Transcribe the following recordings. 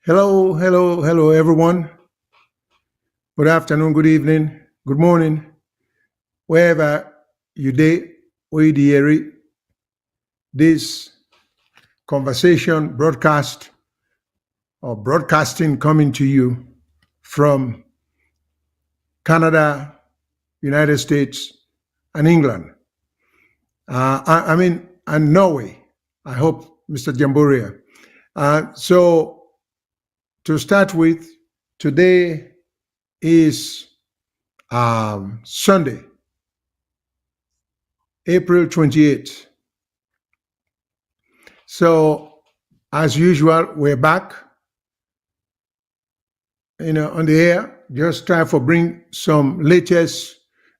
Hello, hello, hello, everyone. Good afternoon, good evening, good morning, wherever you day, where you hear this conversation broadcast or broadcasting coming to you from Canada, United States, and England. And Norway. I hope, Mr. Jamburia. So, to start with, today is Sunday, April 28th. So, as usual, we're back, on the air. Just try for bring some latest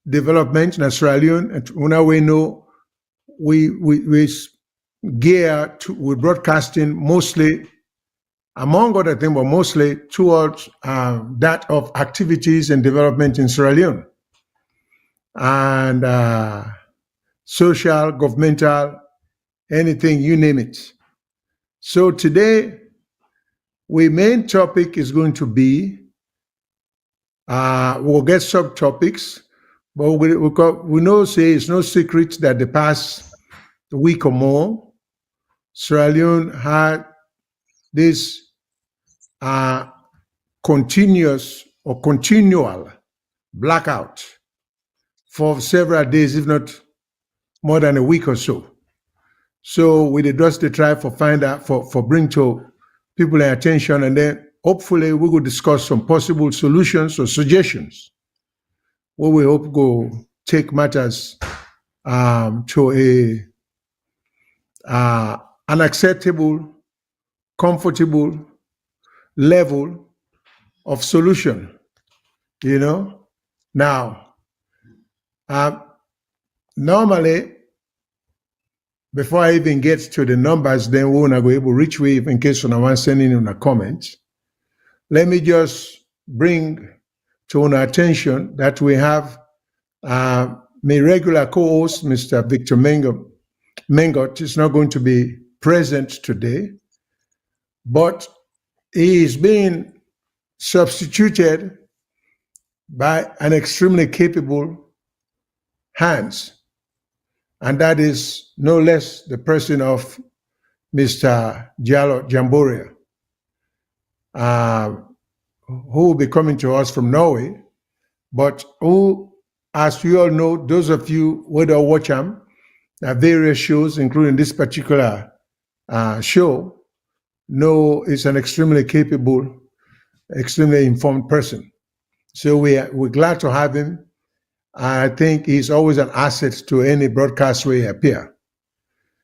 development in Sierra Leone, and now we know we gear to with broadcasting mostly, among other things, but mostly towards that of activities and development in Sierra Leone and social, governmental, anything you name it. So today, our main topic is going to be, we'll get subtopics, but we know, say, it's no secret that the past week or more, Sierra Leone had this continuous or continual blackout for several days, if not more than a week or so. So we did just try for find out for bring to people their attention, and then hopefully we will discuss some possible solutions or suggestions. What we hope go take matters to an acceptable, comfortable level of solution. Now, normally, before I even get to the numbers, then we're going to go able to reach wave in case someone sending in a comment. Let me just bring to our attention that we have my regular co-host, Mr. Victor Mengot, is not going to be present today, but he is being substituted by an extremely capable hands, and that is no less the person of Mr. Diallo Jamboria, who will be coming to us from Norway, but who, as you all know, those of you who don't watch him, various shows, including this particular show, know is an extremely capable, extremely informed person. So we're glad to have him. I think he's always an asset to any broadcast where he appear.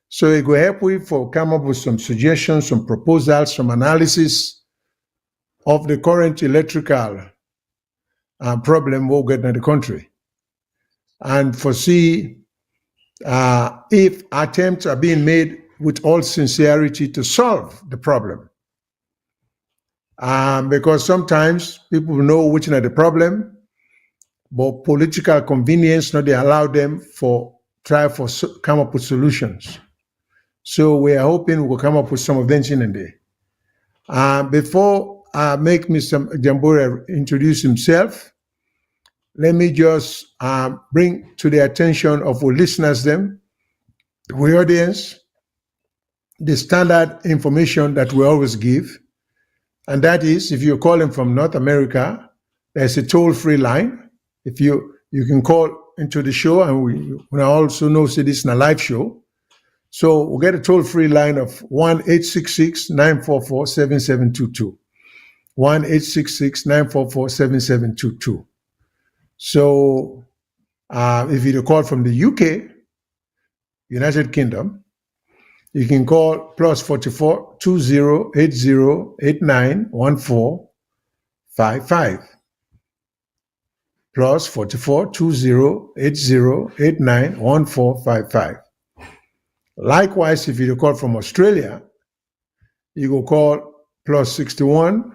So it will help we for come up with some suggestions, some proposals, some analysis of the current electrical problem we're getting in the country, and foresee if attempts are being made with all sincerity to solve the problem. Because sometimes people know which is the problem, but political convenience not they allow them for try for come up with solutions. So we are hoping we'll come up with some of them in there. Before I make Mr. Jambore introduce himself, let me just bring to the attention of our listeners, them, the audience, the standard information that we always give. And that is, if you're calling from North America, there's a toll-free line. If you can call into the show, and we also know this is a live show. So we'll get a toll-free line of 1-866-944-7722. 1-866-944-7722. So if you call from the UK, United Kingdom, you can call plus 44 20 80 89 14 55. Plus 44 20 80 89 14 55. Likewise, if you call from Australia, you go call plus 61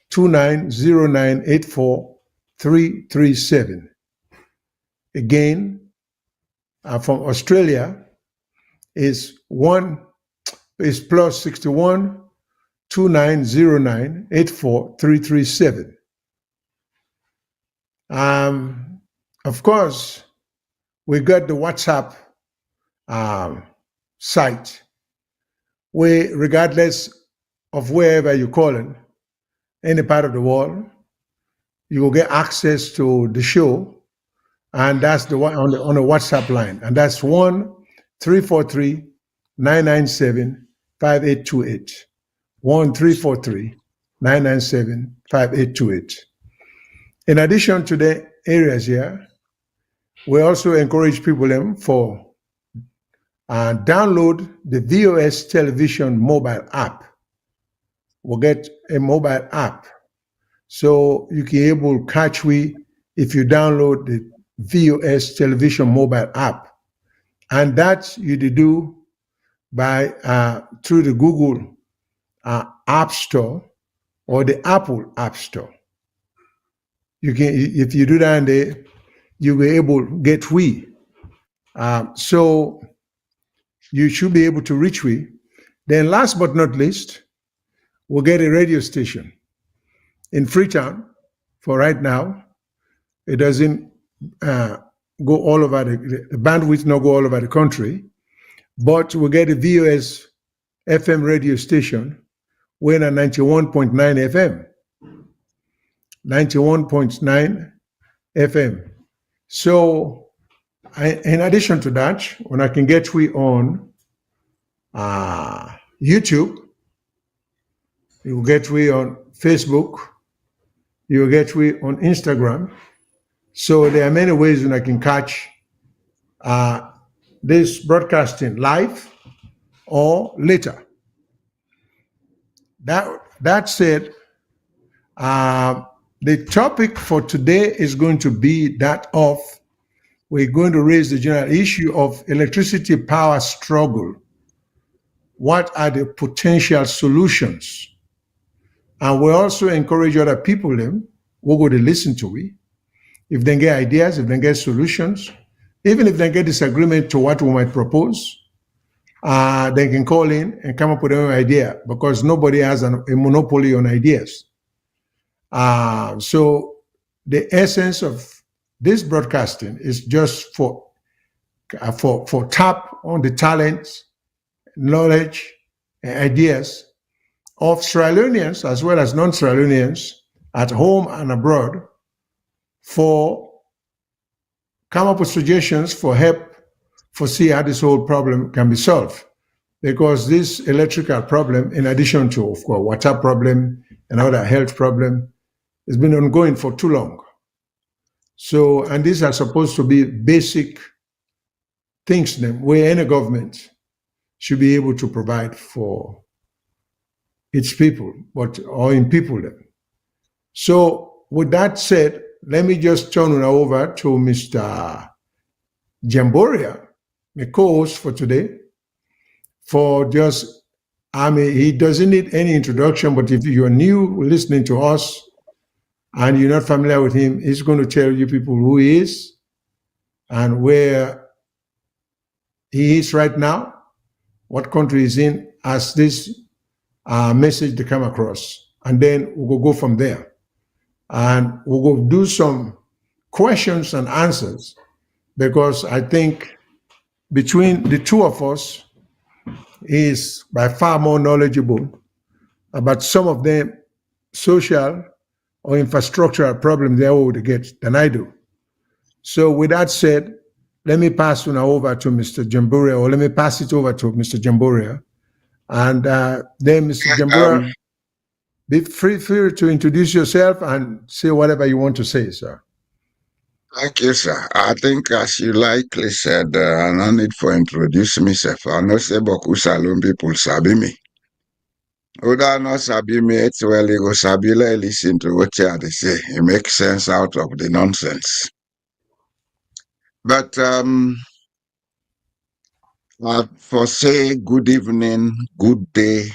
2909 84 337. Again, from Australia is plus 61 2909-84337. Of course, we got the WhatsApp um, site where, regardless of wherever you're calling, any part of the world, you will get access to the show, and that's the one on the WhatsApp line, and that's 1-343-997-5828. 1-343-997-5828. In addition to the areas here, we also encourage people for download the VOS television mobile app. We'll get a mobile app, so you can able catch we if you download the VOS television mobile app, and that you do by through the Google App Store or the Apple App Store. You can, if you do that, there you will be able to get we. So you should be able to reach we. Then, last but not least, we'll get a radio station in Freetown. For right now, it doesn't go all over the bandwidth, not go all over the country, but we'll get a VOS FM radio station. We're at 91.9 FM. 91.9 FM. So, in addition to that, when I can get we on YouTube, you will get we on Facebook, you will get we on Instagram. So there are many ways when I can catch this broadcasting live or later. That said, the topic for today is going to be that of, we're going to raise the general issue of electricity power struggle. What are the potential solutions? And we also encourage other people who go to listen to it. If they get ideas, if they get solutions, even if they get disagreement to what we might propose, they can call in and come up with their own idea, because nobody has a monopoly on ideas. So the essence of this broadcasting is just for tap on the talents, knowledge, and ideas of Sierra Leoneans as well as non-Sierra Leoneans at home and abroad, for come up with suggestions for help for see how this whole problem can be solved. Because this electrical problem, in addition to, of course, water problem and other health problem, has been ongoing for too long. So, and these are supposed to be basic things where any government should be able to provide for its people, or in people. So, with that said, let me just turn over to Mr. Jamboria, the co-host for today, for just, he doesn't need any introduction, but if you're new listening to us and you're not familiar with him, he's going to tell you people who he is and where he is right now, what country he's in, as this message to come across. And then we'll go from there. And we'll go do some questions and answers, because I think between the two of us, he is by far more knowledgeable about some of the social or infrastructural problems they're able to get than I do. So with that said, let me pass now over to Mr. Jamboria, or let me pass it over to Mr. Jamboria. And then Mr. Jamboria, be free to introduce yourself and say whatever you want to say, sir. Thank you, sir. I think, as you likely said, no need for introduce myself. I know say boku salon people sabi me. Oda no sabi me, it's well you go sabi listen to what they say. It makes sense out of the nonsense. But for say good evening, good day,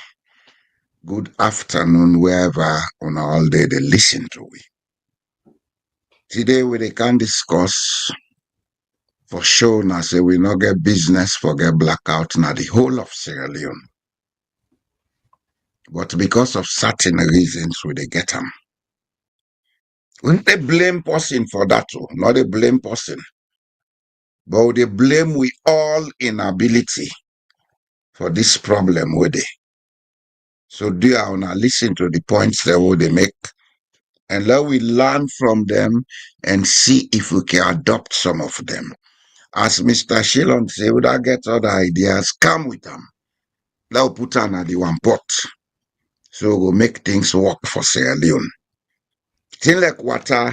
good afternoon, wherever on all day they listen to we. Today we can discuss for sure now say we not get business for get blackout now the whole of Sierra Leone. But because of certain reasons, we they get them. We they blame person for that too, not a blame person, but they blame we all inability for this problem with it. So do I wanna listen to the points that they make and let we learn from them and see if we can adopt some of them. As Mr. Shillon say, would I get other ideas? Come with them. Let we put on at the one pot. So we'll make things work for Sierra Leone. Thing like water,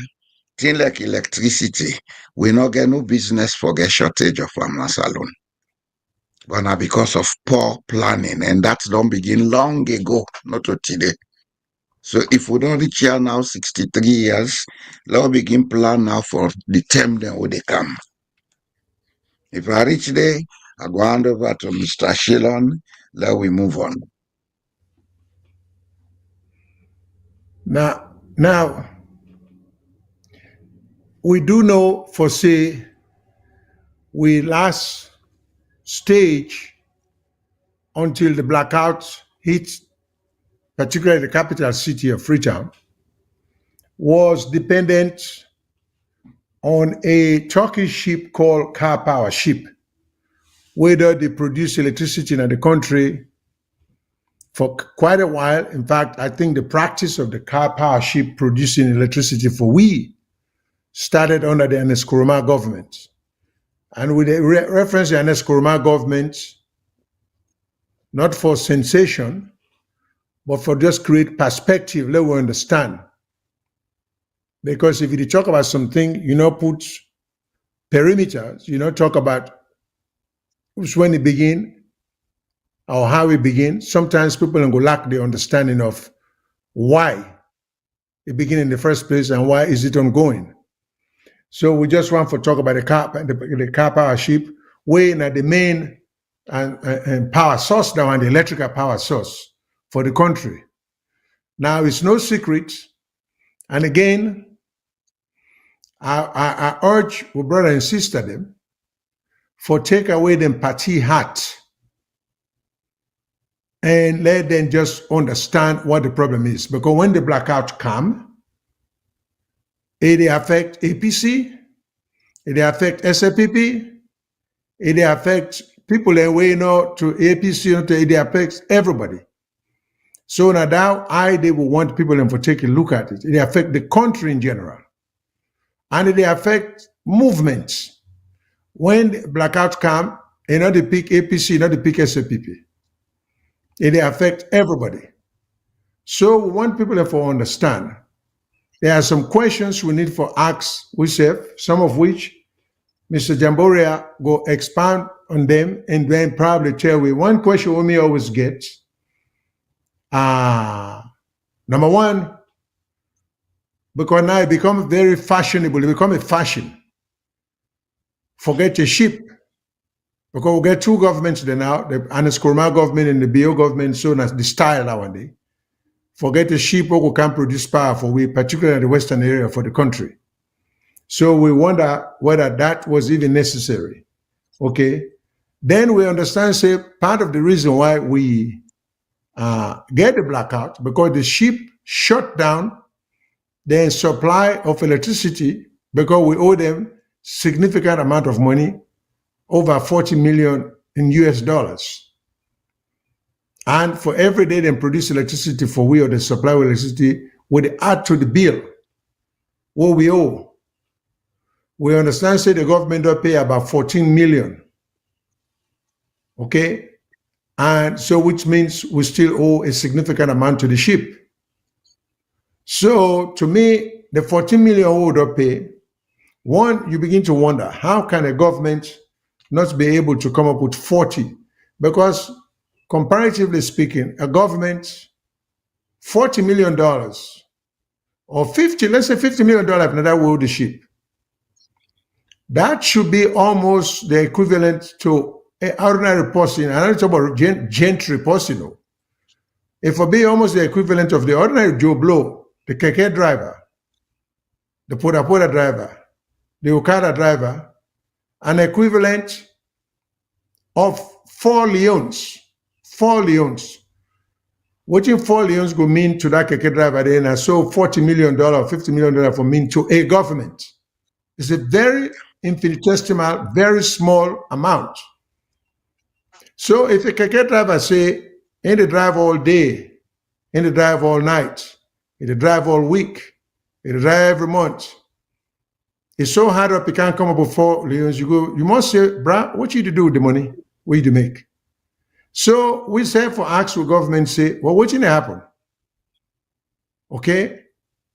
thing like electricity, we not get no business for get shortage of farmers alone. But now because of poor planning, and that's don't begin long ago, not to today. So if we don't reach here now 63 years, let's begin plan now for the term then when they come. If I reach there, I go hand over to Mr. Shillon, let we move on. Now, we do know for say we last stage until the blackout hit, particularly the capital city of Freetown, was dependent on a Turkish ship called Car Power Ship, whether they produce electricity in the country for quite a while. In fact, I think the practice of the Car Power Ship producing electricity for we started under the Ernest Koroma government. And with a reference to the Ernest Koroma government, not for sensation, but for just create perspective, let we understand. Because if you talk about something, put perimeters, talk about when it begin or how it begin, sometimes people go lack the understanding of why it began in the first place and why is it ongoing. So we just want to talk about the car power ship, where the main and power source now and the electrical power source for the country. Now it's no secret, and again, I urge my brother and sister them for take away them party hat and let them just understand what the problem is. Because when the blackout come, it affect APC, it affect SLPP, it affects people that way to APC, it affects everybody. So now they will want people to take a look at it. It affects the country in general. And it affects movements. When the blackout come, they pick APC, they pick SLPP. It affects everybody. So we want people to understand. There are some questions we need for ask ourselves, some of which Mr. Jamboria go expand on them and then probably tell me one question we may always get. Number one, because now it becomes very fashionable, it becomes a fashion. Forget a ship. Because we get two governments there now, the Ernest Koroma government and the BO government, so that's the style nowadays. Forget the ship who can produce power for we, particularly in the western area for the country. So we wonder whether that was even necessary. Okay. Then we understand, say, part of the reason why we get the blackout, because the ship shut down their supply of electricity because we owe them significant amount of money, over 40 million in US dollars. And for every day they produce electricity for we or the supply of electricity, we add to the bill what we owe. We understand, say, the government will pay about 14 million. Okay? And so which means we still owe a significant amount to the ship. So to me, the 14 million would pay. One, you begin to wonder, how can a government not be able to come up with 40? Because comparatively speaking, a government, $40 million or 50, let's say $50 million if that will the ship. That should be almost the equivalent to an ordinary person. And I'm talking about gentry person. It would be almost the equivalent of the ordinary Joe Blow, the keke driver, the poda driver, the Okada driver, an equivalent of 4 Leone'S Watching 4 Leone'S go mean to that keke driver then and so $40 million, $50 million for mean to a government. It's a very infinitesimal, very small amount. So if a keke driver say, in the drive all day, in the drive all night, in the drive all week, in the drive every month, it's so hard up, you can't come up with 4 Leone'S. You must say, bruh, what you to do with the money? What you to make? So we say for actual government say, well, what's going to happen? Okay?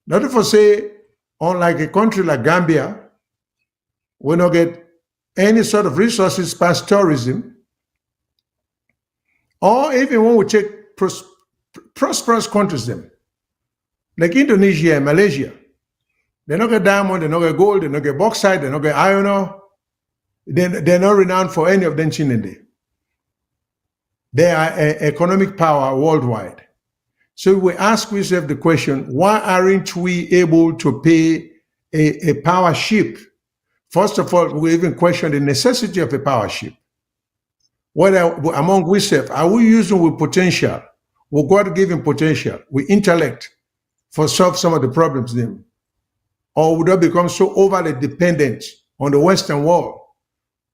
Not for say, unlike a country like Gambia, we don't get any sort of resources past tourism, or even when we check prosperous countries, them like Indonesia and Malaysia, they don't get diamond, they don't get gold, they don't get bauxite, they don't get iron ore. They're not renowned for any of them chinende. They are an economic power worldwide. So we ask ourselves the question, why aren't we able to pay a power ship? First of all, we even question the necessity of a power ship. Whether among ourselves, are we using with potential, with God-given potential, with intellect for solve some of the problems then? Or would that become so overly dependent on the Western world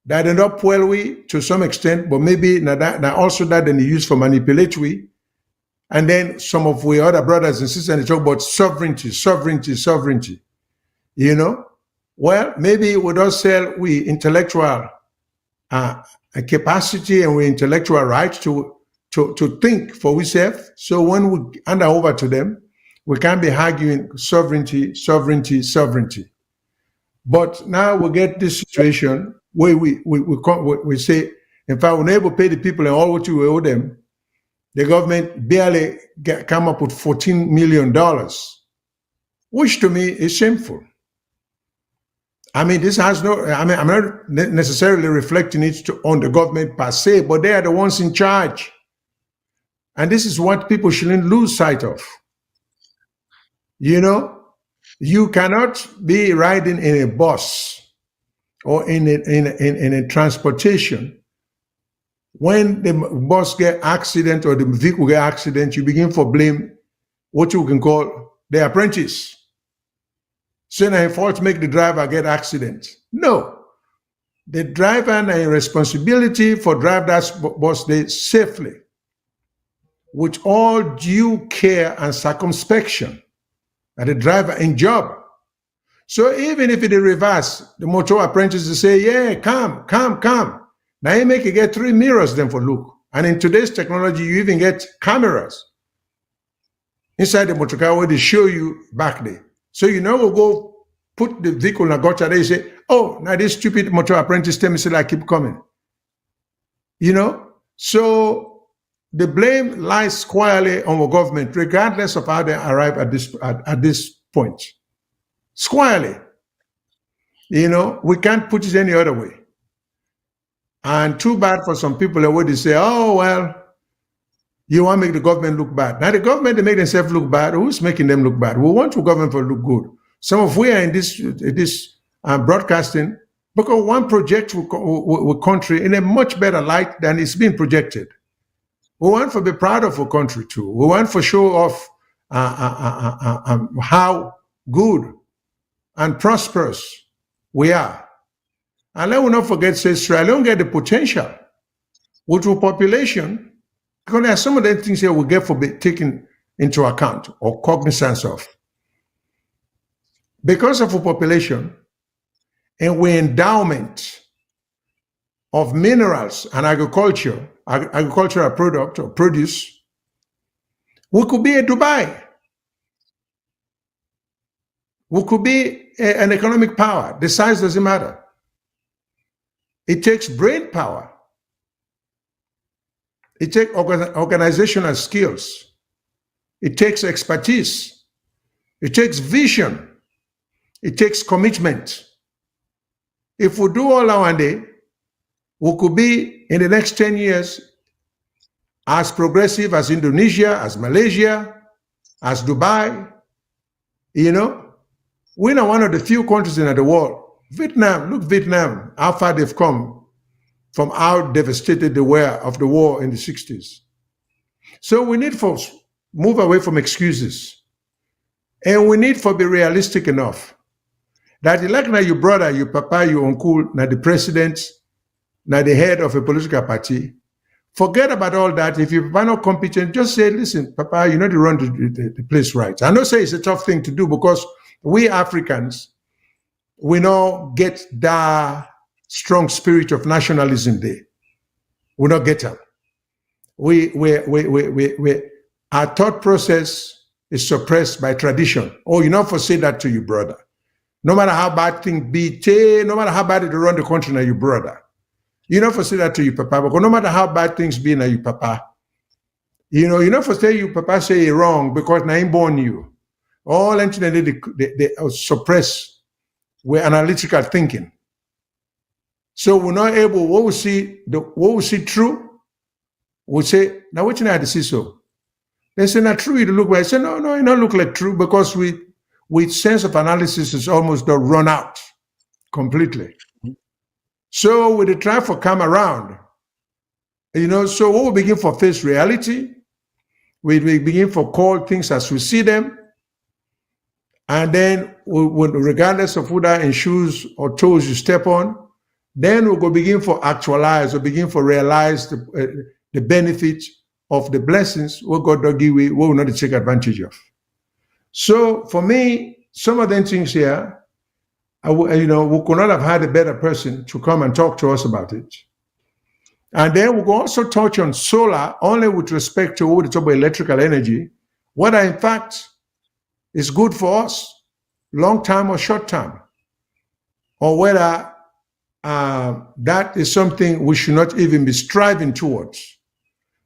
that end up well we to some extent, but maybe not also that then used for manipulatory. And then some of we other brothers and sisters they talk about sovereignty. You know, well maybe we don't sell we intellectual capacity and we intellectual right to think for ourselves. So when we hand over to them, we can't be arguing sovereignty. But now we get this situation where we say, in fact, we're not able to pay the people and all what you owe them. The government barely come up with $14 million, which to me is shameful. I mean, this has no, I mean, I'm not necessarily reflecting it on the government per se, but they are the ones in charge. And this is what people shouldn't lose sight of. You know, you cannot be riding in a bus or in a transportation. When the bus get accident or the vehicle get accident, you begin to blame what you can call the apprentice. So now fault make the driver get accident. No. The driver has a responsibility for drive that bus day safely with all due care and circumspection that the driver in job. So even if it is reverse, the motor apprentice will say, yeah, come. Now you make you get 3 mirrors then for look. And in today's technology, you even get cameras inside the motor car where they show you back there. So you know we'll go put the vehicle in a gutter there, you say, oh, now this stupid motor apprentice tell me say I keep coming. You know? So the blame lies squarely on the government, regardless of how they arrive at this point. Squarely. You know, we can't put it any other way. And too bad for some people where they say, oh, well, you want to make the government look bad. Now the government, they make themselves look bad. Who's making them look bad? We want the government to look good. Some of we are in this broadcasting because one project will country in a much better light than it's been projected. We want to be proud of our country too. We want to show off how good and prosperous we are. And let us not forget, say, Sierra Leone get the potential with our population, because there are some of the things here we get for be taken into account or cognizance of. Because of our population and our endowment of minerals and agricultural product or produce, we could be a Dubai. We could be an economic power. The size doesn't matter. It takes brain power. It takes organizational skills. It takes expertise. It takes vision. It takes commitment. If we do all our day, we could be in the next 10 years as progressive as Indonesia, as Malaysia, as Dubai. You know, we're not one of the few countries in the world. Vietnam, look Vietnam, how far they've come from how devastated they were of the war in the 60s. So we need folks move away from excuses. And we need to be realistic enough that like now your brother, your papa, your uncle, now the president, now the head of a political party, forget about all that. If you're not competent, just say, listen, Papa, you know to run the place right. I know say it's a tough thing to do because we Africans, we don't get that strong spirit of nationalism there. We don't get them. Our thought process is suppressed by tradition. Oh, you not for say that to your brother. No matter how bad things be, no matter how bad it run the country, now your brother. You know for say that to your papa, because no matter how bad things be now your papa, you know for say your papa say it wrong because now he born you. All internet they suppress with analytical thinking. So we're not able, what we see true, we say, now what you know to see so? They say not true, it look like. I say, no, it don't look like true because with sense of analysis is almost run out completely. So we try for come around, so what we begin for face reality, we begin for call things as we see them, and then regardless of whether in shoes or toes you step on, then we go begin for actualize or begin for realize the benefits of the blessings what God does give we will not take advantage of. So for me, some of them things here, we could not have had a better person to come and talk to us about it. And then we will also touch on solar only with respect to what we talk about electrical energy, whether in fact is good for us, long term or short term, or whether that is something we should not even be striving towards.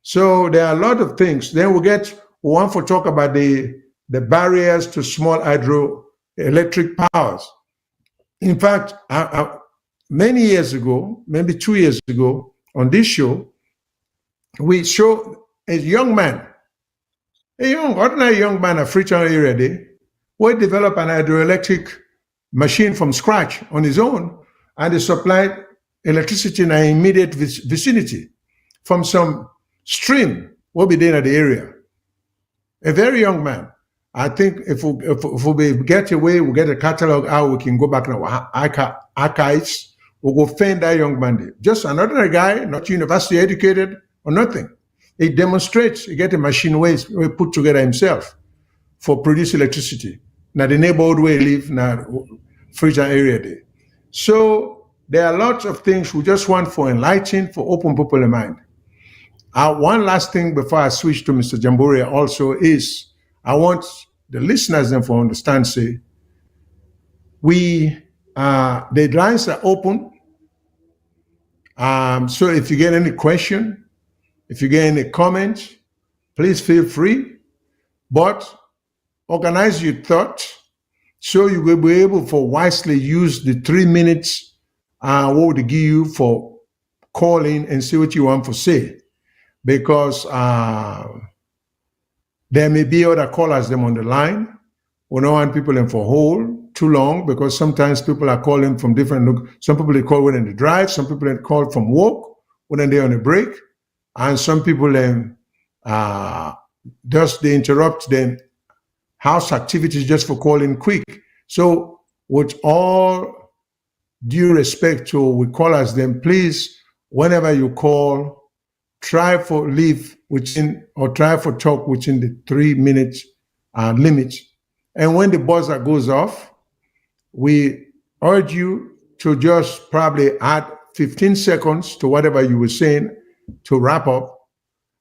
So there are a lot of things. Then we want to talk about the barriers to small hydroelectric powers. In fact, many years ago, maybe 2 years ago, on this show, we show a young man, ordinary young man of Freetown area there, who developed an hydroelectric machine from scratch on his own, and he supplied electricity in an immediate vicinity from some stream will be there in the area. A very young man. I think if we get away, we get a catalog how we can go back in our archives, we'll go find that young man there. Just another guy, not university educated or nothing. He demonstrates, he get a machine where he put together himself for produce electricity. Now the neighborhood where he live, now Freetown area there. So there are lots of things we just want for enlighten, for open popular mind. One last thing before I switch to Mr. Jamboria also is, I want the listeners then for understand, say, the lines are open. So if you get any question, if you get any comment, please feel free, but organize your thought so you will be able to wisely use the 3 minutes what would give you for calling and see what you want to say. Because there may be other callers them on the line. We don't want people in for hold too long because sometimes people are calling from different. Some people they call when they drive. Some people they call from work when they're on a break, and some people then just they interrupt them house activities just for calling quick. So with all due respect to we callers, then please whenever you call, try for leave within or try for talk within the 3 minutes limit. And when the buzzer goes off, we urge you to just probably add 15 seconds to whatever you were saying to wrap up.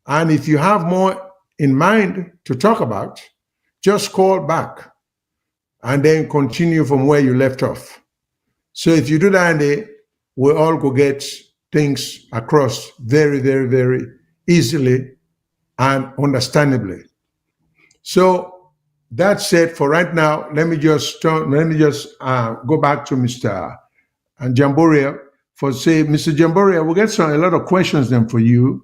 And if you have more in mind to talk about, just call back and then continue from where you left off. So if you do that, we all go get things across very, very, very easily and understandably. So that said, for right now, let me just go back to Mr. Jamboria for say, Mr. Jamboria, we'll get a lot of questions then for you.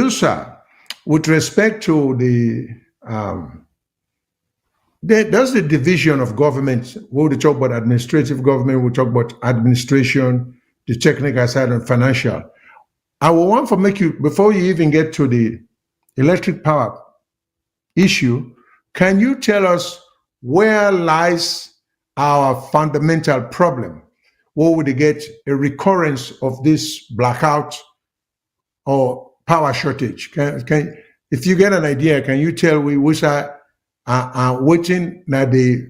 Sir, with respect to there's the division of government. When we talk about administrative government, we talk about administration, the technical side and financial. I will want to make you, before you even get to the electric power issue, can you tell us where lies our fundamental problem? Where would you get a recurrence of this blackout or power shortage? If you get an idea, can you tell we which are waiting at the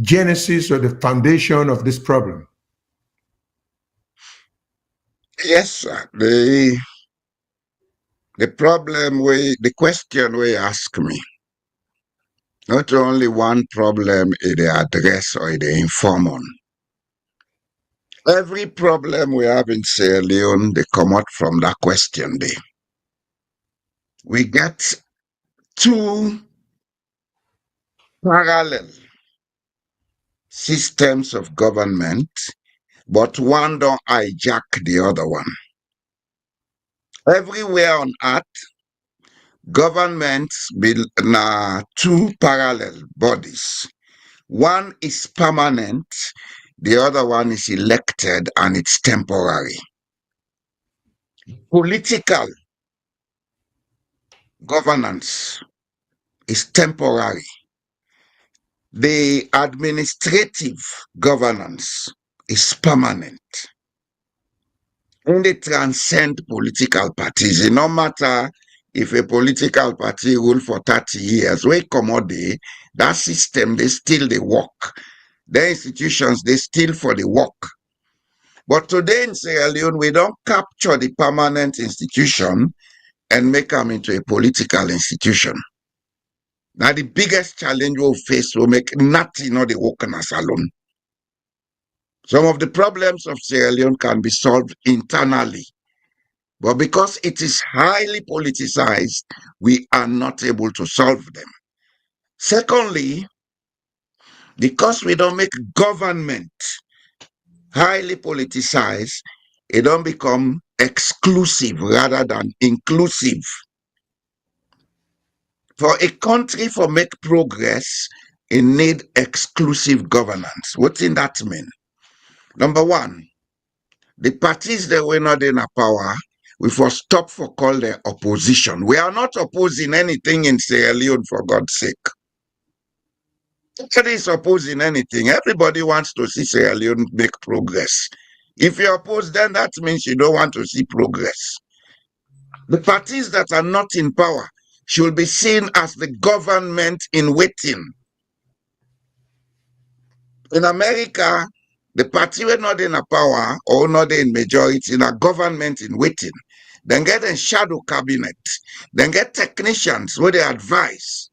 genesis or the foundation of this problem? Yes, sir. The question we ask me, not only one problem it address or it inform on. Every problem we have in Sierra Leone, they come out from that question day. We get two parallel systems of government, but one don't hijack the other one. Everywhere on earth, governments be two parallel bodies. One is permanent, the other one is elected and it's temporary. Political governance is temporary. The administrative governance is permanent. And they transcend political parties. It no matter if a political party rule for 30 years, we come out there, that system, they still they work. The institutions, they still for the work. But today in Sierra Leone, we don't capture the permanent institution and make them into a political institution. Now, the biggest challenge we'll face will make nothing of the workers alone. Some of the problems of Sierra Leone can be solved internally, but because it is highly politicized, we are not able to solve them. Secondly, because we don't make government highly politicized, it don't become exclusive rather than inclusive. For a country for make progress, it need exclusive governance. What in that mean? Number one, the parties that were not in a power, we first stop for call the opposition. We are not opposing anything in Sierra Leone, for God's sake. Nobody is opposing anything. Everybody wants to see Sierra Leone make progress. If you oppose, then that means you don't want to see progress. The parties that are not in power should be seen as the government in waiting. In America, the party were not in a power or not in majority in a government in waiting. Then get a shadow cabinet. Then get technicians where they advise.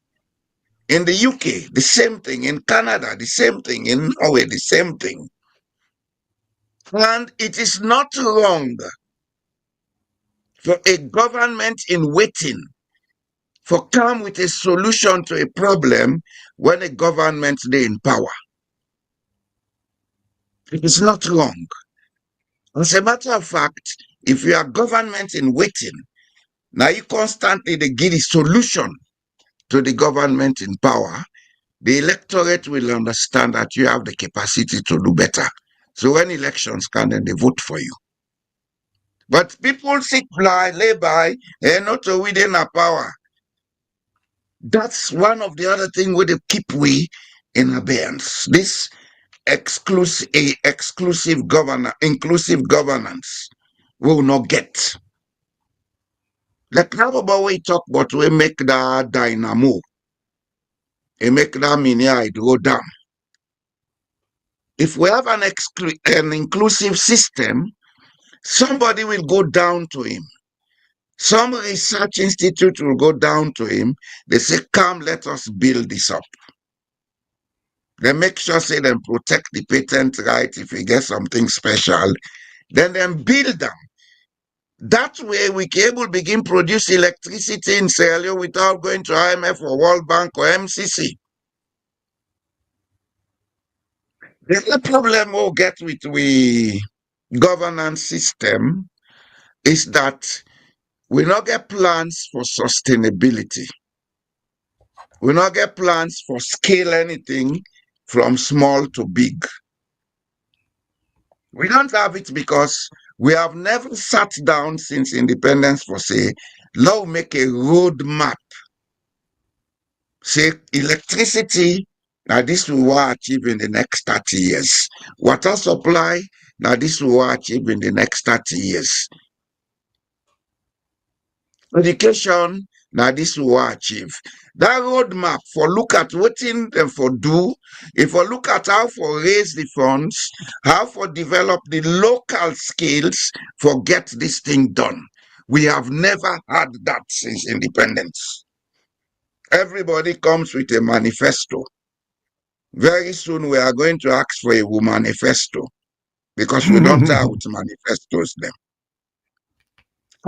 In the UK, the same thing. In Canada, the same thing. In Norway, the same thing. And it is not wrong for a government in waiting for come with a solution to a problem when a government is in power. It is not wrong. As a matter of fact, if you are government in waiting, now you constantly they give a solution to the government in power, the electorate will understand that you have the capacity to do better. So when elections come, then they vote for you. But people sit by, lay by, and not within a power. That's one of the other things we keep we in abeyance. This inclusive governance we will not get. The problem we talk about we make that dynamo, we make that mini hydro dam. If we have an inclusive system, somebody will go down to him. Some research institute will go down to him. They say, come, let us build this up. They make sure, say, them protect the patent right if we get something special. Then build them. That way, we can able begin produce electricity in Sierra Leone without going to IMF or World Bank or MCC. The problem we'll get with we governance system is that we not get plans for sustainability. We not get plans for scale anything from small to big. We don't have it because We have never sat down since independence for say, let's make a roadmap. Say electricity, now this will what achieve in the next 30 years. Water supply, now this will what achieve in the next 30 years. Education, now this will what achieve. That roadmap for look at what them for do, if for look at how for raise the funds, how for develop the local skills for get this thing done. We have never had that since independence. Everybody comes with a manifesto. Very soon we are going to ask for a manifesto because we don't have with manifestos them.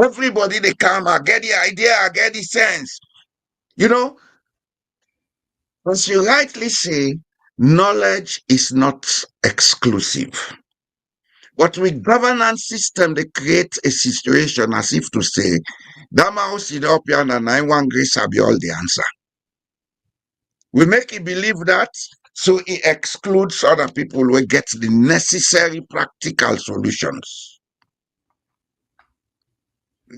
Everybody they come, I get the idea, I get the sense. You know, as you rightly say, knowledge is not exclusive. But with governance system, they create a situation as if to say, that mouse in up here and I want grace will be all the answer. We make it believe that, so it excludes other people who get the necessary practical solutions.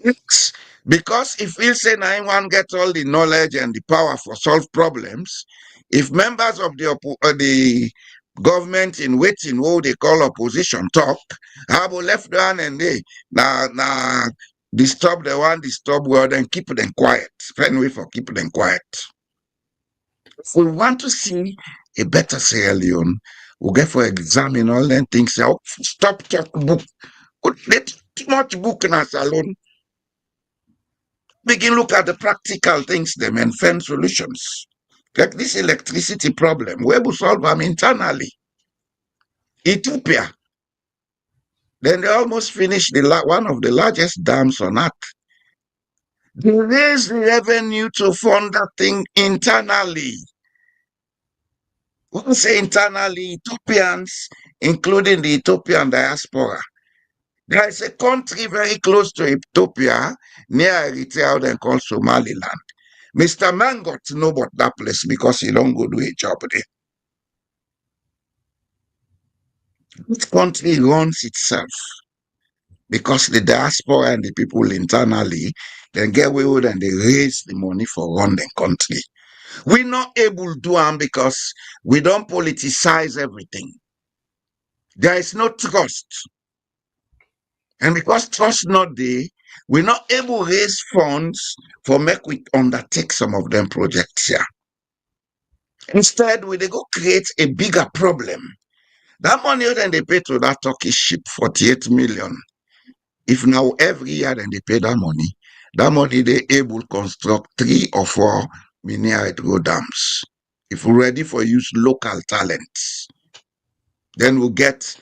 Yes, because if we say anyone gets all the knowledge and the power for solve problems, if members of the government in waiting, what they call opposition, talk, have left down and they now disturb the one, disturb world and keep them quiet. Find way for keep them quiet. If we want to see a better Sierra Leone, we'll get for examine all them things. Oh, stop talk book. Let too much book in us alone. Begin look at the practical things them and find solutions. Like this electricity problem, we will solve them internally. Ethiopia, then they almost finished one of the largest dams on earth. They raise the revenue to fund that thing internally. When we say internally, Ethiopians, including the Ethiopian diaspora, there is a country very close to Ethiopia, near Eritrea, then called Somaliland. Mr. Mangot know about that place because he don't go do a job there. This country runs itself because the diaspora and the people internally then get away with and they raise the money for run the country. We're not able to do them because we don't politicize everything. There is no trust. And because trust not there, we're not able to raise funds for make we undertake some of them projects here. Instead, we they go create a bigger problem. That money then they pay to that Turkish ship 48 million. If now every year then they pay that money they able to construct 3 or 4 mini hydro dams. If we're ready for use local talents, then we'll get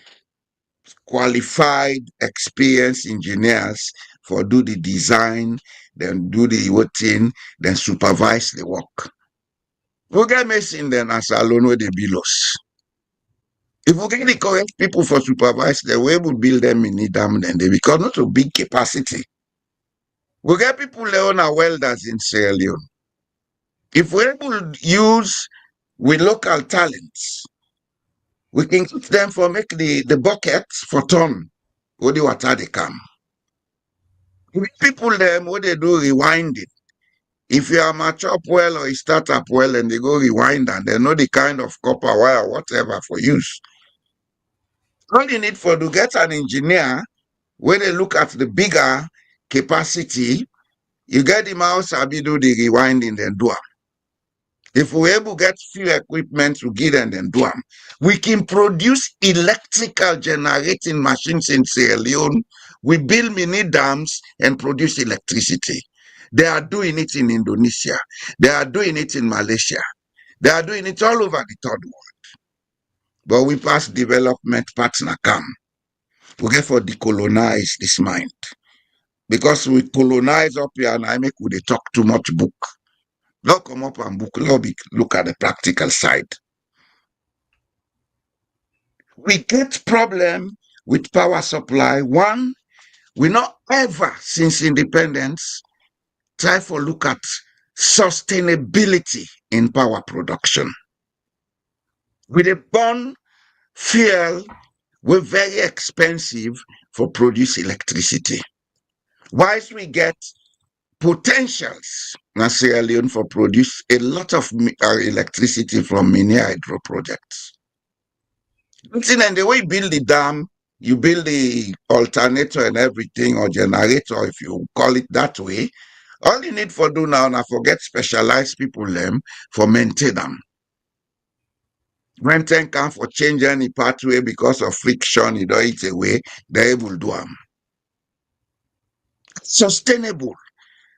qualified, experienced engineers for do the design, then do the thing, then supervise the work. We'll get missing then as alone with the bills. If we get the correct people for supervise, the way we build them in dam, then they become not a big capacity. We get people Leona welders in Sierra Leone. If we're able to use with local talents, we can keep them for make the buckets for ton what the water they come. People them what they do rewinding. If you are match up well or you start up well and they go rewind and they know the kind of copper wire, whatever for use. All you need for to get an engineer when they look at the bigger capacity, you get him out, Sabi do the rewinding, then do them. If we're able to get few equipment to give them, then do them. We can produce electrical generating machines in Sierra Leone. We build mini dams and produce electricity. They are doing it in Indonesia. They are doing it in Malaysia. They are doing it all over the third world. But we pass development partner come. We get for decolonize this mind. Because we colonize up here and I make we talk too much book. Not come up and book, look at the practical side. We get problem with power supply. One, we not ever since independence try for look at sustainability in power production. We dey burn fuel we're very expensive for produce electricity. Whilst we get potentials in Sierra Leone for produce a lot of electricity from mini hydro projects. And the way you build the dam, you build the alternator and everything, or generator, if you call it that way. All you need for do now, forget specialized people them for maintain them. When ten can for change any pathway because of friction, you don't eat away, they able do them. Sustainable.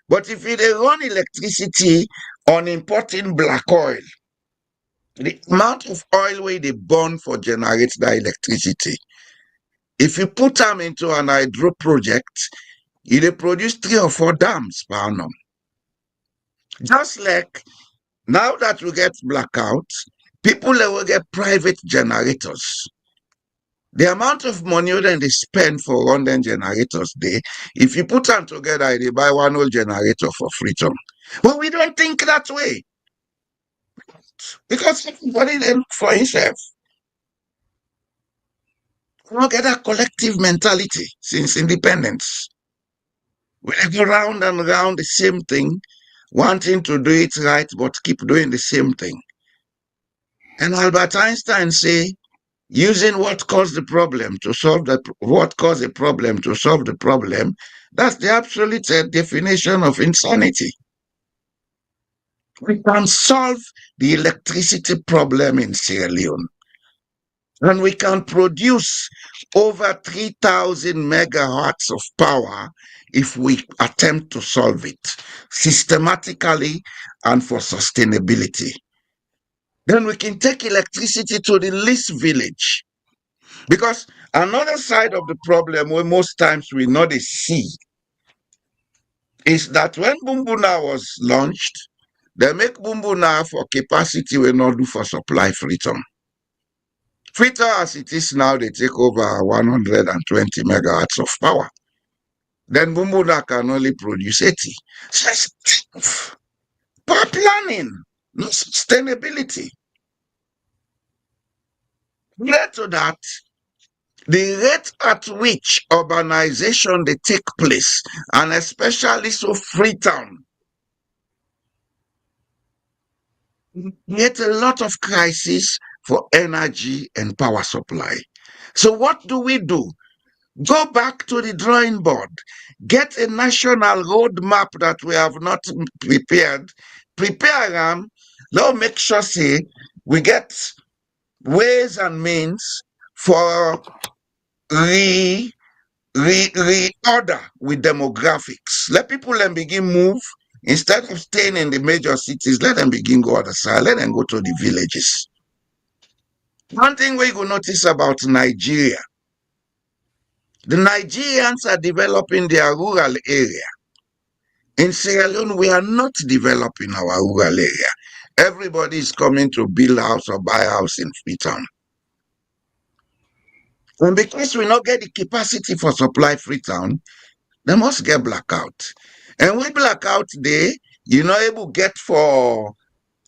But if you run electricity on importing black oil, the amount of oil where they burn for generate that electricity, if you put them into an hydro project, they produce 3 or 4 dams per annum. Just like now that we get blackout, people will get private generators. The amount of money that they spend for running generators there, if you put them together, they buy one whole generator for free. But we don't think that way. Because everybody they look for himself. We don't get that collective mentality since independence. We go round and round the same thing, wanting to do it right, but keep doing the same thing. And Albert Einstein say, using what caused the problem to solve what caused the problem to solve the problem, that's the absolute definition of insanity. We can solve the electricity problem in Sierra Leone, and we can produce over 3,000 megawatts of power if we attempt to solve it systematically and for sustainability. Then we can take electricity to the least village. Because another side of the problem where most times we not see is that when Bumbuna was launched, they make Bumbuna for capacity we not do for supply freedom. Freedom as it is now, they take over 120 megawatts of power. Then Bumbuna can only produce 80. So it's poor planning, no sustainability. Related to that, the rate at which urbanization they take place, and especially so Freetown, create a lot of crisis for energy and power supply. So what do? Go back to the drawing board, get a national roadmap that we have not prepared, prepare them, now make sure say we get ways and means for reorder with demographics. Let people then begin move. Instead of staying in the major cities, let them begin go other side. Let them go to the villages. One thing we go notice about Nigeria, the Nigerians are developing their rural area. In Sierra Leone, we are not developing our rural area. Everybody is coming to build house or buy house in Freetown. And because we not get the capacity for supply Freetown, they must get blackout. And when blackout day, you're not able to get for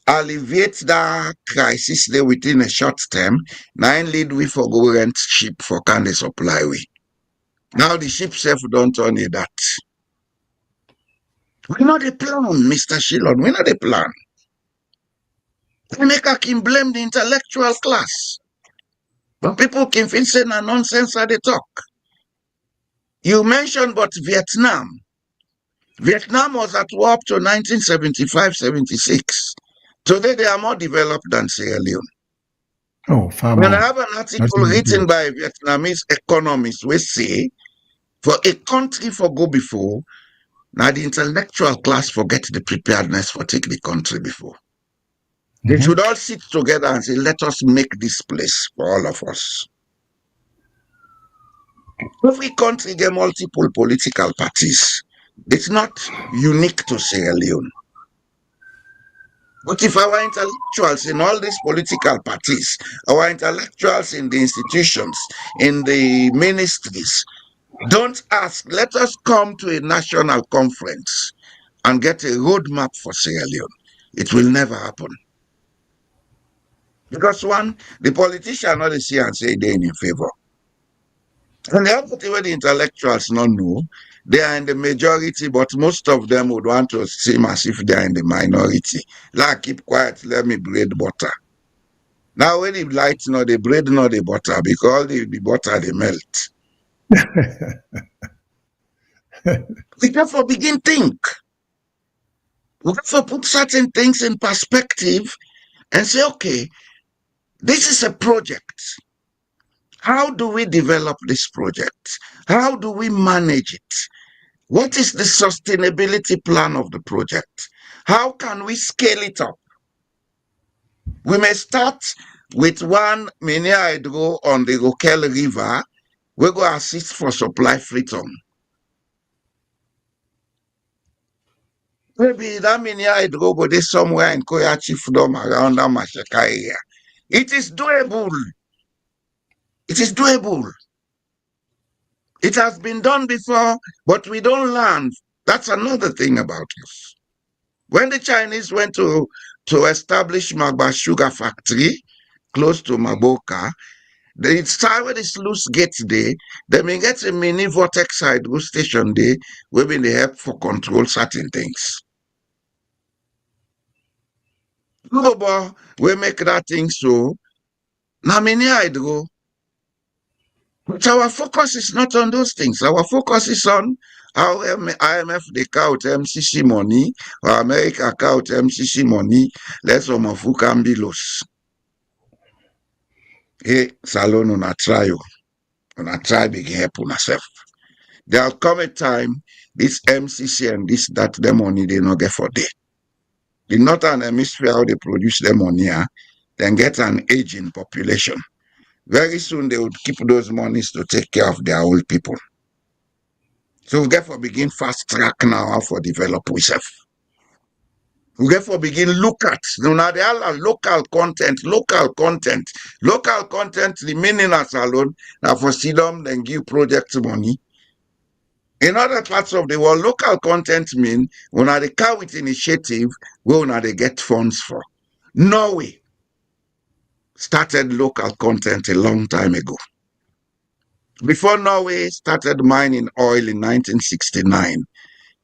alleviate that crisis there within a short term. Now lead we for go rent ship for can they supply we. Now the ship self don't turn it that. We not the plan, Mr. Shillon. We not the plan. We make a can blame the intellectual class. But people can feel saying a nonsense at the talk. You mentioned about Vietnam. Vietnam was at war up to 1975-76. Today they are more developed than Sierra Leone. Oh, far And I more. have an article written by a Vietnamese economist which say for a country for go before, now the intellectual class forget the preparedness for take the country before. They should all sit together and say, let us make this place for all of us. Every country get multiple political parties. It's not unique to Sierra Leone. But if our intellectuals in all these political parties, our intellectuals in the institutions, in the ministries, don't ask, let us come to a national conference and get a roadmap for Sierra Leone, it will never happen. Because one, the politician not see and say they're in favor. And the other thing where the intellectuals not know, they are in the majority, but most of them would want to seem as if they are in the minority. Like, keep quiet, let me braid butter. Now, when the light no, they braid not the butter because the butter they melt. We therefore begin think. We therefore put certain things in perspective and say, okay, this is a project. How do we develop this project? How do we manage it? What is the sustainability plan of the project? How can we scale it up? We may start with one mini hydro on the Rokel River. We go assist for supply freedom. Maybe that mini hydro go there somewhere in Koya Chiefdom around that Masheka area. It is doable. It is doable. It has been done before, but we don't learn. That's another thing about us. When the Chinese went to establish Magba sugar factory close to Maboka, they started this sluice gate there. They may get a mini vortex hydro station there, where they help for control certain things. Global, we make that thing so. Now mini hydro. But our focus is not on those things. Our focus is on how IMF they count MCC money, or America count MCC money. Let's some of who can be lost. Hey, Salon on a trial. On a try big help on herself. There'll come a time this MCC and this that the money they not get for day. The northern hemisphere how they produce the money, then get an aging population. Very soon they would keep those monies to take care of their old people. So we therefore begin fast track now for develop ourselves. We therefore begin look at now they are local content, the meaning as alone now for see them then give project money. In other parts of the world, local content mean when they come with initiative, where they get funds for. Norway started local content a long time ago. Before Norway started mining oil in 1969,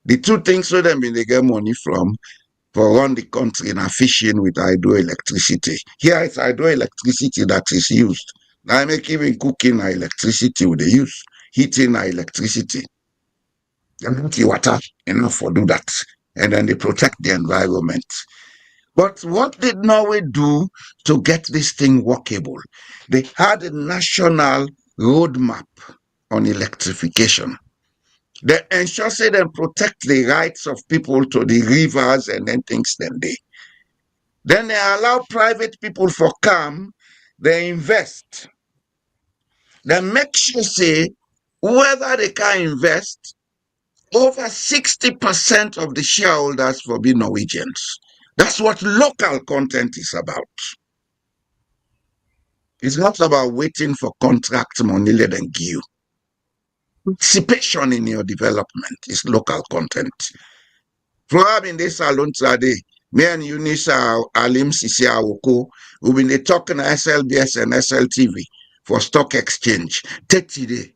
the two things where them they get money from for run the country and fishing with hydroelectricity. Here it's hydroelectricity that is used. Now I make even cooking electricity with the use, heating electricity. Empty water enough for do that. And then they protect the environment. But what did Norway do to get this thing workable? They had a national roadmap on electrification. They ensure say they protect the rights of people to the rivers and then things then they. Then they allow private people for come, they invest. They make sure say whether they can invest, over 60% of the shareholders will be Norwegians. That's what local content is about. It's not about waiting for contract money let them give you. Participation in your development is local content. From in this salon today, me and Eunice Alim Sisi Awoko, we've been talking SLBS and SLTV for stock exchange. 30 days.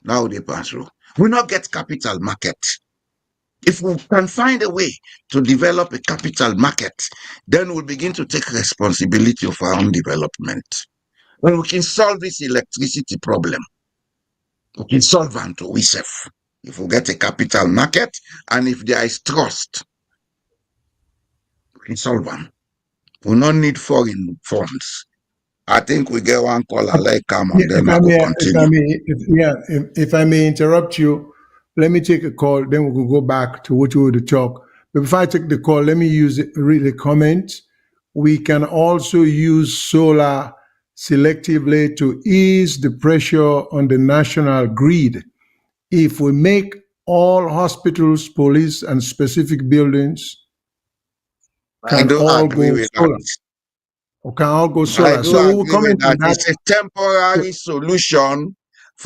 Now they pass through. We not get capital market. If we can find a way to develop a capital market, then we'll begin to take responsibility of our own development. When we can solve this electricity problem, we can solve it to ourselves. If we get a capital market and if there is trust, we can solve them. We don't need foreign funds. I think we get one call, I like come Yeah, and then I will continue. if I may interrupt you, let me take a call. Then we will go back to what you were to talk. But before I take the call, let me read a comment. We can also use solar selectively to ease the pressure on the national grid. If we make all hospitals, police, and specific buildings I can do all agree go with that. solar, or can all go I solar. do So we will agree with comment on that. that. It's a temporary solution Yeah,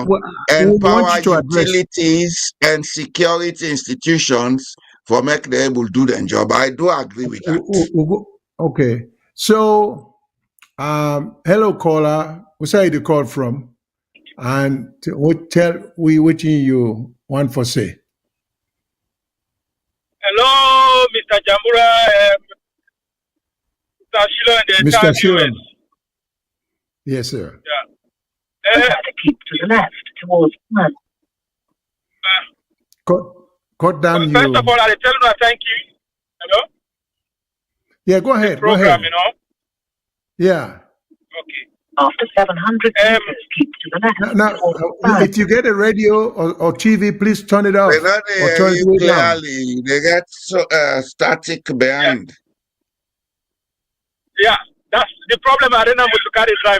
for we want empower you to address. utilities and security institutions for make them able to do their job. I do agree with that. Okay. So, hello, caller. What's where you call from? and tell we what you want for say. Hello, Mr. Jambura, Mr. Shilo, and the Mr. entire Shiram. viewers. Yes, sir. Yeah. Keep to the left towards one. Cut down First you. of all, I tell you thank you. Hello? Yeah, go The ahead. Go program, ahead. you know. Yeah. Okay. After 700 meters, keep to the left Now, towards one. if you get a radio or TV, please turn it off They not or hear turn it you way down. clearly. They get so static behind. Yeah, that's the problem. I don't know to carry drive.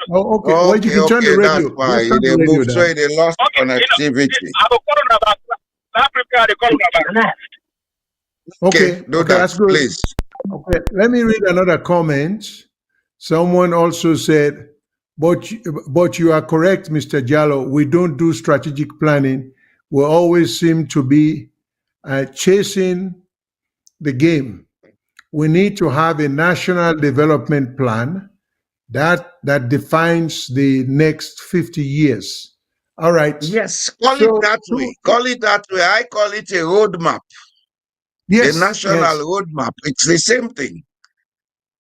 Oh, okay. Well, you can turn the Okay, that's radio. why Just turn they the radio move, so down. they lost Okay, you know, connectivity. I will call on about Africa, they call on To the about. left. Okay. Do Okay, that, that's good. please. Okay. Let me read another comment. Someone also said, but you are correct, Mr. Jallo. We don't do strategic planning. We always seem to be chasing the game. We need to have a national development plan that defines the next 50 years. All right. Yes, call it So, that way. Call it that way. I call it a roadmap, a yes, national yes, roadmap. It's the same thing.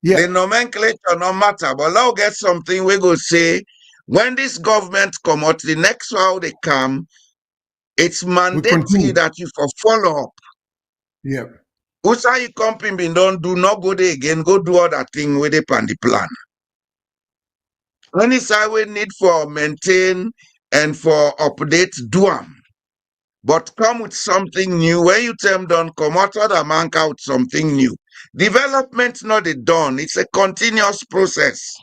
The yeah, nomenclature no matter, but now get something we go say when this government come out, the next while they come, it's we mandatory continue. that you for follow up. Yeah, Usa you company been don't do not go there again, go do other thing with it on the plan. When it's we need for maintain and for update, do them. But come with something new. When you tell them don't come out of the man out something new. Development not a done, it's a continuous process.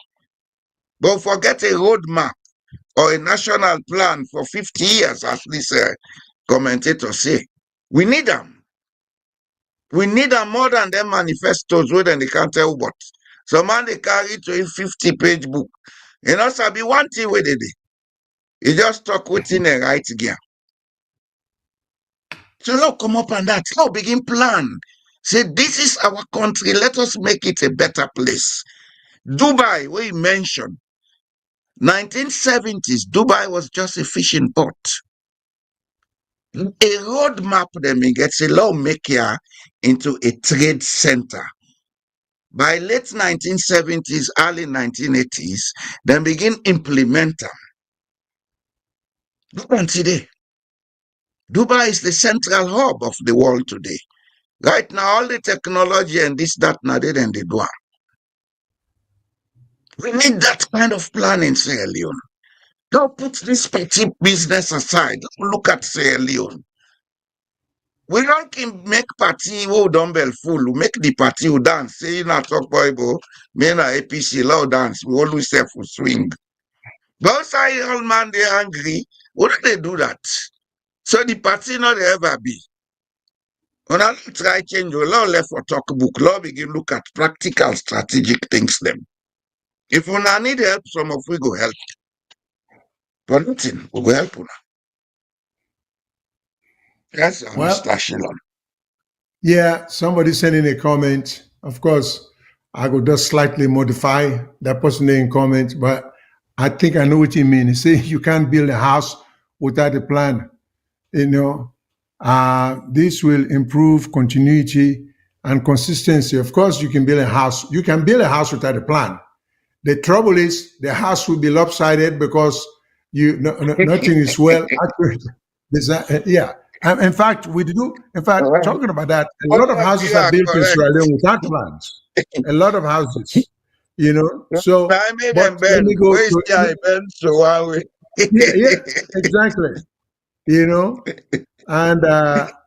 But forget a roadmap or a national plan for 50 years, as this commentator say. We need them. We need them more than them manifestos where then they can't tell what. Some man they carry to a 50-page book. You know, Sabi, one thing where they do. You just talk within a right gear. So now come up and that. Now begin plan. Say, this is our country. Let us make it a better place. Dubai, we mentioned, 1970s, Dubai was just a fishing port. A roadmap then gets a lawmaker into a trade center. By late 1970s, early 1980s, then begin implement them. Look at today. Dubai is the central hub of the world today. Right now, all the technology and this, that, now they then they do. We need that kind of plan in Sierra Leone. Don't put this petty business aside. Don't look at Sierra Leone. We don't can make party who dumbbell full. We make the party who dance. Say na talk boy, me na APC law dance. We always say for swing. But outside all man they angry. What do they do that? So the party not ever be. When I try change, we law left for talk book. Law begin look at practical strategic things them. If we need help, some of we go help. For nothing, we go help una. Yes, well, Mr. Shillon. yeah, somebody sent in a comment. Of course, I could just slightly modify that person name comment, but I think I know what you mean. You see, you can't build a house without a plan. You know, this will improve continuity and consistency. Of course, you can build a house. You can build a house without a plan. The trouble is the house will be lopsided because nothing is well accurate. Yeah. In fact, we do. In fact, Well, talking about that, a all lot of of houses you are are built in correct. Sierra Leone without plans. A lot of houses, So, I made but them let me bend. go Where is the I to bend so one way? yeah, yeah, exactly. And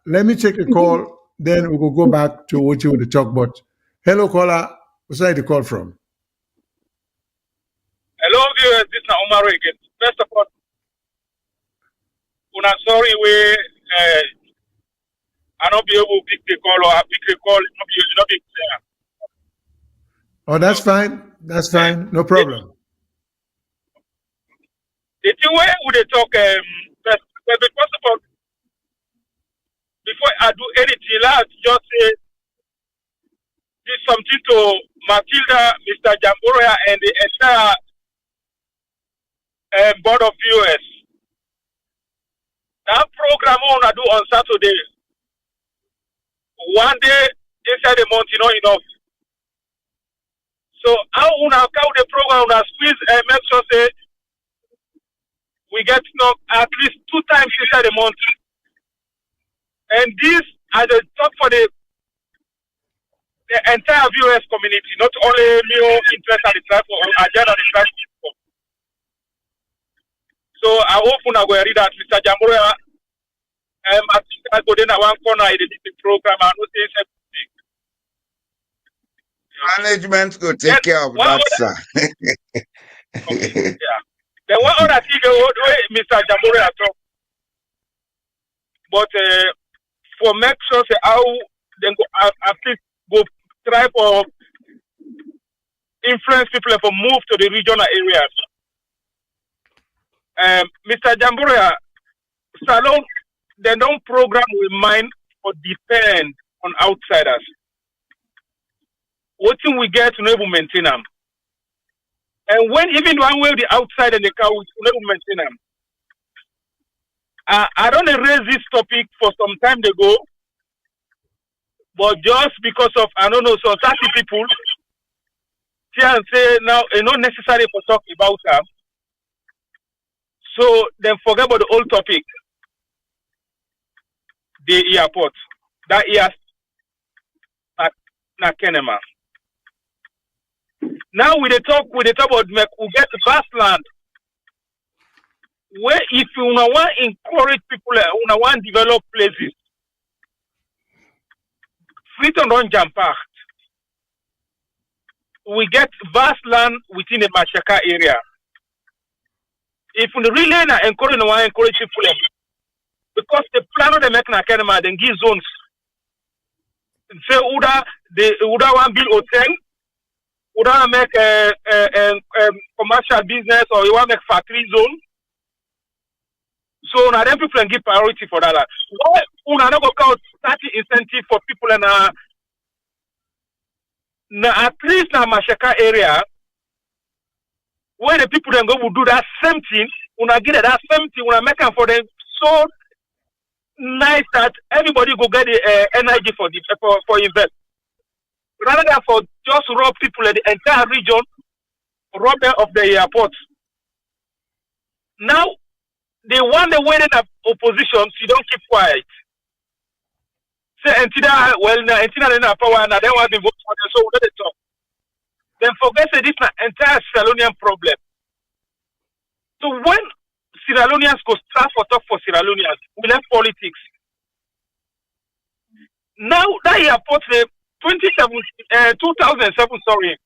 let me take a call. Then we will go back to what you want to talk about. Hello, caller. Where's the call from? Hello, viewers. This is Omar again. First of all, una sorry we I not be able to pick the call or I pick the call. Not be clear. Oh, that's fine. That's fine. No problem. The thing where would they talk first, first of all, before I do anything, let's just say this something to Matilda, Mr. Jamboria, and the entire board of viewers. That program I want to do on Saturday. One day inside the month, not enough. So how una count the program una squeeze and make sure say we get at least 2 times inside the month. And this as a talk for the entire viewers community, not only me interest at the tribe or agenda the tribe. So I hope una go read that Mr. Jamborea I go then one corner in the program and no say everything. Management go take care of that, sir. Okay, yeah. Then one other thing the way Mr. Jamborea talk. But for make sure say how then go at least go try for influence people for move to the regional areas. Mr. Jamborea, Salon, they don't program with mind or depend on outsiders. What thing we get to never maintain them. And when even one way the outside and the car we never maintain them. I don't raise this topic for some time ago, but just because of I don't know so 30 people here and say now it's not necessary for talk about them. So then forget about the old topic. The airport. That is na Kenema. Now we talk about we get vast land where if you want to encourage people, you want to develop places. Freetown don't jump out. We get vast land within the Machaka area. If we really encourage people, because the plan of the Mekna Kenema then give zones. Say Uda want build hotel, Uda make a commercial business or you want make factory zone. So now then people can give priority for that. Why una not go count 30 incentive for people in at least na Mashaka area where the people then go will do that same thing, una get that same thing, una make them for them so nice that everybody go get the energy for invest. Rather than for just rob people in the entire region, rob them of the airport. Now, they want the way that opposition, so you don't keep quiet. Say, Entina, Entina, power, and they want to vote for them, so let it talk. Then forget that this is an entire Sierra Leonean problem. So when Sierra Leoneans go start for talk for Sierra Leoneans, we left politics. Now that airport, 2007, sorry,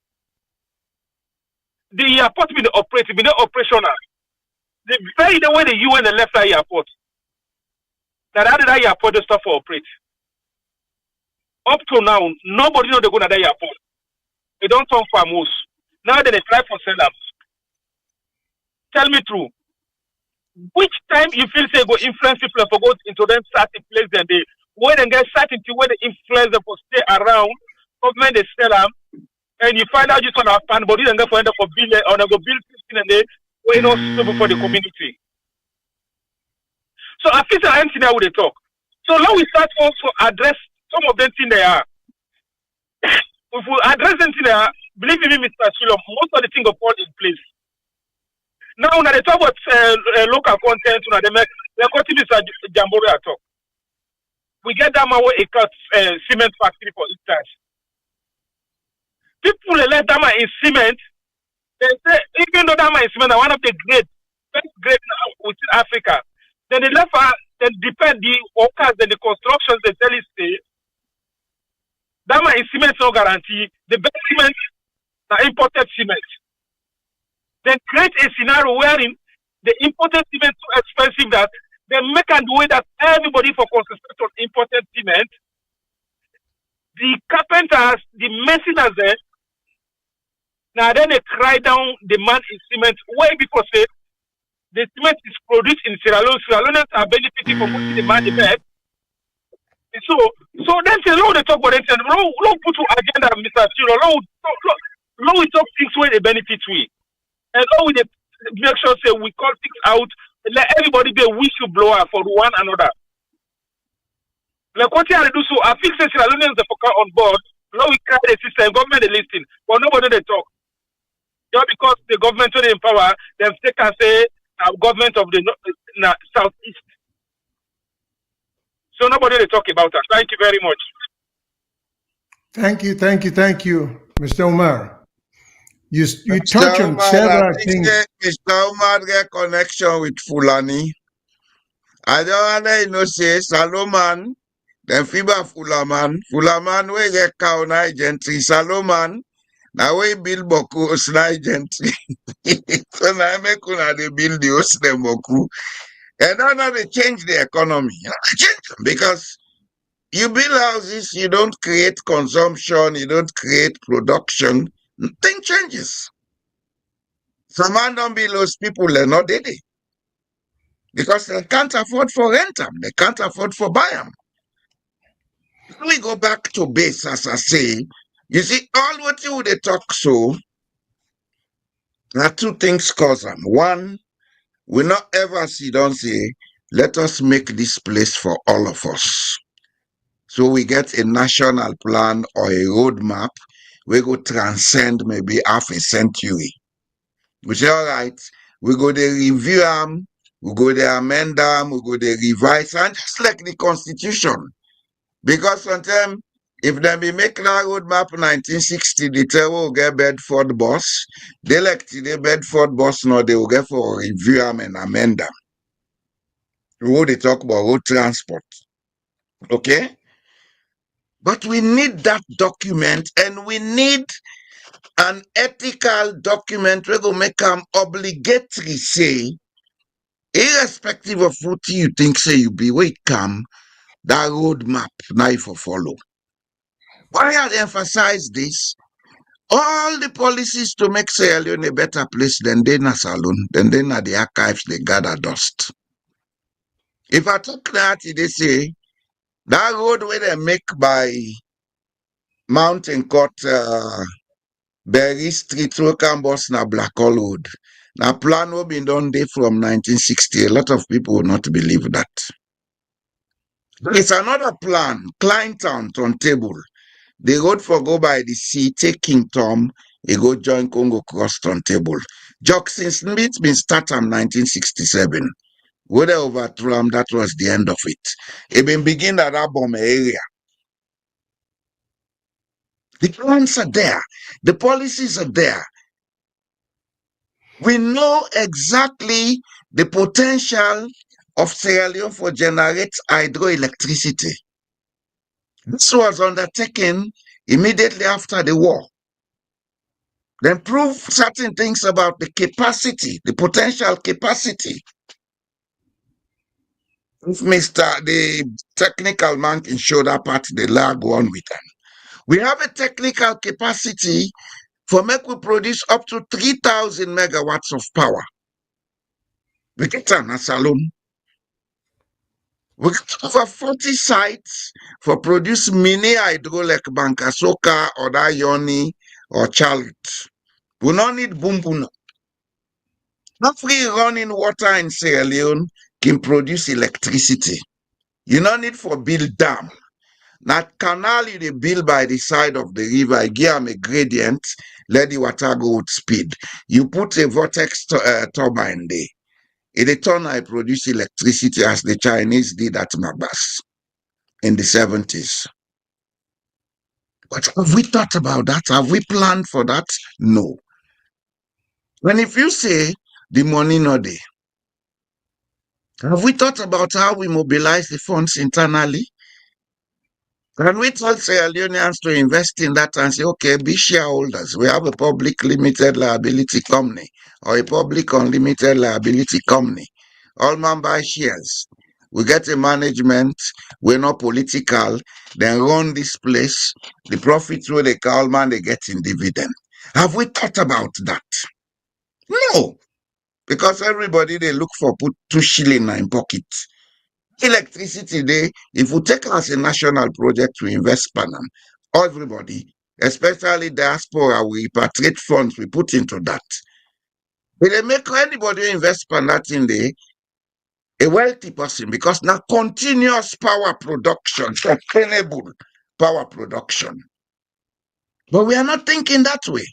the airport been operational. The very the way the UN left that airport, that airport the stuff for operate. Up to now, nobody know they go to that airport. They don't turn famous. Now they try for sell them. Tell me true. Which time you feel say go influence people for go into them certain place and they when they get certainty where the influence them for stay around, government they sell them, and you find out just on a pan body and go for end up for bill or go build 15 and they way not suitable for the community. So I feel that empty now with the talk. So now we start also address some of them things they are. If we address them things they are, believe me, Mr. Shilom, most of the things are fall in place. Now, when they talk about local content, they continue to Jamborea talk. We get that way a cut cement factory for instance. People let them in cement. They say even though that in cement are one of the best grade within Africa. Then they left then depend the workers and the constructions they tell us say that in cement no guarantee. The best cement are imported cement. Then create a scenario wherein the imported cement is so expensive that they make a way that everybody for concentrate on imported cement. The carpenters, the masoners there, now then they cry down demand in cement way before say the cement is produced in Sierra Leone. Sierra Leoneans are benefiting from putting demand in there. So then say, long they talk about it, long put to agenda, Mr. Chiro, long we talk things where they benefit we. And now with make sure say we call things out, let everybody be a whistleblower for one another. Like what you do so, I feel say Sierra Leone'S the focus on board. Now we create a system, government is listening, but nobody they talk. Just because the government is in power, then they can say government of the southeast. So nobody they talk about that. Thank you very much. Thank you, Mr. Umar. You touch Mr. on Umar, I several think things. Mr. Umar get connection with Fulani. I don't want to know say Salomon, then Fiba Fulaman we get cow na gentry. Salomon, now we build Boku Osna gentry. So now make una they build the Osna Boku. And now they change the economy. Because you build houses, you don't create consumption, you don't create production, nothing changes. Some man don't build those people, they're not dead. Because they can't afford for rent them, they can't afford for buy them. We go back to base, as I say. You see, all what you they talk so, there are two things cause them. One, we not ever see, don't say, let us make this place for all of us. So we get a national plan or a roadmap. We go transcend maybe half a century. We say, all right, we go to review them, we go to amend them, we go to revise, and just like the Constitution. Because sometimes, if they be make that roadmap 1960, the tell will get Bedford bus, they like the Bedford bus now, they will get for review them and amend them. Road they talk about road transport. Okay? But we need that document, and we need an ethical document we go make them obligatory, say, irrespective of what you think, say you be, wait, come, that roadmap now for follow. Why I emphasize this? All the policies to make Sierra Leone a better place than they na saloon, then they na the archives they gather dust. If I talk that, they say that road where they make by Mountain Court, Berry Street, Welcome Bus na Black Hole Road. Now plan will be done there from 1960. A lot of people will not believe that. It's another plan, Kleintown turntable. The road for go by the sea, take King Tom, he go join Congo cross turntable. Jackson Smith been started in 1967. Whether overthrow him, that was the end of it. It been begin at that bomb area. The plans are there. The policies are there. We know exactly the potential of Sierra Leone for generate hydroelectricity. This was undertaken immediately after the war. Then prove certain things about the capacity, the potential capacity. If the technical man can show that part, the lag one with them. We have a technical capacity for make we produce up to 3,000 megawatts of power. We get an alone. We got over 40 sites for produce mini hydro like Bankasoka or Dayoni or Charlotte. We don't need boom boom. Not free running water in Sierra Leone can produce electricity. You don't need for build dam. That canal you build by the side of the river, give them a gradient, let the water go with speed. You put a vortex turbine there. It turn I produce electricity as the Chinese did at Magbas in the 70s. But have we thought about that? Have we planned for that? No. And if you say the money not there, have we thought about how we mobilize the funds internally? Can we tell Sierra Leoneans to invest in that and say, okay, be shareholders? We have a public limited liability company or a public unlimited liability company. All man buy shares. We get a management, we're not political, then run this place. The profits where they call man, they get in dividend. Have we thought about that? No. Because everybody they look for put 2 shillings in pocket. Electricity day, if we take as a national project to invest Panam, everybody, especially diaspora, we repatriate funds, we put into that. They make anybody who invest in that thing there a wealthy person because now continuous power production, sustainable power production. But we are not thinking that way.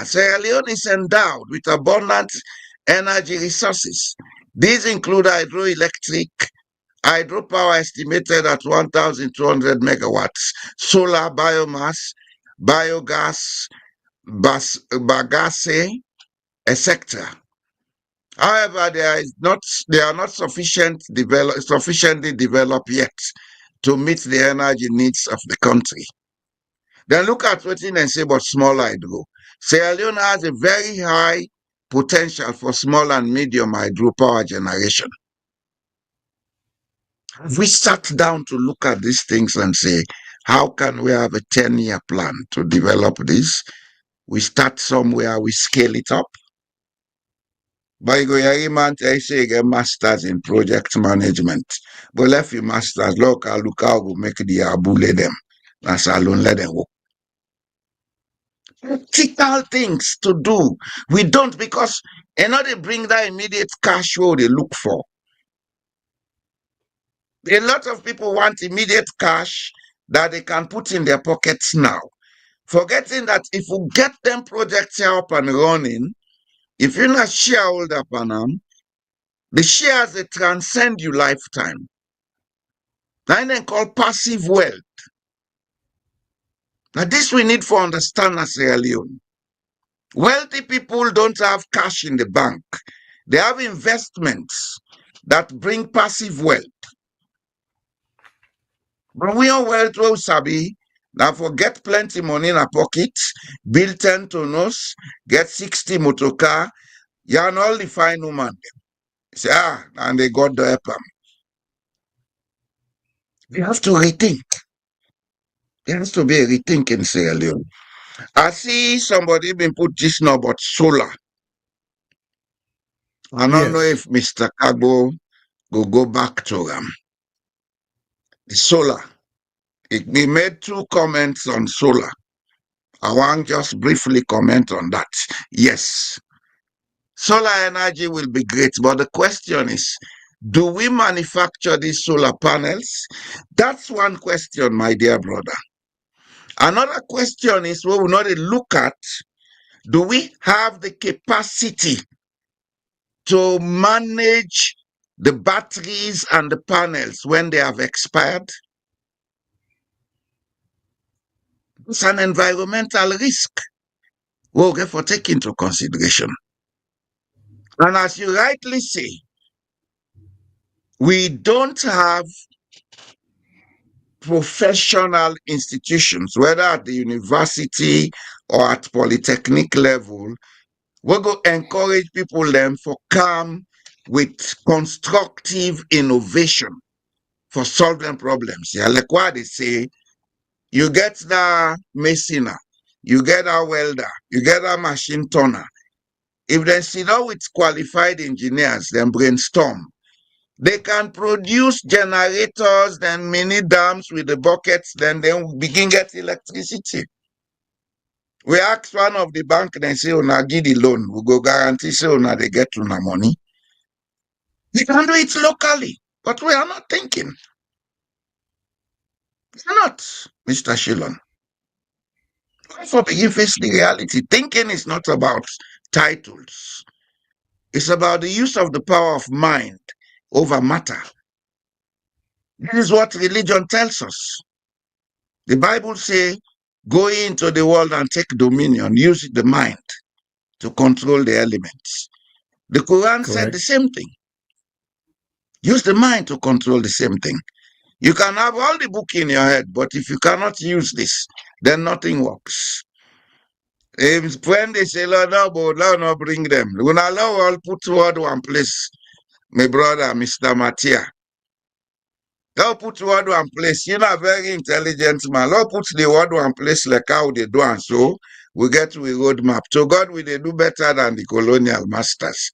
Sierra Leone is endowed with abundant energy resources. These include hydroelectric, hydropower estimated at 1,200 megawatts, solar biomass, biogas, bagasse, etc. However, they are not sufficiently developed yet to meet the energy needs of the country. Then look at what they say about small hydro. Sierra Leone has a very high potential for small and medium hydropower generation. We sat down to look at these things and say, how can we have a 10-year plan to develop this? We start somewhere, we scale it up. By go man, I say get masters in project management. But left your masters, look how will make the abule them. That's alone let them work. Practical things to do. We don't because they bring that immediate cash flow they look for. A lot of people want immediate cash that they can put in their pockets now. Forgetting that if we get them projects up and running, if you're not shareholder, Panam, the shares they transcend your lifetime. Now they call passive wealth. Now this we need to understand as Sierra Leone. Wealthy people don't have cash in the bank. They have investments that bring passive wealth. But we are wealth we sabi. Now forget plenty money in a pocket, build 10 tonnes, get 60 motor car, you're an only fine woman. Say, and they got the help. We have to rethink. There has to be a rethink in Sierra Leone. I see somebody been put this now about solar. I don't know if Mr. Kagbo will go back to the solar. We made 2 comments on solar. I want just briefly comment on that. Yes, solar energy will be great, but the question is, do we manufacture these solar panels? That's one question, my dear brother. Another question is, we will not look at, do we have the capacity to manage the batteries and the panels when they have expired? It's an environmental risk we'll get for take into consideration. And as you rightly say, we don't have professional institutions, whether at the university or at polytechnic level. We're going to encourage people then for come with constructive innovation for solving problems. Yeah, like what they say, you get the masoner, you get a welder, you get a machine turner. If they sit down with qualified engineers, then brainstorm. They can produce generators, then mini dams with the buckets, then they begin get electricity. We ask one of the bank, they say, "Una give the loan, we go guarantee say una they get una money." We can do it locally, but we are not thinking. We're not, Mr. Shillon. For begin face the reality. Thinking is not about titles. It's about the use of the power of mind over matter. This is what religion tells us. The Bible says, go into the world and take dominion, use the mind to control the elements. The Quran said the same thing. Use the mind to control the same thing. You can have all the book in your head, but if you cannot use this, then nothing works. If when they say, Lord, no, but Lord, no, bring them. When Allah will put word one place, my brother, Mr. Matia. They'll put word one place. You're not very intelligent man. They'll put the word one place like how they do, and so we get to a roadmap. So God will they do better than the colonial masters.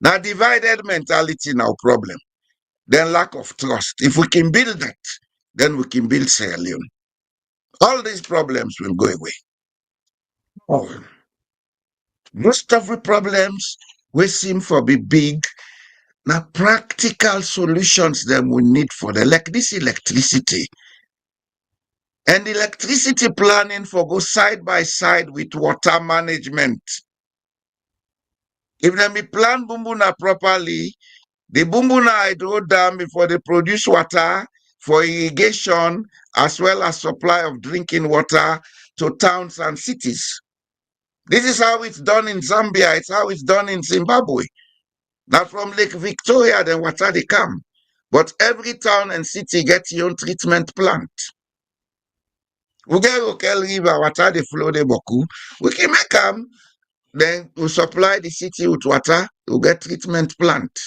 Now, divided mentality now problem. Then lack of trust. If we can build that, then we can build Sierra Leone. All these problems will go away. Oh. Most of the problems we seem for be big. Now, practical solutions that we need for the like this electricity. And electricity planning for go side by side with water management. If they be plan Bumbuna properly, the Bumbuna hydro dam before they produce water for irrigation as well as supply of drinking water to towns and cities. This is how it's done in Zambia. It's how it's done in Zimbabwe. Now from Lake Victoria, then water they come. But every town and city gets your own treatment plant. We get local river, water they flow the boku. We can make them, then we supply the city with water, we get treatment plant.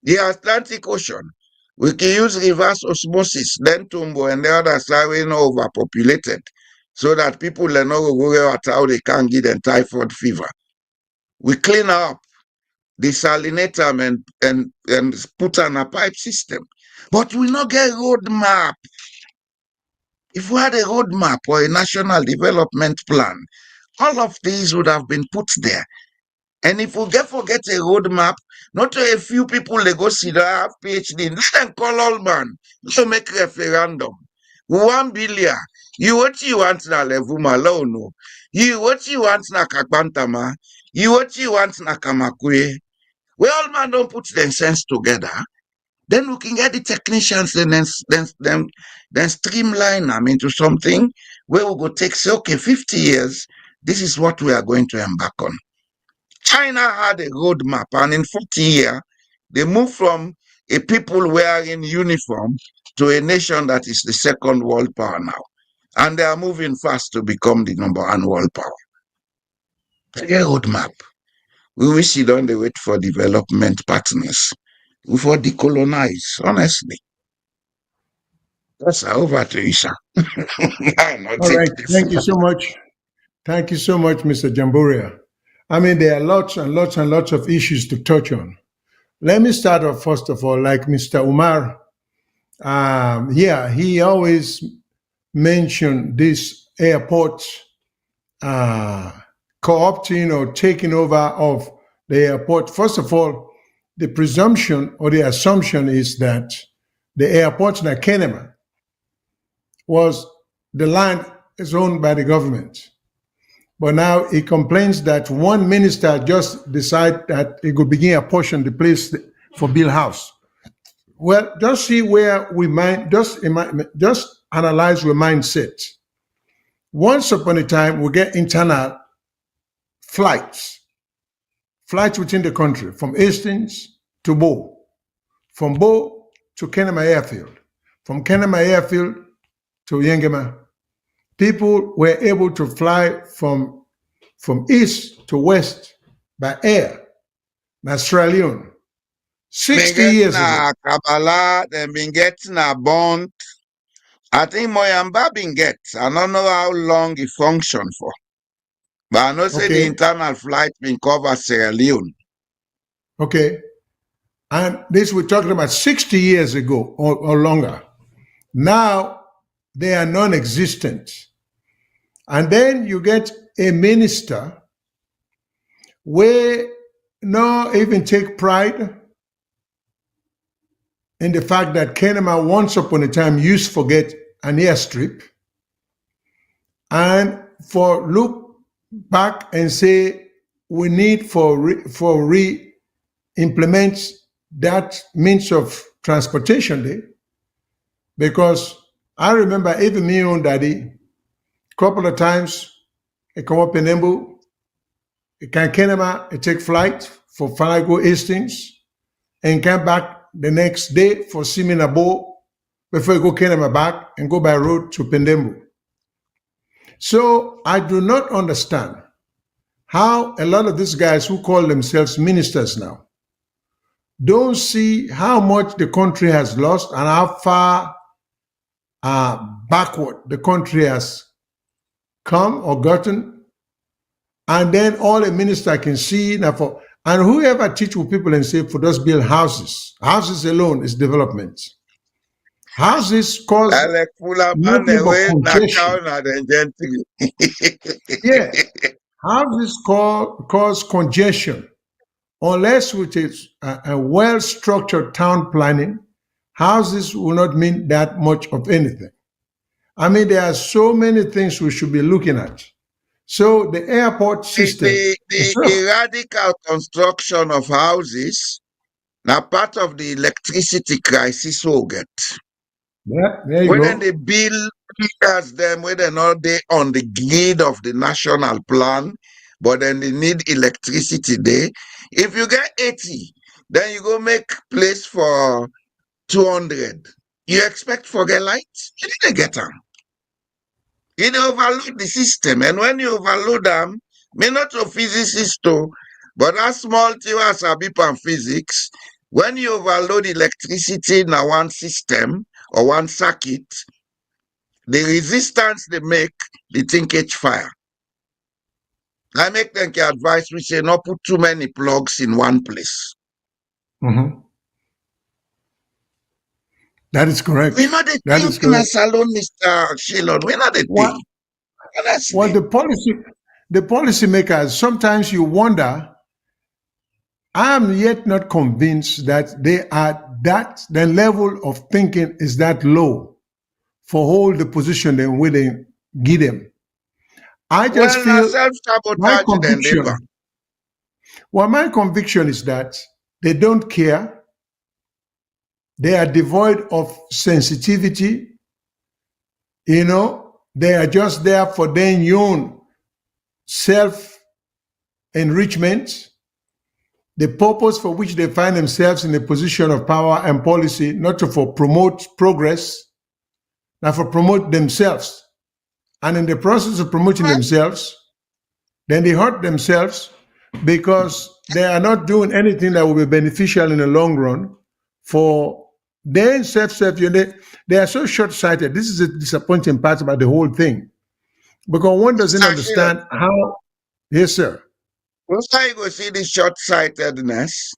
The Atlantic Ocean, we can use reverse osmosis, then Tumbo and the other side we not overpopulated. So that people they know go water how they can't get them typhoid fever. We clean up, desalinate them and put on a pipe system. But we not get road map. If we had a roadmap or a national development plan, all of these would have been put there. And if we forget a roadmap, not a few people they go see that have PhD, let them call all man, so make referendum. 1 billion. You what you want na levuma no. You what you want na kakbantama. You what you want na kamakwe. Well, all man don't put their sense together. Then we can get the technicians and then streamline them into something where we go take, say, okay, 50 years, this is what we are going to embark on. China had a roadmap, and in 40 years, they moved from a people wearing uniform to a nation that is the second world power now. And they are moving fast to become the #1 world power. A roadmap. We will sit down and wait for development partners. Before decolonize, honestly. That's over to you, sir. All right. Thank you so much. Thank you so much, Mr. Jamburia. I mean, there are lots and lots and lots of issues to touch on. Let me start off, first of all, like Mr. Umar. He always mentioned this airport co-opting or taking over of the airport. First of all, the presumption or the assumption is that the airport in Kenema was the land is owned by the government. But now he complains that one minister just decided that he could begin apportion the place for Bill House. Well, just see where we just analyze your mindset. Once upon a time, we get internal flights within the country, from Hastings to Bo, from Bo to Kenema Airfield, from Kenema Airfield to Yengema. People were able to fly from east to west by air. Now, Sierra Leone, 60 years ago. Kabbalah, they've been getting a bond. I think Moyamba been get. I don't know how long it functioned for. But I know say the internal flight been cover Sierra Leone. Okay. And this we're talking about 60 years ago or longer. Now they are non-existent. And then you get a minister where no even take pride in the fact that Kenema once upon a time used to get an airstrip, and for look back and say we need for re-implement that means of transportation there, because I remember even me own daddy a couple of times I come up in Embu, it can Kenema, it take flight for Falago Hastings and come back the next day for Siminabo before you go Kenema back and go by road to Pendembu. So I do not understand how a lot of these guys who call themselves ministers now don't see how much the country has lost and how far backward the country has come or gotten. And then all a minister can see now for, and whoever teach people and say for those build houses alone is development. Houses cause nothing but congestion. Yeah. houses cause congestion. Unless with a well-structured town planning, houses will not mean that much of anything. I mean, there are so many things we should be looking at. So the airport system, The radical construction of houses now part of the electricity crisis we'll get. yeah, there you When go. they build as them, when they're not they on the grid of the national plan, but then they need electricity there. If you get 80, then you go make place for 200. You expect for get light? You didn't get them. You dey overload the system, and when you overload them, may not a physicist too, but that small thing wey sabi pan physics, when you overload electricity in one system or one circuit, the resistance they make, the thing catch fire. I make them advise we say not put too many plugs in one place. Mhm. That is correct. We not the That think is in a correct. salon, Mr. Shilon. We not the What? think. Well, Honestly. the policymakers, sometimes you wonder. I am yet not convinced that they are that the level of thinking is that low for hold the position they willing give them. I just Well, now feel my self-sabotage then they conviction. Well, my conviction is that they don't care. They are devoid of sensitivity. You know, they are just there for their own self enrichment. The purpose for which they find themselves in a position of power and policy, not to for promote progress, not for promote themselves. And in the process of promoting themselves, then they hurt themselves because they are not doing anything that will be beneficial in the long run for their self. They are so short-sighted. This is a disappointing part about the whole thing because one doesn't Mr. Shilon, understand how. Yes, sir. why you go see this short-sightedness?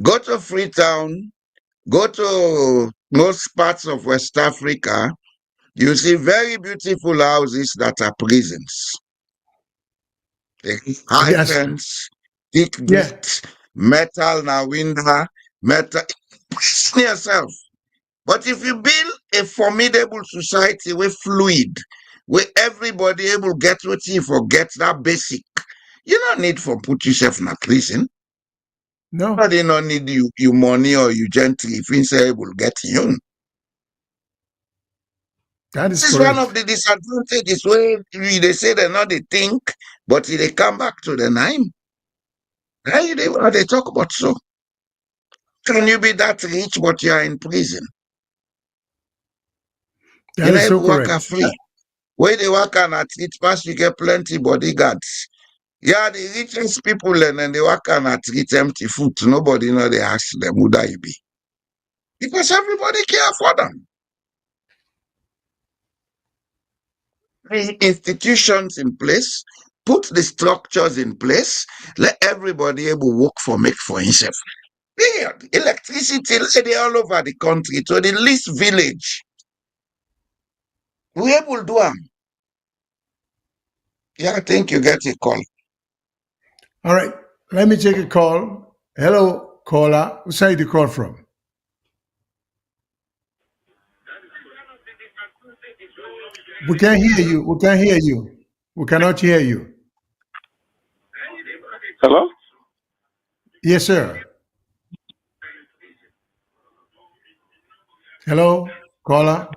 Go to Freetown, go to most parts of West Africa, you see very beautiful houses that are prisons. High Yes. fence, thick Yeah. gate, metal na window, metal. Prison yourself. But if you build a formidable society with fluid, where everybody able get what you forget that basic, you don't need for put yourself in a prison. No, Nobody don't need you money or you gentry if you say able get you. that is This is one of correct. the disadvantages where they say they not they think, but they come back to the nine. They talk about so. Can you be that rich but you are in prison? That You know, is so able work are correct. free. Where they work and at it pass, you get plenty bodyguards. Yeah, the richest people and then they work and at it empty food. Nobody know they ask them who that you be. Because everybody care for them. The institutions in place, put the structures in place, let everybody able work for make for himself. Period. Electricity lady all over the country to the least village. We able do them. Yeah, I think you get a call. All right. Let me take a call. Hello, caller. Who's side you call from? We can't hear you. We can't hear you. We cannot hear you. Hello? Yes, sir. Hello, caller.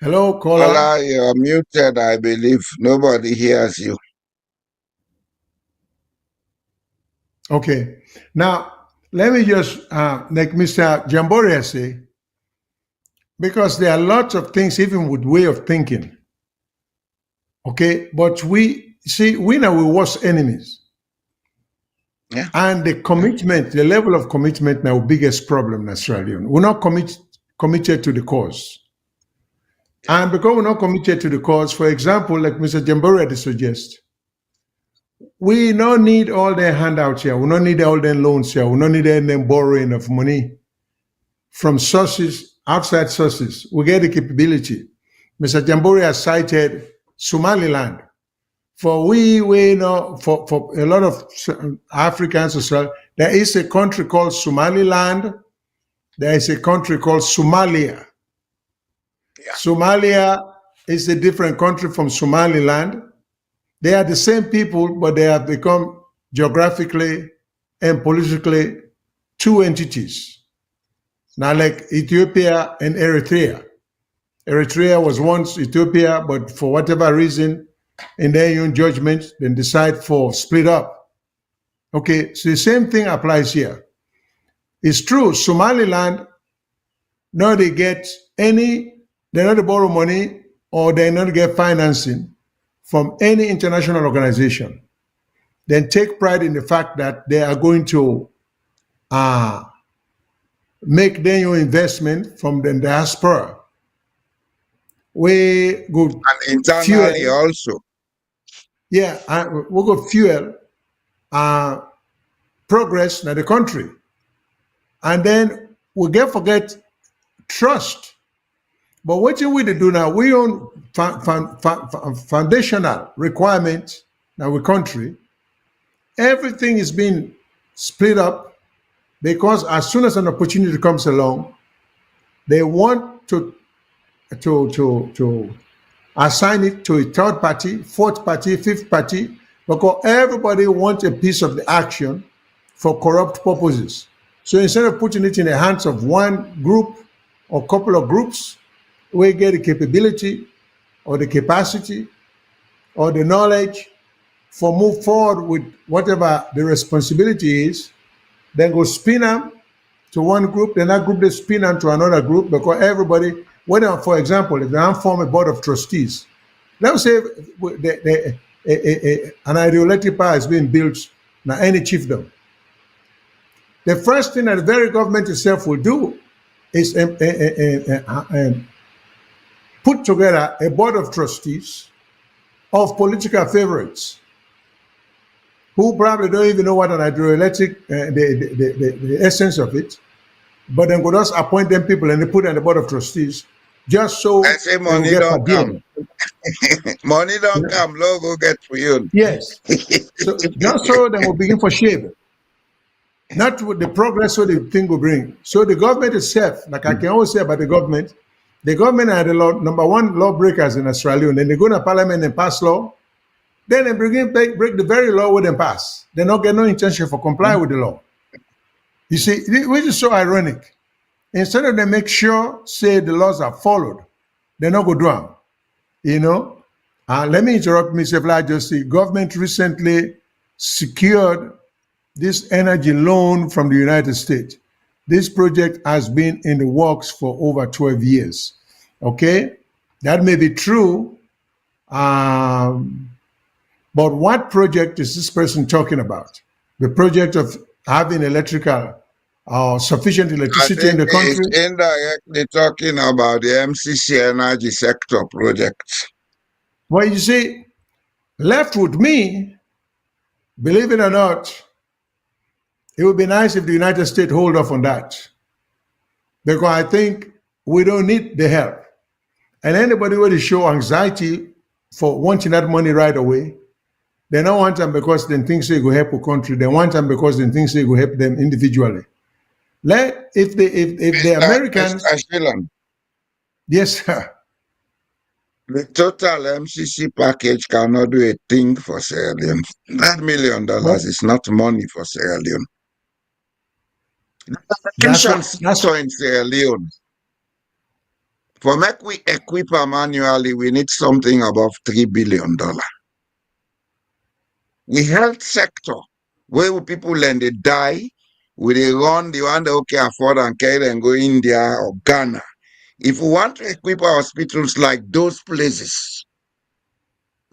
Hello, caller. Allah, you're muted, I believe. Nobody hears you. Okay. Now, let me just, like Mr. Jamboria say, because there are lots of things, even with way of thinking. Okay. But we see, we know we worst enemies. Yeah. And the commitment, the level of commitment, now biggest problem in Australia. We're not committed to the cause. And because we're not committed to the cause, for example, like Mr. Jamboria suggests, we don't need all their handouts here. We don't need all their loans here. We don't need them borrowing of money from sources, outside sources. We get the capability. Mr. Jambori has cited Somaliland. For we know, for a lot of Africans as well, there is a country called Somaliland. There is a country called Somalia. Yeah. Somalia is a different country from Somaliland. They are the same people, but they have become geographically and politically two entities. Now, like Ethiopia and Eritrea. Eritrea was once Ethiopia, but for whatever reason, in their own judgment, then decide for split up. Okay, so the same thing applies here. It's true, Somaliland, now they get they not borrow money or they not get financing from any international organization. Then take pride in the fact that they are going to make their own investment from the diaspora. We go And internally fuel, also. yeah, we go fuel progress in the country. And then we get forget trust. But what we do now, we own foundational requirements in our country. Everything is being split up because as soon as an opportunity comes along, they want to assign it to a third party, fourth party, fifth party, because everybody wants a piece of the action for corrupt purposes. So instead of putting it in the hands of one group or couple of groups, we get the capability or the capacity or the knowledge for move forward with whatever the responsibility is, then go spin them to one group, then that group they spin them to another group because everybody, whether, for example, if they form a board of trustees, let's say an ideological power is being built now any chiefdom. The first thing that the very government itself will do is put together a board of trustees of political favorites who probably don't even know what an hydroelectric, the essence of it, but then go just appoint them people and they put on the board of trustees just so I say they will money get don't per come. diem. Money don't Yeah. come, logo get for you. Yes. So just so they will begin for shape. Not with the progress so the thing will bring. So the government itself, like I can always say about the government are the number one lawbreakers in Australia. And then they go to parliament and pass law. Then they break the very law with them pass. They not get no intention for comply with the law. You see, which is so ironic. Instead of they make sure, say the laws are followed, they not go do them. You know? Let me interrupt Mr. Vlad. Just see, government recently secured this energy loan from the United States. This project has been in the works for over 12 years. Okay? That may be true. But what project is this person talking about? The project of having electrical sufficient I electricity in think the country? it's indirectly talking about the MCC energy sector project. Well, you see, left with me, believe it or not, it would be nice if the United States hold off on that. Because I think we don't need the help. And anybody who will show anxiety for wanting that money right away, they don't want them because they think they go help a country. They want them because they think they go help them individually. If the Americans, Mr. Shillan, yes, sir. the total MCC package cannot do a thing for Sierra Leone. That $1 million Well, is not money for Sierra Leone. The that's education what that's sector in Sierra Leone, for make we equip her manually, we need something above $3 billion. The health sector, where people learn they die, we they run the one that okay afford and carry them go India or Ghana. If we want to equip our hospitals like those places,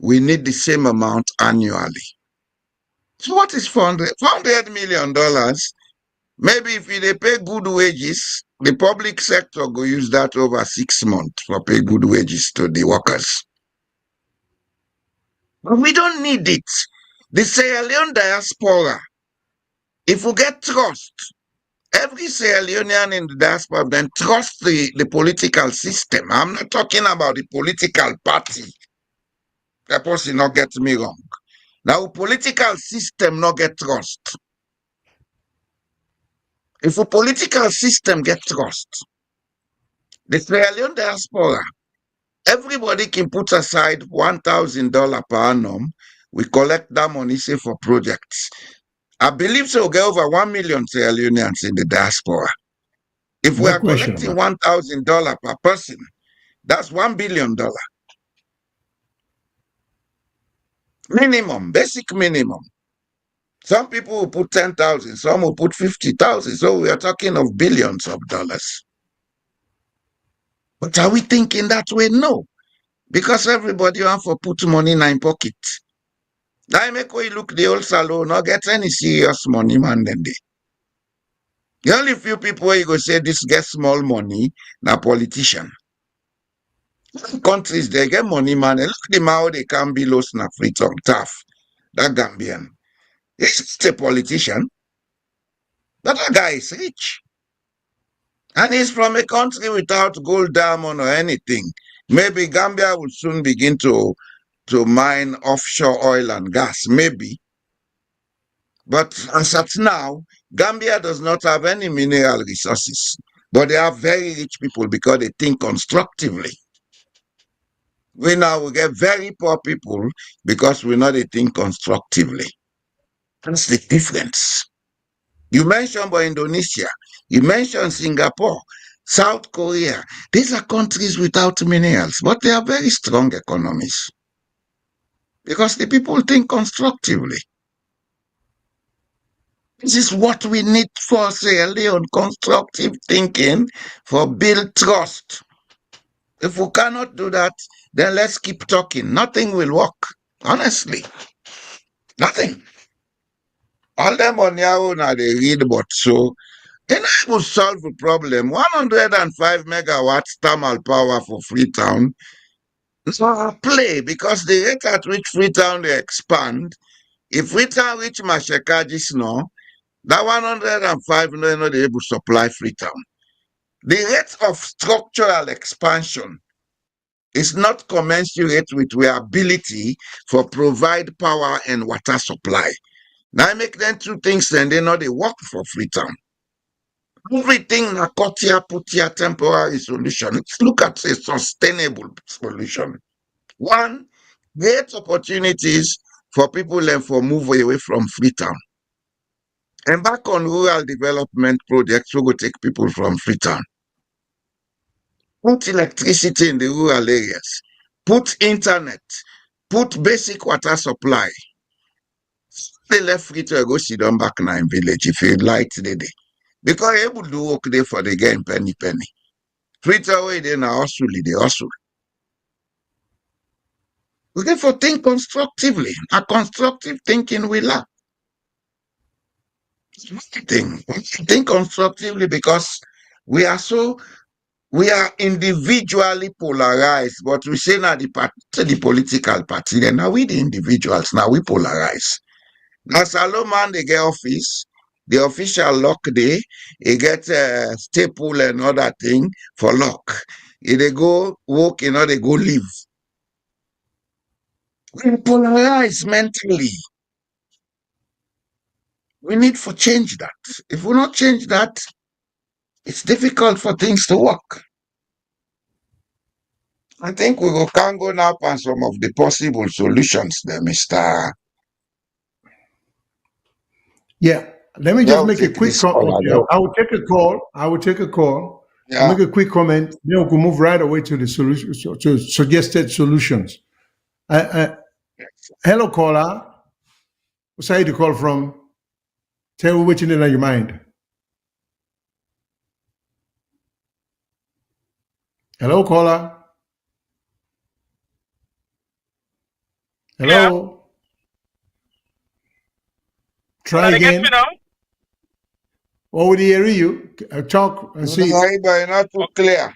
we need the same amount annually. So what is $400 million? Maybe if they pay good wages, the public sector go use that over 6 months for pay good wages to the workers. But we don't need it. The Sierra Leone diaspora, if we get trust, Every Sierra Leonean in the diaspora then trust the political system. I'm not talking about the political party. That person not get me wrong. Now, political system not get trust. If a political system get trust, the Sierra Leone diaspora, everybody can put aside $1,000 per annum. We collect that money, say, for projects. I believe so, get over 1 million Sierra Leoneans in the diaspora. If we No are question collecting about $1,000 per person, that's $1 billion. Minimum, basic minimum. Some people will put 10,000, some will put 50,000. So we are talking of billions of dollars. But are we thinking that way? No. Because everybody want to put money in their pocket. Now make we look the old salon, not get any serious money, man, then they. The only few people where you go say this get small money, na politician. Countries, they get money, man. And look the how they can be lost na freedom, tough. That Gambian. He's just a politician. But that guy is rich. And he's from a country without gold, diamond, or anything. Maybe Gambia will soon begin to mine offshore oil and gas, maybe. But as at now, Gambia does not have any mineral resources. But they are very rich people because they think constructively. We now will get very poor people because we know they think constructively. That's the difference. You mentioned about Indonesia, you mentioned Singapore, South Korea. These are countries without minerals, but they are very strong economies because the people think constructively. This is what we need for Sierra Leone, constructive thinking for build trust. If we cannot do that, then let's keep talking. Nothing will work, honestly. Nothing. All them on their own are they read, but so then I will solve the problem. 105 megawatts thermal power for Freetown. So I'll play because the rate at which Freetown they expand, if Freetown reach Mashekajis now, that 105 no not able to supply Freetown. The rate of structural expansion is not commensurate with our ability for provide power and water supply. Now I make them two things and they know they work for Freetown. Everything na put here temporary solution. Let's look at a sustainable solution. One, great opportunities for people and for move away from Freetown. Embark on rural development projects who will take people from Freetown. Put electricity in the rural areas. Put internet. Put basic water supply. They left Freetown go sit down back now in village if you like today. Because able to work there for the game penny. Freetown away then na hustle, they hustle. We therefore think constructively. A constructive thinking we lack. Think constructively because we are individually polarized, but we say now the political party, then now we the individuals, now we polarize. Now Salomon they get office, the official lock day, he get staple and other thing for lock. If they go work, they go live. We polarize mentally. We need to change that. If we not change that, it's difficult for things to work. I think we can go now on some of the possible solutions there, Mr. Yeah, let me Yeah, just we'll make a take quick this comment. call. Okay, I will take a call. I'll Yeah. make a quick comment. Then we can move right away to the solution, to suggested solutions. Hello, caller. What's how you call from? Tell me what's in your mind. Hello, caller. Clear? Hello. Try Can you get me again. now? Or would he hear you? Talk and see. But not too clear.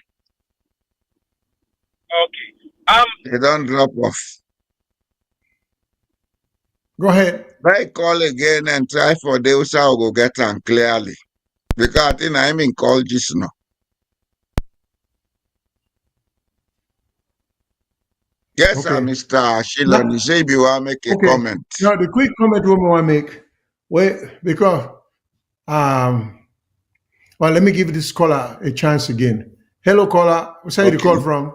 Okay. They don't drop off. Go ahead. Try call again and try for those who go get them clearly. Because I think I'm in call just now. Yes, sir, Okay. Mr. Shilon. Now, You say you want to make a okay. comment. Now, the quick comment we want to make, because, um, well, let me give this caller a chance again. Hello, caller. What's you Okay. call from?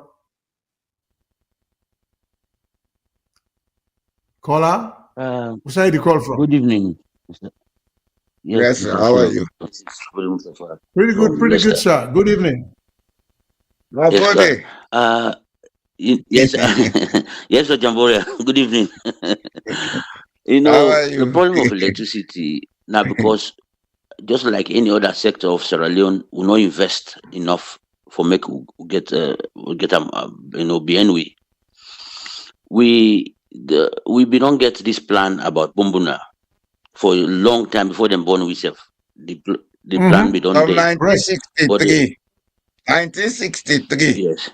Caller? What's you call from? Good evening, Mr. Yes, Yes, sir. Mr. How are Shilon. you? Pretty good, Leicester. sir. Good evening. My Yes, sir. body. Yes, yes, Sir Jamboria. Good evening. How are The you? problem of electricity now, because just like any other sector of Sierra Leone, we not invest enough for make we get BNW. We don't get this plan about Bumbuna for a long time before them born we self. The plan be done From there, Right. but 1963. 1963. yes.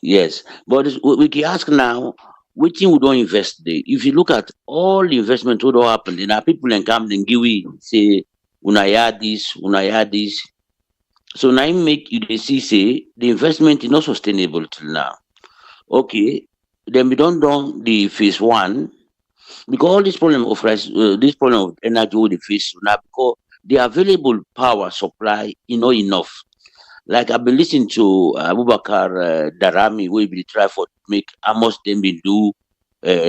Yes, but we can ask now, which thing we don't invest there? If you look at all the investment what don't happen, then our people in come and give we say, una hear this. So now it make you they see say the investment is not sustainable till now. Okay, then we don't done the phase one because all this problem of rice, this problem of energy we dey face now because the available power supply is not enough. Like I've been listening to Abubakar Darami, where we try for make Amos them be do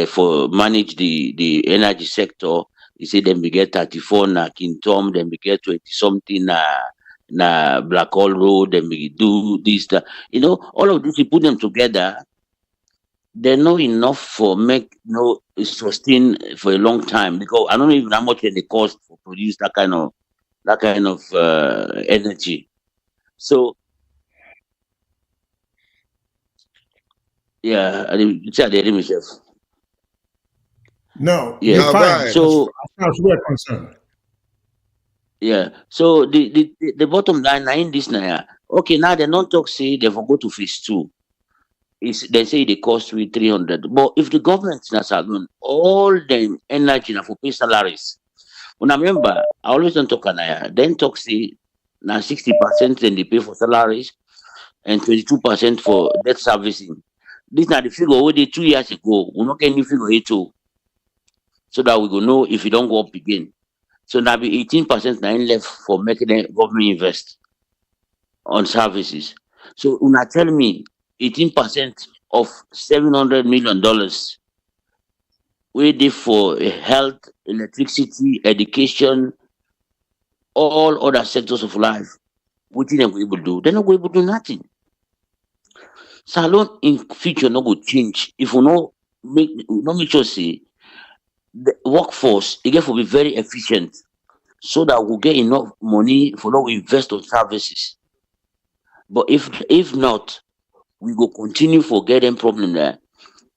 for manage the energy sector. He said them we get 34 na Kintom, then we get 20 something na Black Hole Road, then we do this that. All of this we put them together. They're not enough for make sustain for a long time because I don't know even how much they cost for produce that kind of energy. So yeah, it's at the myself. No, you're Yeah. Now, go fine ahead. So as far as we're concerned. yeah. So the bottom line now in this now, okay, now they don't talk say they will go to phase two. They say they cost we 300. But if the government in alone, all the energy now for pay salaries. When I remember, I always don't talk anaya. Then talk say now 60% then they pay for salaries and 22% for debt servicing. This now the figure already 2 years ago. We not get any figure here too. So that we go know if it don't go up again. So now be 18% now left for making the government invest on services. So una tell me 18% of $700 million waiting for health, electricity, education, all other sectors of life. What they go able to do? They're not going to do nothing. Salon in future not go change if we not make sure say the workforce again will be very efficient so that we'll get enough money for what we invest on services. But if not, we will continue for getting problem there.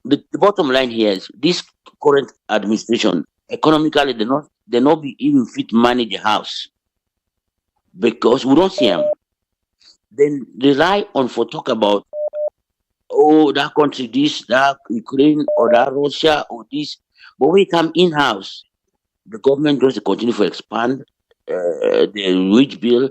The bottom line here is this current administration economically they not be even fit manage the house because we don't see them. Then rely on for talk about that country this, that Ukraine or that Russia or this. But when we come in house, the government just continue to expand the wage bill,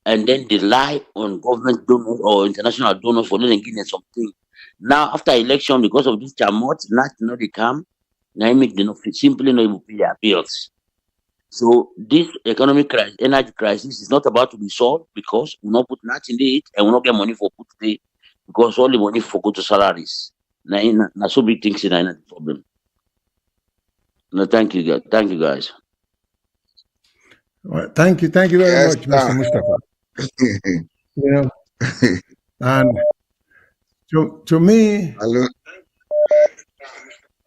and then rely on government donors or international donors for letting give them something. Now, after election, because of this chamot, not they come, now it make them simply not able to pay their bills. So this economic crisis, energy crisis is not about to be solved because we not put nothing in it and we not get money for put today because all the money for go to salaries. Now so big things in the problem. No, thank you, guys. Thank you, guys. Well, thank you very Yes, much, Mr. Mustafa. You know, and to me, Hello.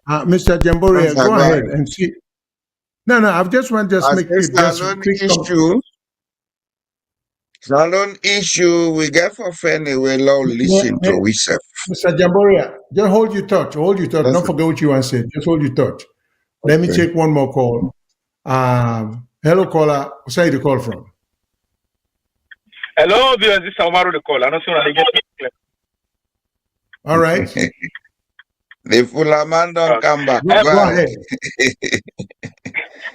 Mr. Jamboria, Sir, go go ahead ahead. and see. No, I just want to just As make a it just salon quick comment. issue, we get for Fanny, we all listen to we self. Mr. Jamboria, just hold your thought. Hold your thought. Yes, Don't sir. forget what you want to say. Just hold your thought. Let me Okay. take one more call. Hello, caller. Where you the call from? Hello, viewers. This is Omaru the call. I don't see when I get it. All right. The full man don't come back. Go Go ahead. ahead.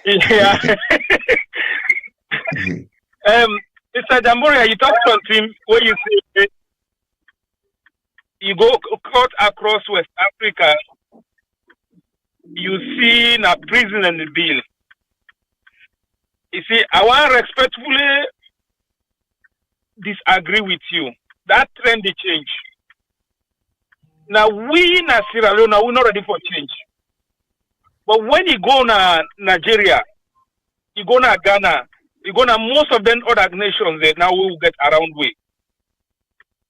Yeah. Mr. Jamboria, you talk something where you say you go cut across West Africa, you see a prison and the bill. You see, I want to respectfully disagree with you. That trend they change. Now we in Sierra Leone, we're not ready for change. But when you go to Nigeria, you go to Ghana, you go to most of them other nations, they now will get around way.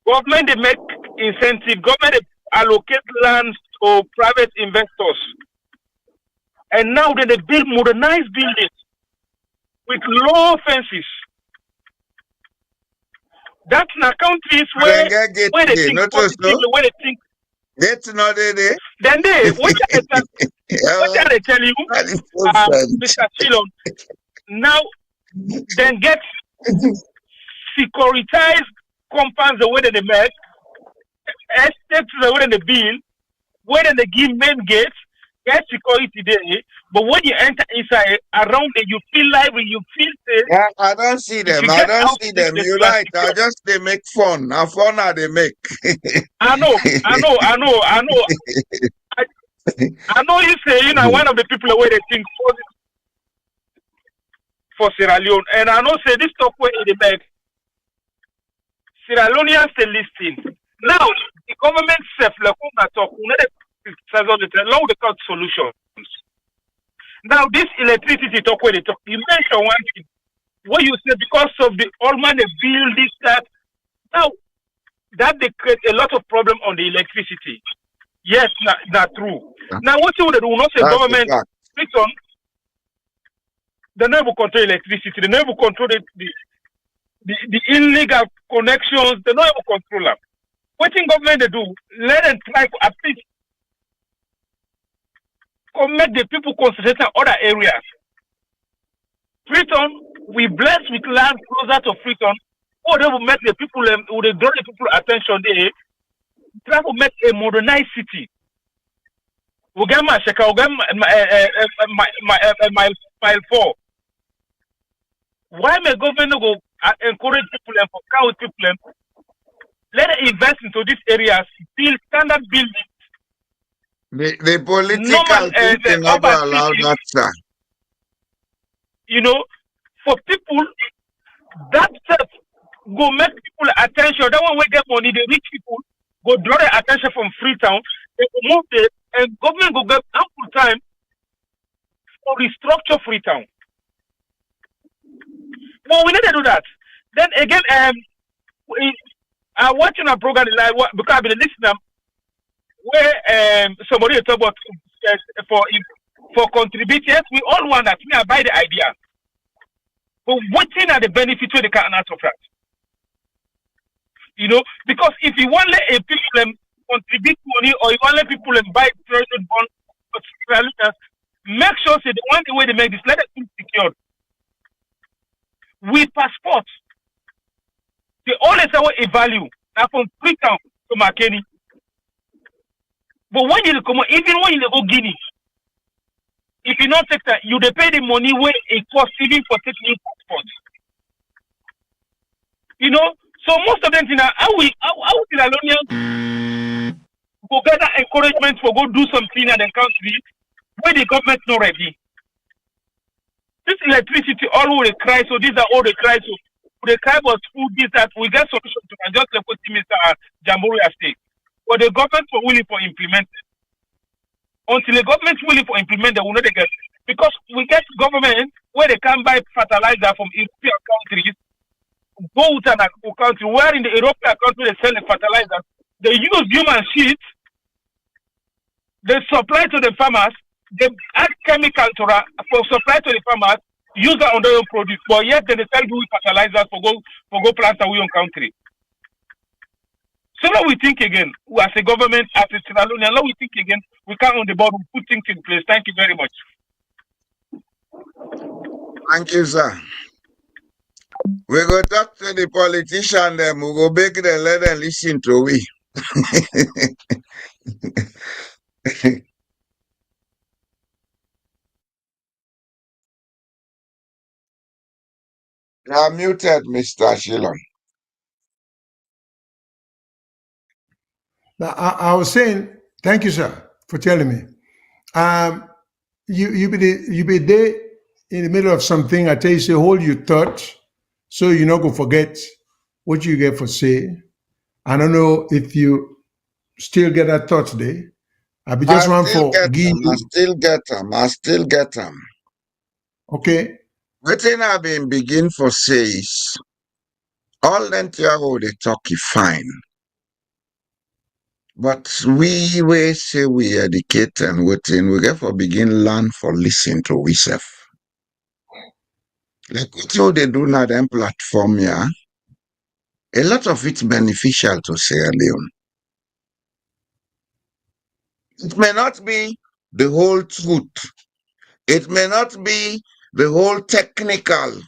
Government they make incentive, government they allocate lands to private investors. And now they build modernized buildings with low fences. That's not countries where they think positively, where they think. That's not it. Then what I tell you, Mr. Chilon, now then get securitized compounds the way that they make, estates the way that they build, where they give main gates, get security there. But when you enter inside, around it, you feel lively, you feel safe. Yeah, I don't see them. I don't see them. You're right. I just they make fun. Now fun how they make. I know. I know you say, you know, one of the people where they think for Sierra Leone. And I know say this talk where they make Sierra Leoneans still listening. Now, the government self, like talk, long they cut solutions. Now, this electricity talk where they talk, you mention one thing. What you say because of the old man they build this, that. Now, that they create a lot of problem on the electricity. Yes, not true. Now, what you do not say government, return, the never control electricity, the never control the illegal connections, the never control them. What in government they do, let them try to at least make the people concentrate on other areas. Freetown, we blessed with land closer to Freetown, or they will make the people, will draw the people attention there, try to make a modernized city. We get my check, we get mile 4. Why may government go encourage people and count people? Let them invest into these areas, build standard buildings. The political thinking never allow that, sir. You know, for people, that stuff go make people attention. That one will get money, the rich people go draw the attention from Freetown, they go move it, and government go get ample time for restructure Freetown. Well, we need to do that. Then again, I'm watching a program like because I've been listening where somebody talk about for contributors. Yes, we all want that. We are by the idea. But what are the benefits they can out of that? You know, because if you want to let people contribute money or you want to let people buy treasury bonds, make sure say the one way they make this, let it be secured. With passports, they always have a value. Now from Freetown to Makeni. But when you come, even when you go Guinea, if you not take that, you pay the money where it costs even for taking passports. You know, so most of them think how Sierra Leoneans go gather encouragement for go do something in the country where the government not ready. This electricity all will cry, so these are all the cries. So the cry was food, this, that we get solution to and just like what Mr. Jamboria said. But the government were willing for implement it. Until the government willing for implement, they will not get. Because we get government where they can buy fertilizer from European countries, go to a country where in the European country they sell the fertilizer. They use human sheet, they supply to the farmers, they add chemical for supply to the farmers, use that on their own produce, but yet they sell you fertilizers for go plant away on country. So now we think again, as a government, as a Sierra Leone, now we think again, we come on the board, we put things in place. Thank you very much. Thank you, sir. We go talk to the politician, them we go beg them, let them listen to we. You are muted, Mr. Shillong. Now, I was saying, thank you, sir, for telling me. Um, you be there in the middle of something. I tell you, say, hold your thought, so you're not gonna forget what you get for say. I don't know if you still get that thought today. I be I just one still for get give them. I you. still get them. I still get them. Okay. Wetin I been begin for say is all that you they talk is fine. But we say we educate and waiting, we get for begin learn for listen to we self. Like what they do now them platform, yeah. A lot of it's beneficial to Sierra Leone. It may not be the whole truth. It may not be the whole technical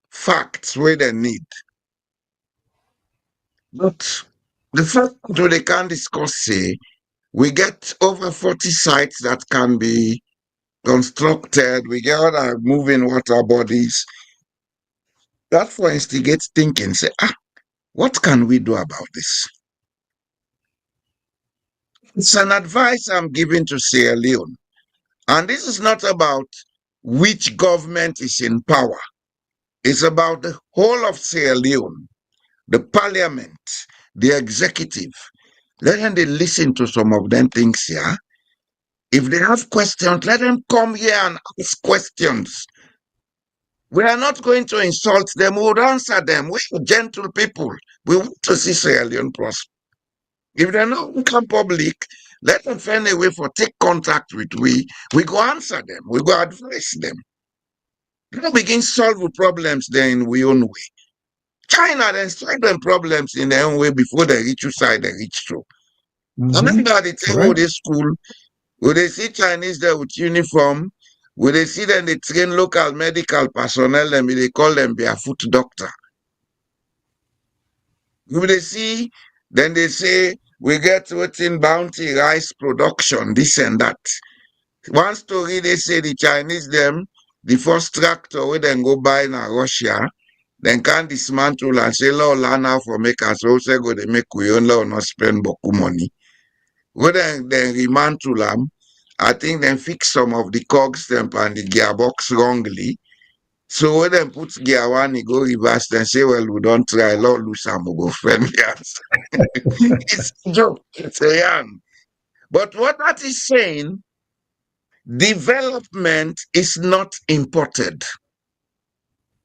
facts where they need. But the fact that they can discuss say we get over 40 sites that can be constructed, we get other moving water bodies. That for instigate thinking, say, what can we do about this? It's an advice I'm giving to Sierra Leone. And this is not about which government is in power. It's about the whole of Sierra Leone, the parliament, the executive. Let them they listen to some of them things here. If they have questions, let them come here and ask questions. We are not going to insult them. We will answer them. We're gentle people. We want to see Sierra Leone prosper. If they're not become public, let them find a way for take contact with we. We go answer them. We go advise them. Don't begin solve the problems then in we own way. China then solve them problems in their own way before they reach you side they reach through. I remember the time Correct. of this school, when they see Chinese there with uniform, when they see them they train local medical personnel, them they call them barefoot doctor. When they see, then they say we get within bounty rice production, this and that. One story they say the Chinese them, the first tractor where then go buy in Russia, then can dismantle and say, "Law learn how for make us also go they make we own law not spend boku money." When then remantle them, I think then fix some of the cogs them and the gearbox wrongly. So when them put gear one, he go reverse, then say, well, we don't try, law lose some we go friend yes. It's a joke, it's a yarn. But what that is saying, development is not imported.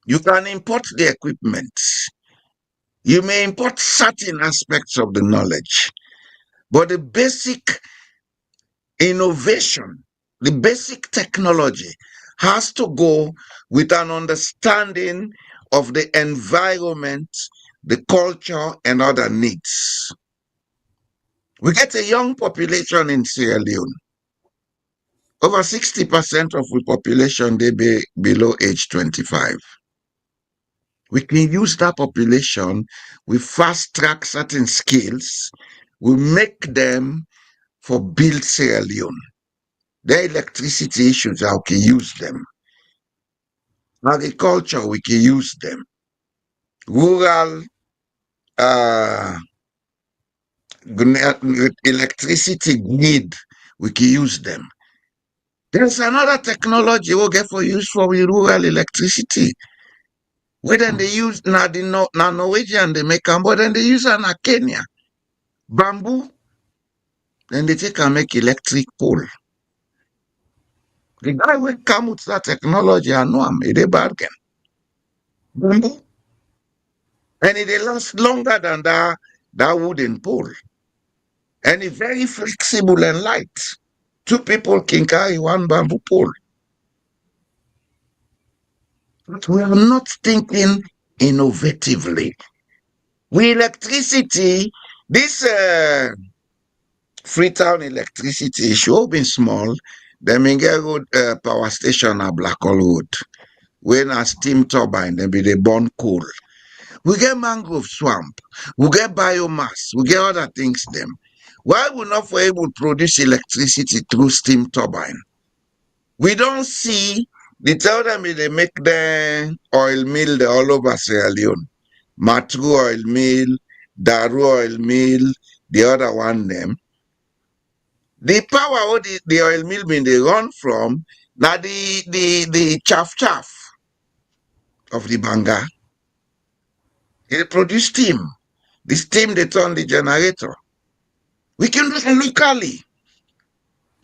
You can import the equipment. You may import certain aspects of the knowledge, but the basic innovation, the basic technology has to go with an understanding of the environment, the culture, and other needs. We get a young population in Sierra Leone. Over 60% of the population, they be below age 25. We can use that population, we fast track certain skills, we make them for build Sierra Leone. Their electricity issues, we can use them. Agriculture, we can use them. Rural uh, electricity need, we can use them. There's another technology we get for use for rural electricity. Where then they use now the Norwegian they make them, but then they use an Kenya. Bamboo, then they take and make electric pole. The guy will come with that technology and know him, they bargain. Bamboo. And it lasts longer than that wooden pole. And it's very flexible and light. Two people can carry one bamboo pole. But we are not thinking innovatively. With electricity, this Freetown electricity should be small. The Minga Road power station at Blackhall Road. When a steam turbine, then be the burn coal. We get mangrove swamp, we get biomass, we get other things them. Why we not for able to produce electricity through steam turbine? We don't see They tell them they make the oil mill all over Sierra Leone. Matru oil mill, Daru oil mill, the other one them. The power what the oil mill been they run from, now the chaff of the banga. They produce steam. The steam they turn the generator. We can do it locally.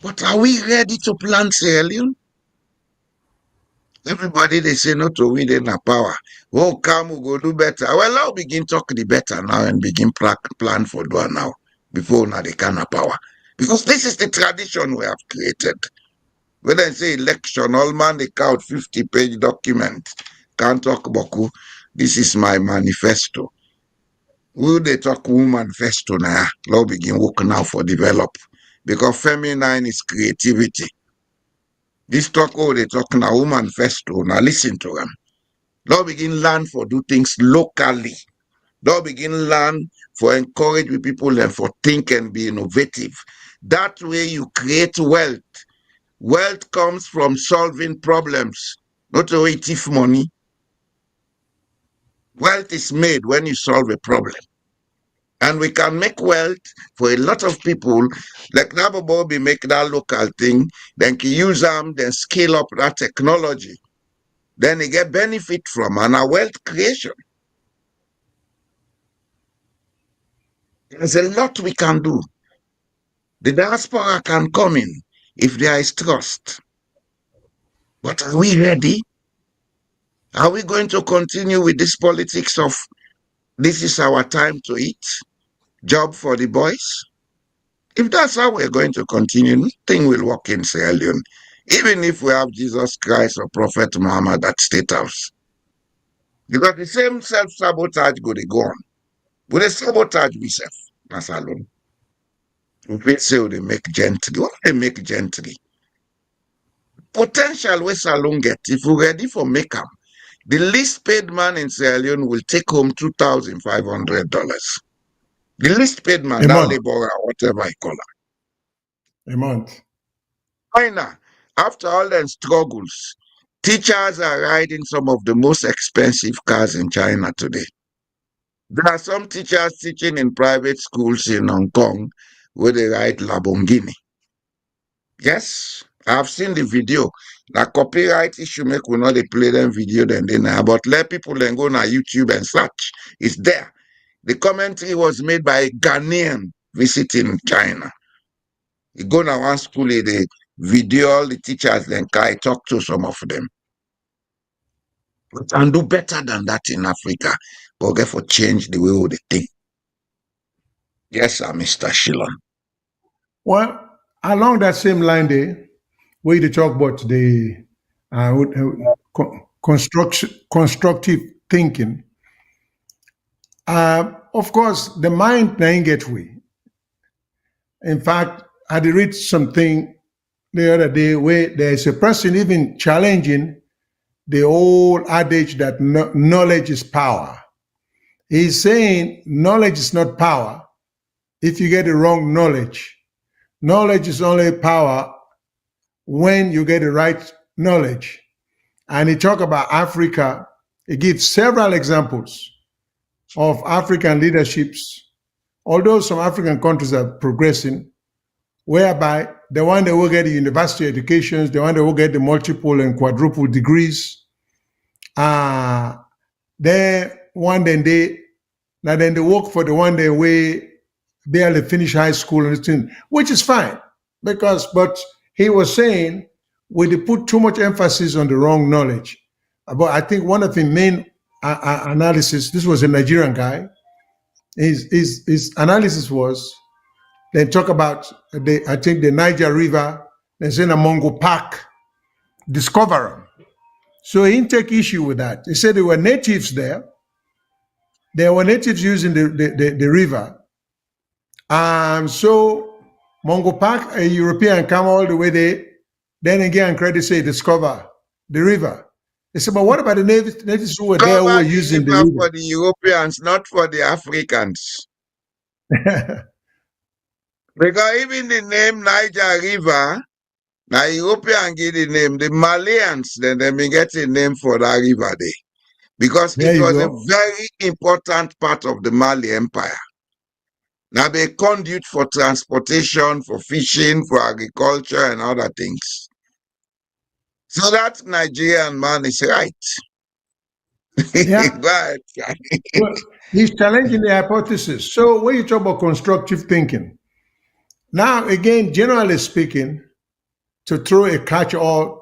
But are we ready to plant Sierra Leone? Everybody they say not to win in a power. Oh, come we go do better. Well, I'll begin talk the better now and begin plan for do now before now they can have power. Because this is the tradition we have created. When I say election, all man they count 50-page document. Can't talk boku. This is my manifesto. Will they talk woman manifesto now? Law begin work now for develop. Because feminine is creativity. This talk, oh, they talk now woman manifesto. Now listen to them. Law begin learn for do things locally. Law begin learn for encourage with people and for think and be innovative. That way you create wealth. Wealth comes from solving problems, not only thief money. Wealth is made when you solve a problem. And we can make wealth for a lot of people, like Nabobobi make that local thing, then can use them, then scale up that technology. Then they get benefit from and a wealth creation. There's a lot we can do. The diaspora can come in if there is trust. But are we ready? Are we going to continue with this politics of this is our time to eat? Job for the boys? If that's how we're going to continue, nothing will work in Sierra Leone. Even if we have Jesus Christ or Prophet Muhammad at State House. Because the same self-sabotage go on. But they sabotage myself, that's alone. We say they make gently. What they make gently? Potential we salon get, if we're ready for makeup, the least paid man in Sierra Leone will take home $2,500. The least paid man, A that month. laborer, whatever I call it. A month. China, after all the struggles, teachers are riding some of the most expensive cars in China today. There are some teachers teaching in private schools in Hong Kong where they ride Lamborghini. Yes, I've seen the video. The copyright issue make we not they play them video then but let people then go on YouTube and search. It's there. The commentary was made by a Ghanaian visiting China. You go to one school, they video all the teachers, then I talk to some of them. We can do better than that in Africa, but therefore change the way we think. Yes, sir, Mr. Shillon. Well, along that same line there, where you talk about the constructive thinking, of course, the mind na get way. In fact, I did read something the other day where there is a person even challenging the old adage that knowledge is power. He's saying knowledge is not power if you get the wrong knowledge. Knowledge is only power when you get the right knowledge. And he talk about Africa. He gives several examples of African leaderships, although some African countries are progressing, whereby the one that will get the university educations, the one that will get the multiple and quadruple degrees, then one then they work for the one they way barely finish high school and thing, which is fine but he was saying we put too much emphasis on the wrong knowledge. But I think one of the main analysis, this was a Nigerian guy, his analysis was they talk about I think the Niger River, they say the Mongo Park discoverer. So he didn't take issue with that. He said there were natives there. There were natives using the river. So Mongo Park, a European, come all the way there. Then again, credit say discover the river. They said, but what about the natives who were there who were using the river? For the Europeans, not for the Africans. Because even the name Niger River Now European get the name. The Malians, then they may get a name for that river there. Because There it you was a go. very important part of the Mali Empire. Now they conduit for transportation, for fishing, for agriculture, and other things. So that Nigerian man is right. Yeah. Go ahead. Well, he's challenging the hypothesis. So when you talk about constructive thinking, now again, generally speaking, to throw a catch-all,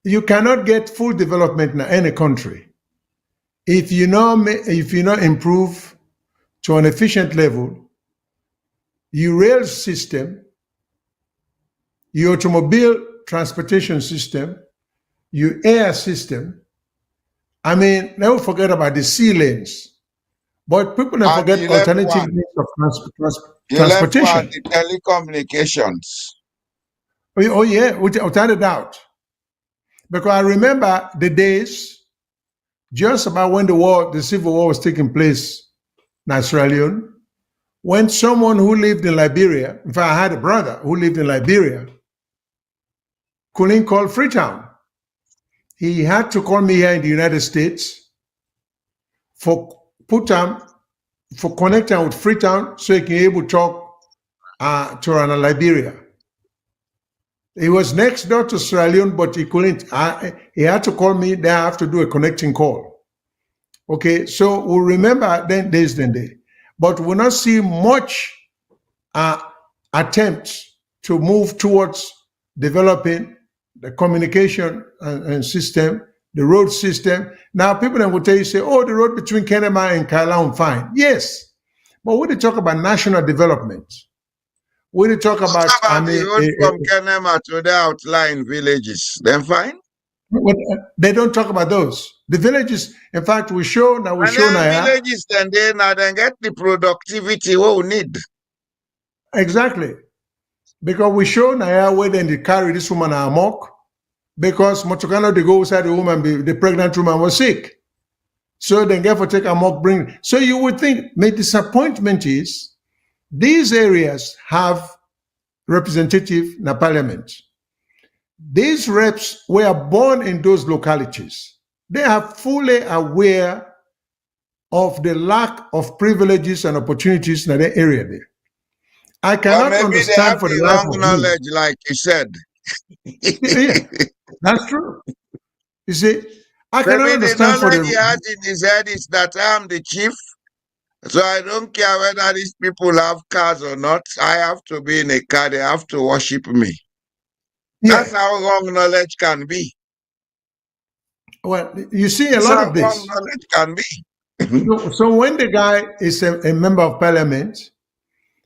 you cannot get full development in any country if you not improve to an efficient level your rail system, your automobile transportation system, your air system. I mean, never forget about the sea lanes. But people don't And forget you left alternative one. means of You left one, transportation. the telecommunications. Oh yeah, without a doubt. Because I remember the days just about when the civil war was taking place in Sierra Leone, when someone who lived in Liberia, in fact, I had a brother who lived in Liberia, couldn't call Freetown. He had to call me here in the United States for for connecting with Freetown so he can able to talk to Liberia. He was next door to Sierra Leone, but he couldn't. He had to call me. Then I have to do a connecting call. Okay, so we'll remember then days, then day. But we'll not see much uh, attempts to move towards developing the communication and system, the road system. Now, people then will tell you, say, oh, the road between Kenema and Kailaun, fine. Yes. But when they talk about national development, when they talk What about, I about the mean, road from Kenema to the outlying villages? Then fine. they don't talk about those. The villages, in fact, we show now, And then villages then they now then get the productivity what we need. Exactly. Because we show now where then they carry this woman amok because Motokano they go inside the woman, the pregnant woman was sick. So then therefore take amok, bring. So you would think my disappointment is these areas have representative in the parliament. These reps were born in those localities. They are fully aware of the lack of privileges and opportunities in that area there. I Or cannot maybe they understand have for the the life wrong of me. knowledge, like you said. Yeah, that's true. You see, I cannot Maybe the understand for knowledge the. he has in his head is that I'm the chief. So I don't care whether these people have cars or not. I have to be in a car. They have to worship me. That's Yeah. how wrong knowledge can be. Well, you see a That's lot how of wrong this. knowledge can be. So when the guy is a member of parliament,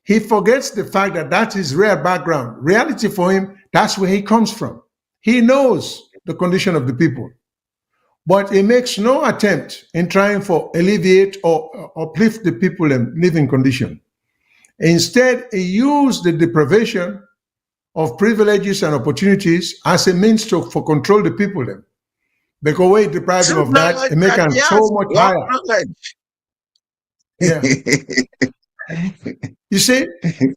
he forgets the fact that that's his real background. Reality for him, that's where he comes from. He knows the condition of the people, but he makes no attempt in trying for alleviate or uplift the people in living condition. Instead, he used the deprivation of privileges and opportunities as a means for control the people then. Because when he deprive So them of that, knowledge it make that them he so has, much wrong higher. knowledge. Yeah. You see?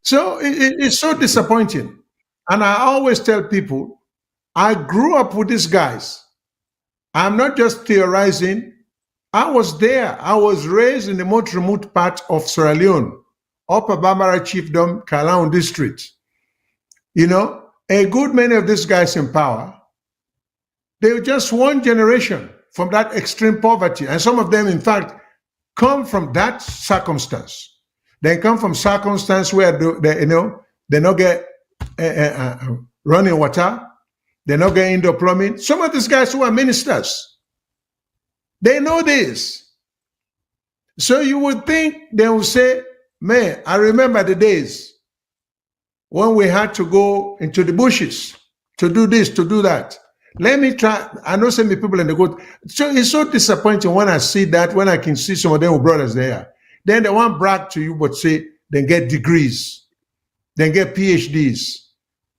So it's so disappointing. And I always tell people, I grew up with these guys. I'm not just theorizing. I was there. I was raised in the most remote part of Sierra Leone, Upper Bambara Chiefdom, Kalaun district. You know, a good many of these guys in power, they were just one generation from that extreme poverty. And some of them, in fact, come from that circumstance. They come from circumstance where they not get running water, they not get indoor plumbing. Some of these guys who are ministers, they know this. So you would think they will say, man, I remember the days when we had to go into the bushes to do this, to do that. Let me try. I know some people in the good. So it's so disappointing when I see that, when I can see some of them with brothers there. Then they want brag to you, but say they get degrees, they get PhDs,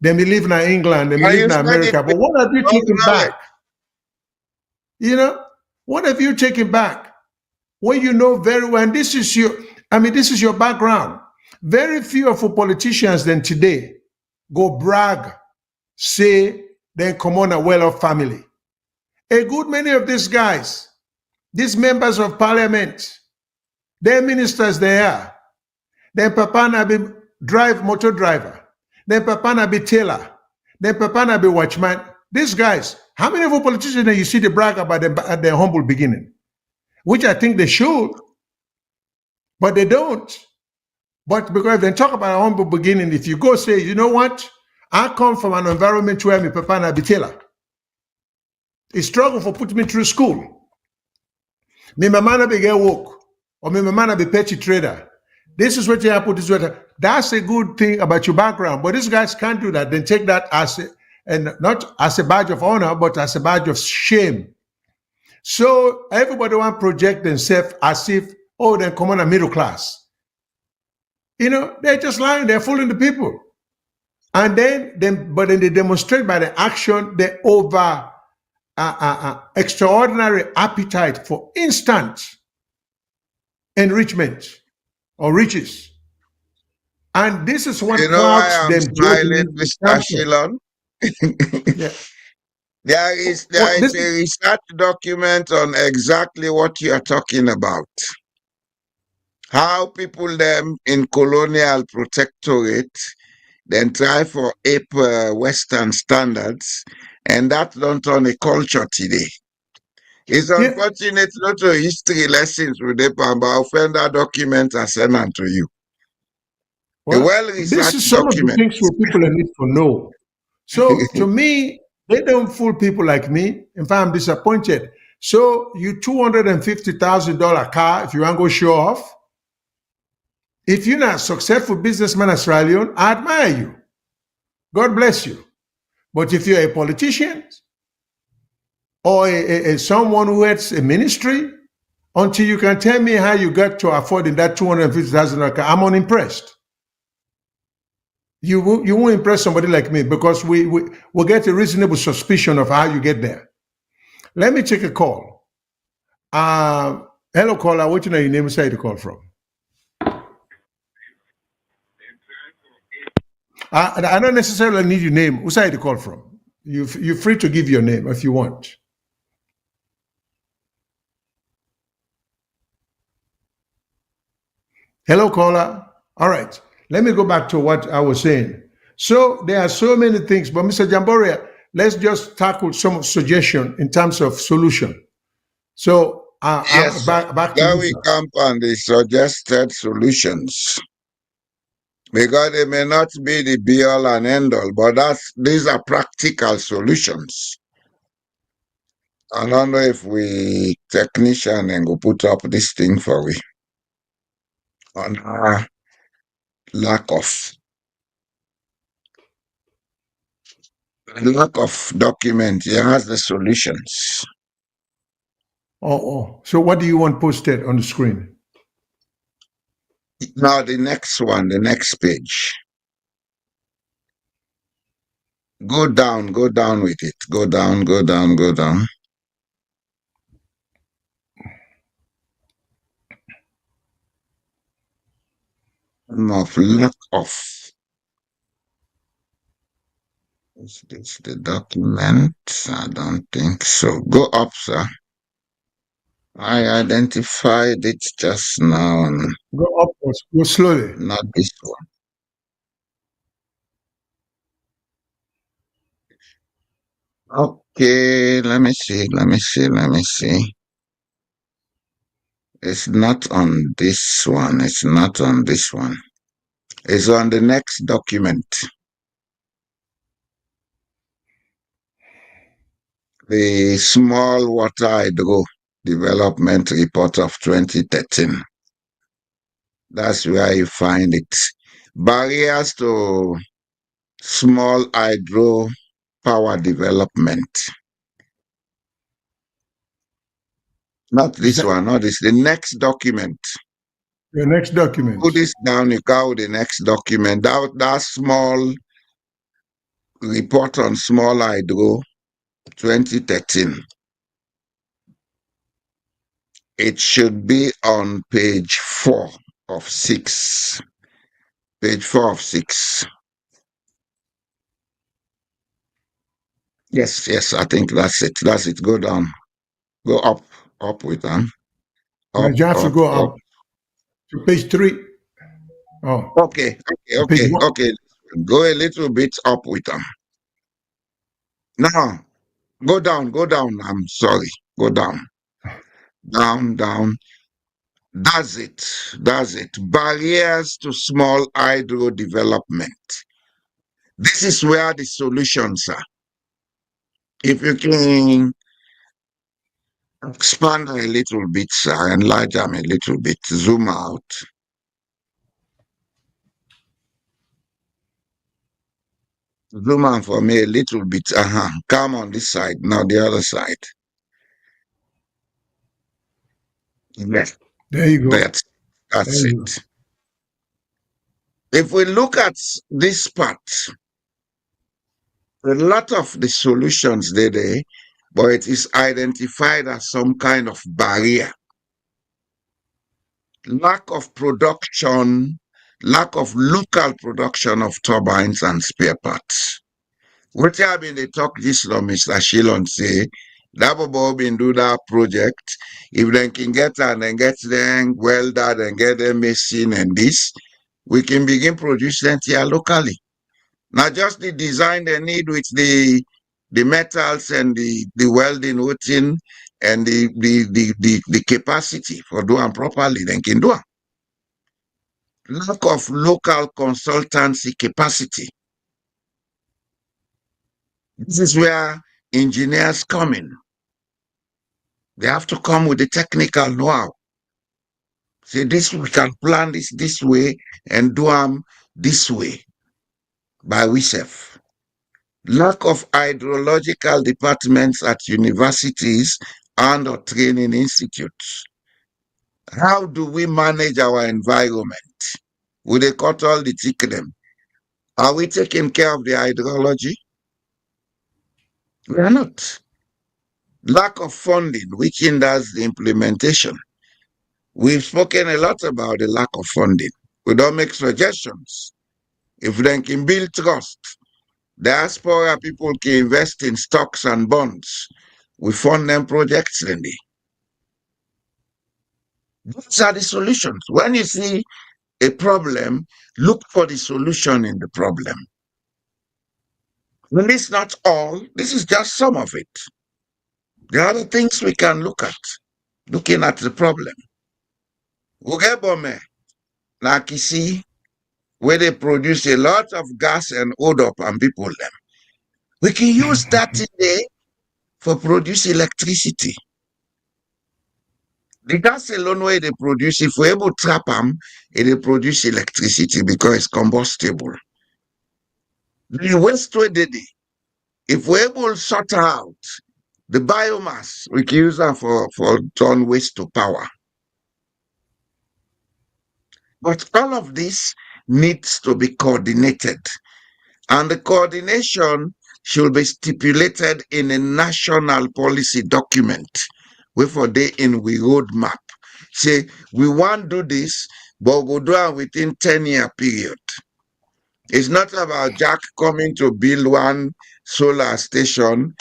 they may live in England, they may And live you in said it America. But with what have you wrong taken knowledge. back? You know, what have you taken back? When you know very well, and this is your background. Very few of our politicians then today go brag, say they come on a well-off family. A good many of these guys, these members of parliament, their ministers they are. Then papa na be motor driver. Then papa na be tailor. Then papa na be watchman. These guys, how many of the politicians that you see they brag about them at their humble beginning? Which I think they should, but they don't. But because they talk about a humble beginning, if you go say, you know what? I come from an environment where my papa na be tailor. He struggled for putting me through school. My mama na be get work, or my mama na be petty trader. This is what you have put this way. That's a good thing about your background. But these guys can't do that. Then take that as and not as a badge of honor, but as a badge of shame. So everybody want to project themselves as if, oh, they're common and middle class. You know, they're just lying, they're fooling the people. And then they demonstrate by the action the over extraordinary appetite for instant enrichment or riches. And this is what You know why clouds I'm them smiling, judgment. Mr. Shillon? Yeah. There is Well, a research document on exactly what you are talking about. How people them in colonial protectorate then try for ape Western standards, and that don't turn a culture today. It's unfortunate not a history lessons with the but offender document I sent on to you. A well, this well-researched is some of the document. things for people that need to know. So to me, they don't fool people like me. In fact, I'm disappointed. So you $250,000 car, if you want to go show off, if you're not a successful businessman in Sierra Leone, I admire you. God bless you. But if you're a politician or someone who has a ministry, until you can tell me how you got to affording that $250,000 car, I'm unimpressed. You won't impress somebody like me because we will get a reasonable suspicion of how you get there. Let me take a call. Hello, caller. What you know your name? Where you call from? I don't necessarily need your name. Who side you call from? You're free to give your name if you want. Hello, caller. All right. Let me go back to what I was saying. So there are so many things, but Mr. Jamboria, let's just tackle some suggestion in terms of solution. So Yes, back to then you, we sir. come on the suggested solutions. Because they may not be the be all and end all, but these are practical solutions. I don't know if we technician and go put up this thing for we on our lack of document. He has the solutions. Oh. So what do you want posted on the screen? Now the next one, the next page. Go down with it. Go down. Of lack of. Is this the document? I don't think so. Go up, sir. I identified it just now, and Go upwards. Go slowly. not this one. Okay, let me see. It's not on this one. It's on the next document. The Small Water Hydro Development Report of 2013. That's where you find it. Barriers to small hydro power development. Not this one, not this. The next document. The next document. Put this down, you go the next document. That small report on small hydro 2013. It should be on page 4 of 6. Page 4 of 6. Yes, I think that's it. That's it. Go down. Go up with them. Up, You have to up, go up. up to page 3. Oh, Okay, to page 1. okay. Go a little bit up with them. Now, go down. I'm sorry. Go down. Down. That's it. Barriers to small hydro development. This is where the solutions are. If you can expand a little bit, sir, enlarge them a little bit, zoom out. Zoom out for me a little bit. Come on this side, now the other side. Yes, There you go. There that's you go. it. If we look at this part, a lot of the solutions there, but it is identified as some kind of barrier. Lack of production, lack of local production of turbines and spare parts. What I been they talk this law, Mr. Shilon say, that Bobo been do that project. If they can get and then get them welded and get them machine and this, we can begin producing them here locally. Not just the design they need with the metals and the welding routine and the capacity for doing properly, they can do it. Lack of local consultancy capacity. This is where engineers come in. They have to come with the technical know-how. Say this, we can plan this way and do them this way by ourselves. Lack of hydrological departments at universities and or training institutes. How do we manage our environment? Will they cut all the thick them? Are we taking care of the hydrology? We are not. Lack of funding, which hinders the implementation. We've spoken a lot about the lack of funding. We don't make suggestions. If they can build trust, diaspora people can invest in stocks and bonds. We fund them projects, Lindy. These are the solutions. When you see a problem, look for the solution in the problem. And this is not all, this is just some of it. There are other things we can look at, looking at the problem. Ugebome, like you see, where they produce a lot of gas and odor and people them. We can use that today for produce electricity. The gas alone where they produce, if we're able to trap them, it produce electricity because it's combustible. The waste where they did, if we're able to sort out the biomass, we can use that for turn waste to power. But all of this needs to be coordinated. And the coordination should be stipulated in a national policy document. We for day in we roadmap. Say we want to do this, but we'll do it within 10-year period. It's not about Jack coming to build one solar station,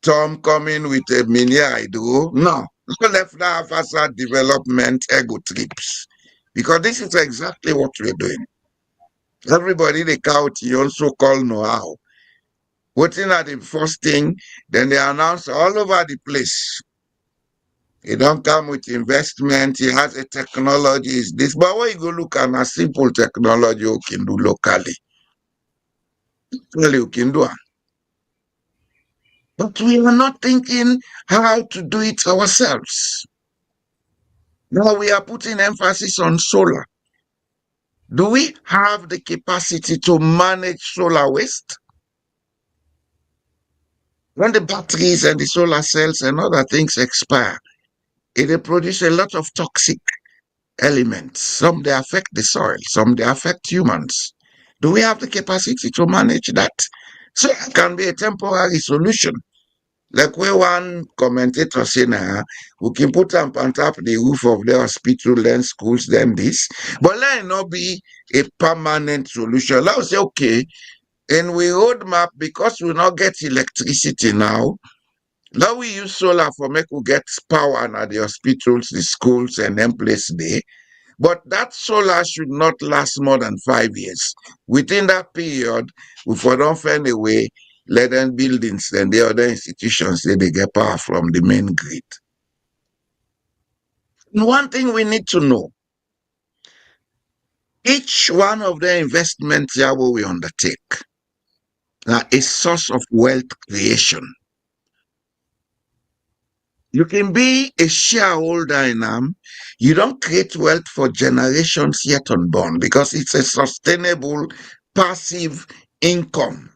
Tom coming with a mini hydro. No, left that facade development ego trips. Because this is exactly what we're doing. Everybody the county also call know-how. Waiting at the first thing, then they announce all over the place. It don't come with investment, it has a technology, is this. But when you go look at a simple technology you can do locally. Well, you can do it. But we are not thinking how to do it ourselves. Now we are putting emphasis on solar. Do we have the capacity to manage solar waste? When the batteries and the solar cells and other things expire, it produce a lot of toxic elements. Some they affect the soil, some they affect humans. Do we have the capacity to manage that? So it can be a temporary solution. Like where one commentator said, we can put them on top of the roof of the hospital, then schools, then this. But let it not be a permanent solution. Let's say, okay, And we roadmap because we not get electricity now. Now we use solar for make we get power at the hospitals, the schools, and them place there. But that solar should not last more than 5 years. Within that period, if we don't find a way, let them buildings and the other institutions say they get power from the main grid. And one thing we need to know, each one of the investments here we undertake are a source of wealth creation. You can be a shareholder in them. You don't create wealth for generations yet unborn because it's a sustainable passive income.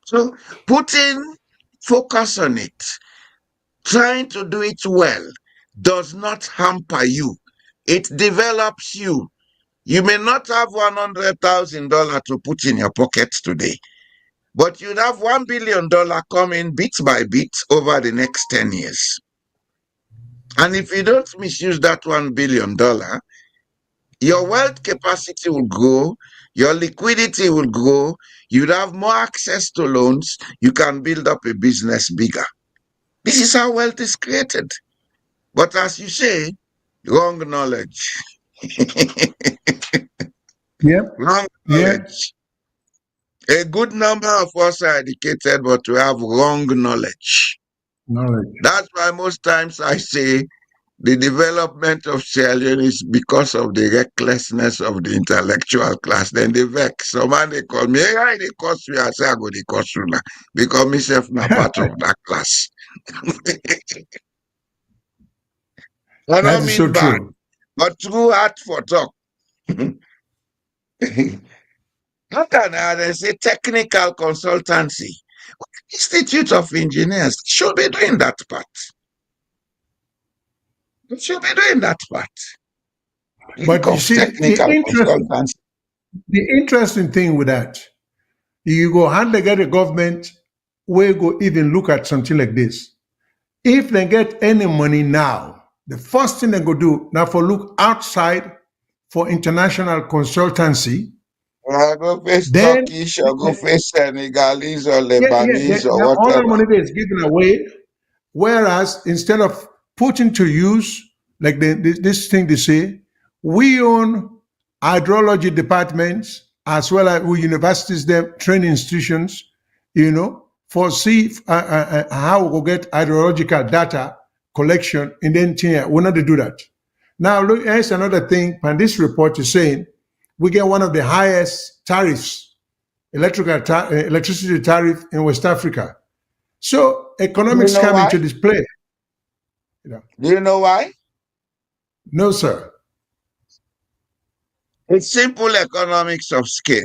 So putting focus on it, trying to do it well, does not hamper you. It develops you. You may not have $100,000 to put in your pocket today, but you'd have $1 billion coming bit by bit over the next 10 years. And if you don't misuse that $1 billion, your wealth capacity will grow, your liquidity will grow, you'd have more access to loans, you can build up a business bigger. This is how wealth is created. But as you say, wrong knowledge. Yep. Wrong Yeah. knowledge. A good number of us are educated, but we have wrong knowledge. Knowledge. That's why most times I say the development of Sierra Leone is because of the recklessness of the intellectual class. Then they vex. So man, they call me, hey, they cost me. I say, I go, they cost you now. Because myself not part of that class. I That don't is so mean bad, true. but true heart for talk. How can they say technical consultancy? Institute of Engineers should be doing that part. It should be doing that part. Think But you of see, technical consultancy. the interesting thing with that, you go hand they get a government where go even look at something like this. If they get any money now, the first thing they go do now for look outside for international consultancy. Go face Then Turkish or go face Senegalese or Lebanese or all that whatever. money there is given away. Whereas instead of putting to use, like this thing they say, we own hydrology departments as well as we universities, them training institutions, for see how we will get hydrological data collection and then we're not to do that. Now look, here's another thing, and this report is saying we get one of the highest tariffs, electricity tariff in West Africa. So Do you economics know come why? into display. Do you know why? No, sir. It's simple economics of scale.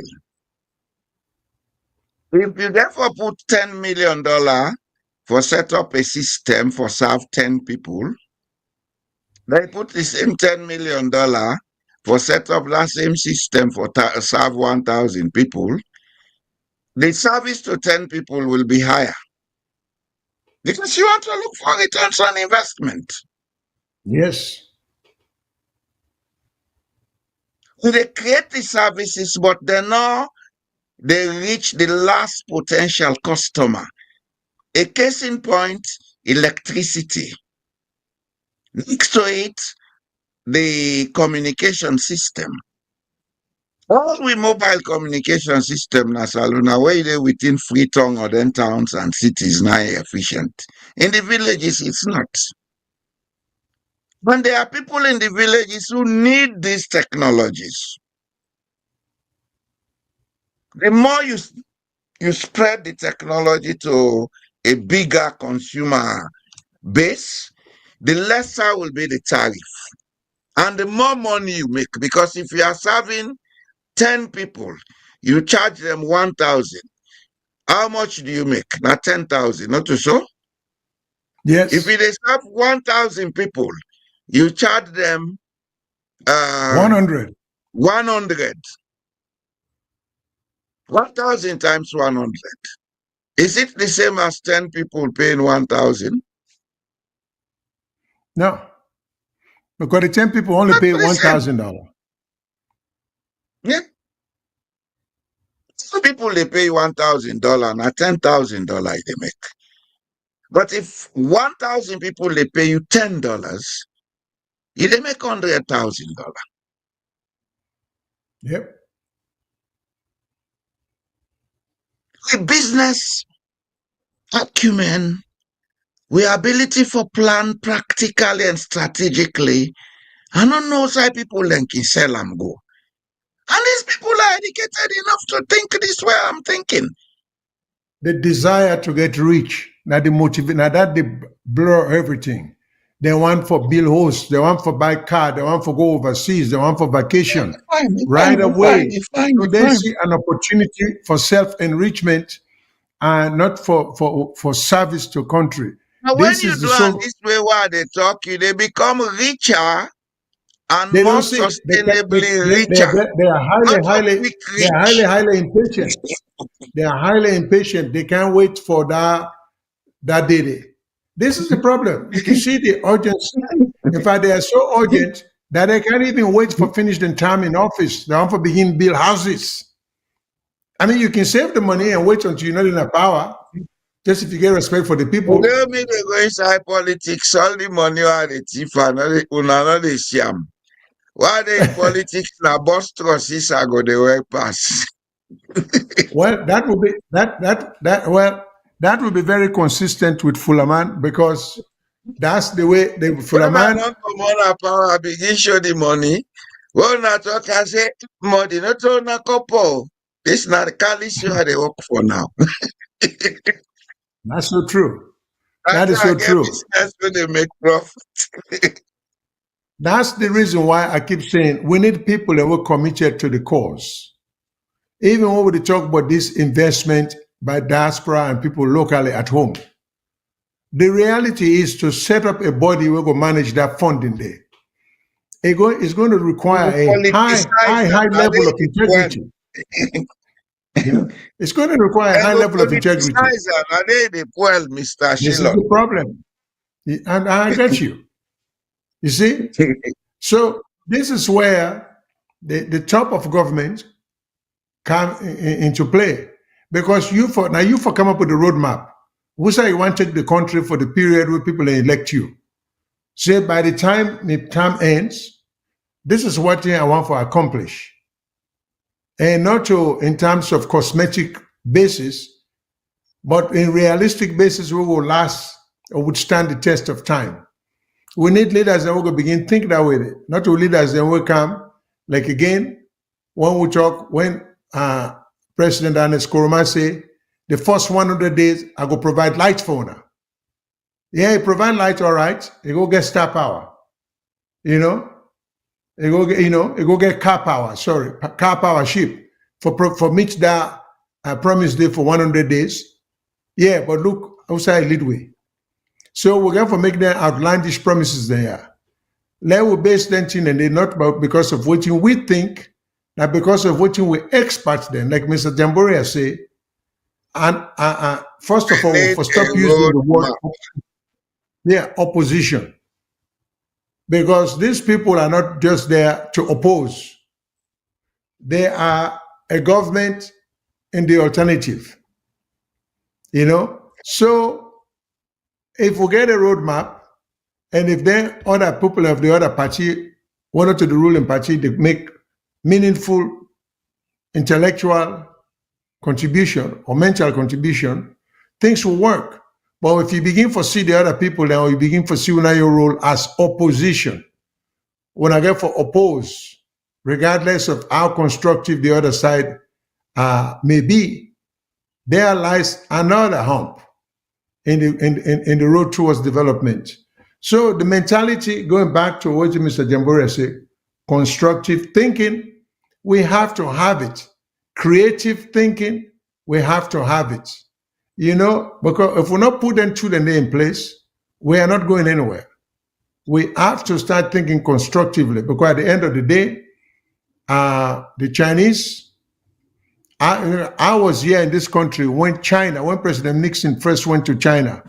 If you therefore put $10 million for set up a system for serve 10 people, they put the same $10 million for set up that same system for serve 1,000 people, the service to 10 people will be higher because you want to look for returns on investment. Yes. They create the services, but they reach the last potential customer. A case in point, electricity. Next to it, the communication system. All we mobile communication system na Saluna, where they within Freetown or then towns and cities now efficient. In the villages, it's not. But there are people in the villages who need these technologies. The more you spread the technology to a bigger consumer base, the lesser will be the tariff. And the more money you make, because if you are serving 10 people, you charge them 1,000. How much do you make? Not 10,000, not so? If Yes. they serve 1,000 people, you charge them 100. 100. 1,000 times 100. Is it the same as 10 people paying 1,000? No. Because the 10 people only Not pay the same. $1,000. Yeah. Some people they pay $1,000 and $10,000 they make. But if 1,000 people they pay you $10, you they make $100,000. Yep. With business acumen, with ability for plan practically and strategically, I don't know why people like in sell and go. And these people are educated enough to think this way I'm thinking. The desire to get rich, now the motive, now that they blur everything. They want for bill host, they want for buy car, they want for go overseas, they want for vacation right away. So they see an opportunity for self-enrichment and not for service to country. Now, when This you is do the it so this way while they talk you, they become richer and they more don't see sustainably richer. they are Not for highly quick they are rich. highly impatient. They are highly impatient. They can't wait for that day. This is the problem. You can see the urgency. In fact, they are so urgent that they can't even wait for finished term in office. They want to begin build houses. I mean, you can save the money and wait until you're not in a power, just if you get respect for the They people. don't mean they go inside politics, all the money are the thief and not the sham. Why they in politics na boss trustees I go the work pass. Well, that would be that would be very consistent with Fulaman because that's the way the When I Fulaman. don't come on a power, I begin show the money. When I talk, I say, money, not on a couple. This not the Cali show they work for now. That's so true. That After is I so get true. business when they make profit. That's the reason why I keep saying we need people that were committed to the cause. Even when we talk about this investment by diaspora and people locally at home, the reality is to set up a body who will manage that funding there. It's going to require a Politicize them. high Are level of they the well? integrity. You know, it's going to require a They high go level of integrity. politicize them. Are they the well, Mr. This is Shillong? the problem, and I get you. You see, so this is where the top of government come into play because you for come up with a roadmap. Who say you want to take the country for the period where people elect you? Say by the time the term ends, this is what I want to accomplish, and not to in terms of cosmetic basis, but in realistic basis, we will last or would stand the test of time. We need leaders that will begin think that way, not to leaders that will come like again when we talk when President Ernest Koroma say the first 100 days I go provide light for now. Yeah, he provide light, all right. He go get star power. You know, he go get car power. Sorry, car power ship for meet that promise day for 100 days. Yeah, but look outside lead way. So we're going to make them outlandish promises there. Let we base them in and they not about because of what we think, not because of what we experts then, like Mr. Jamboria say. And first of all, Need for a stop using the word roadmap. opposition. Because these people are not just there to oppose. They are a government in the alternative. You know? So if we get a roadmap, and if then other people of the other party, one to the ruling party, they make meaningful intellectual contribution or mental contribution, things will work. But if you begin to see the other people now, you begin to see your role as opposition. When I get for oppose, regardless of how constructive the other side may be, there lies another hump in the road towards development. So the mentality, going back to what Mr. Jamboria said, constructive thinking, we have to have it. Creative thinking, we have to have it. You know, because if we not put them two in place, we are not going anywhere. We have to start thinking constructively because at the end of the day, the Chinese, I was here in this country when President Nixon first went to China.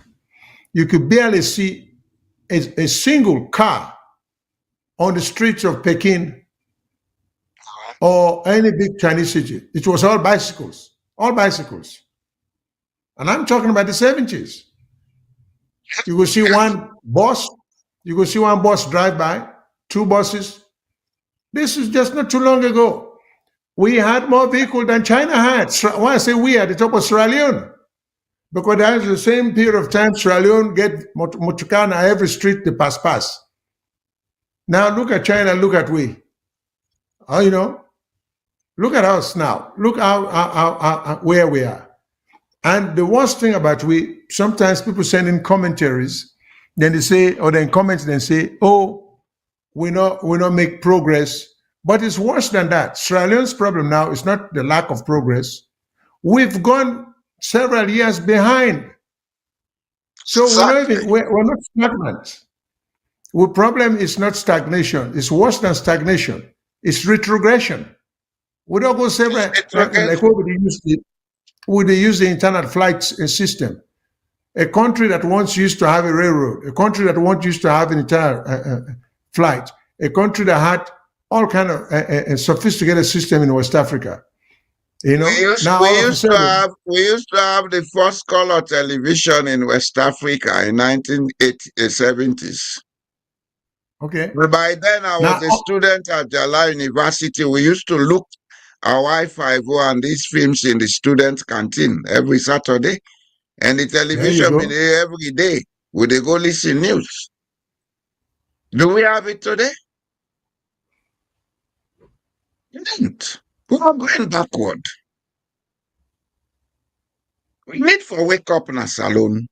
You could barely see a single car on the streets of Peking or any big Chinese city. It was all bicycles. all bicycles. And I'm talking about the 70s. You will see one bus, drive by, two buses. This is just not too long ago. We had more vehicles than China had. Why I say we at the top of Sierra Leone? Because that's the same period of time Sierra Leone get Motukana every street they pass. Now look at China, look at we. Look at us now. Look how where we are. And the worst thing about we, sometimes people send in commentaries, then they say, or then comments, then say, oh, we not make progress. But it's worse than that. Sierra Leone's problem now is not the lack of progress. We've gone several years behind. So we're not stagnant. The problem is not stagnation. It's worse than stagnation. It's retrogression. We don't go several, like what they use the internal flight system. A country that once used to have a railroad, a country that once used to have an entire flight, a country that had all kind of a sophisticated system in West Africa. You know, we used to have the first color television in West Africa in 1970s. Okay. But by then, I was a student at Jala University. We used to look at Wi-Fi and these films in the student canteen every Saturday, and the television be there every day. Would they go listen news? Do we have it today? We didn't. We are going backward. We need for wake up in a salon.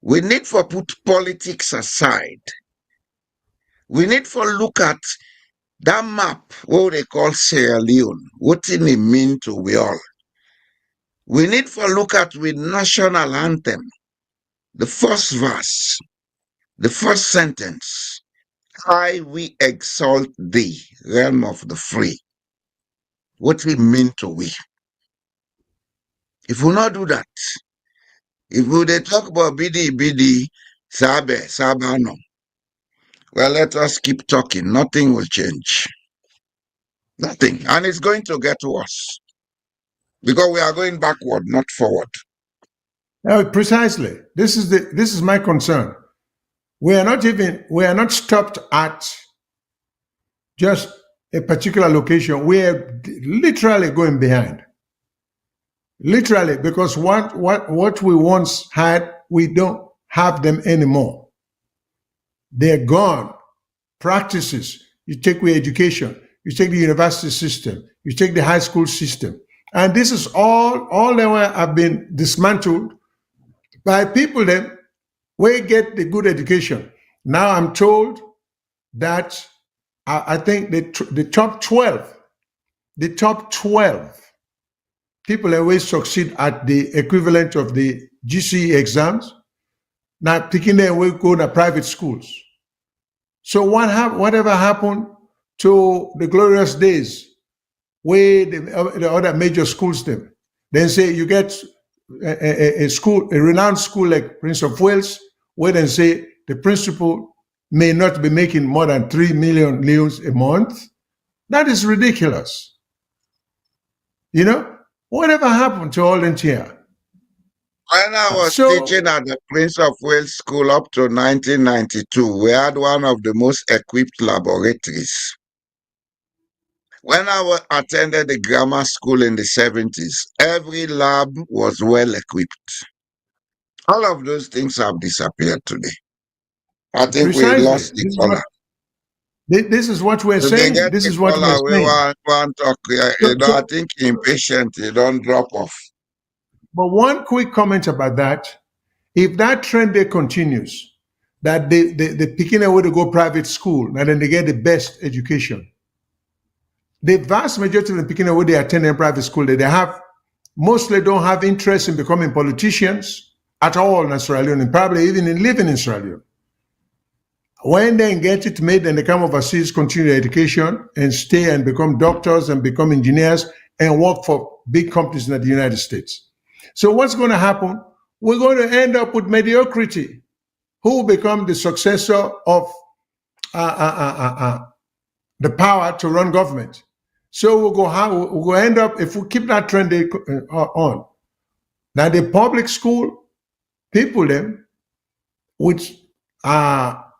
We need for put politics aside. We need for look at that map, what they call Sierra Leone, what it mean to we all. We need for look at with national anthem, the first verse, the first sentence. High we exalt thee, realm of the free. What it mean to we. If we not do that, if we they talk about bidi, sabano, well, let us keep talking. Nothing will change. Nothing. And it's going to get worse. Because we are going backward, not forward. Precisely. This is my concern. We are not stopped at just a particular location. We are literally going behind. Literally, because what we once had, we don't have them anymore. They're gone. Practices. You take away education. You take the university system. You take the high school system. And this is all that have been dismantled by people that we get the good education. Now I'm told that I think the top 12 people always succeed at the equivalent of the GCE exams. Now picking them will go to private schools. So whatever happened to the glorious days where the other major schools them? Then say you get a renowned school like Prince of Wales, where they say the principal may not be making more than 3 million leones a month. That is ridiculous. You know, whatever happened to all in here? When I was teaching at the Prince of Wales School up to 1992, we had one of the most equipped laboratories. When I attended the grammar school in the 70s, every lab was well equipped. All of those things have disappeared today. I think we lost the color. This is what we're saying. This is what we're saying. I think impatient, you don't drop off. But one quick comment about that. If that trend there continues, that they picking a way to go private school, and then they get the best education. The vast majority of the picking away they attend in private school, they mostly don't have interest in becoming politicians at all in Sierra Leone, and probably even in living in Sierra Leone. When they get it made, then they come overseas, continue their education, and stay and become doctors and become engineers and work for big companies in the United States. So what's going to happen? We're going to end up with mediocrity. Who will become the successor of the power to run government? So we'll go end up, if we keep that trend on. Now the public school people them, which are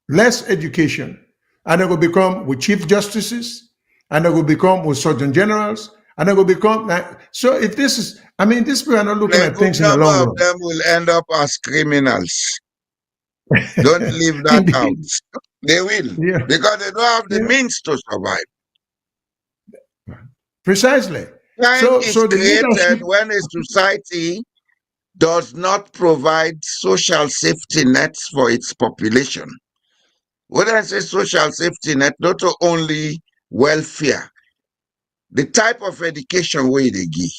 less education, and they will become with chief justices, and they will become with surgeon generals, and they will become so. If this is, I mean, these people are not looking A at good things in the number long of run. them will end up as criminals. Don't leave that out. Indeed, They will, yeah, because they don't have the yeah, means to survive. precisely. Crime is So the created leadership, when a society does not provide social safety nets for its population. When I say social safety net, not only welfare, the type of education where they give,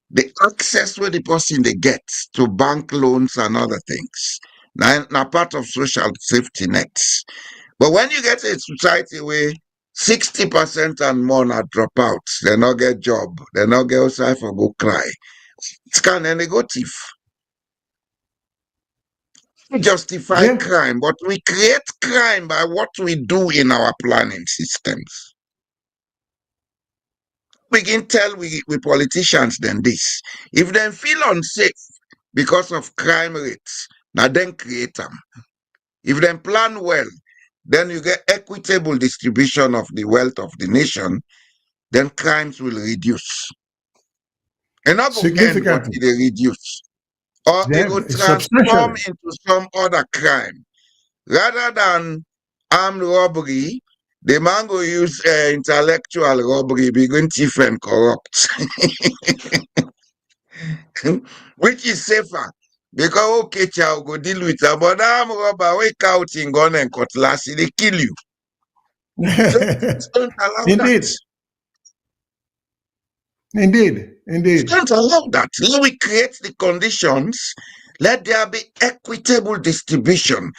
the access where the person they get to bank loans and other things. Now part of social safety nets. But when you get a society where 60% and more not drop out, they not get job, they not get outside for go cry. It's kind of negative. We justify yeah, crime, but we create crime by what we do in our planning systems. We can tell we politicians then this. If they feel unsafe because of crime rates, now then create them. If they plan well, then you get equitable distribution of the wealth of the nation, then crimes will reduce. And not go end, but significantly, it will reduce. Or it will transform substantially. into some other crime. Rather than armed robbery, the man will use intellectual robbery, begin thief and corrupt, which is safer. Because okay, child go deal with them, but armed robber, wake out in gun and cutlass, they kill you. So please don't allow that. Indeed, indeed, Please indeed. don't allow that. Let we create the conditions. Let there be equitable distribution.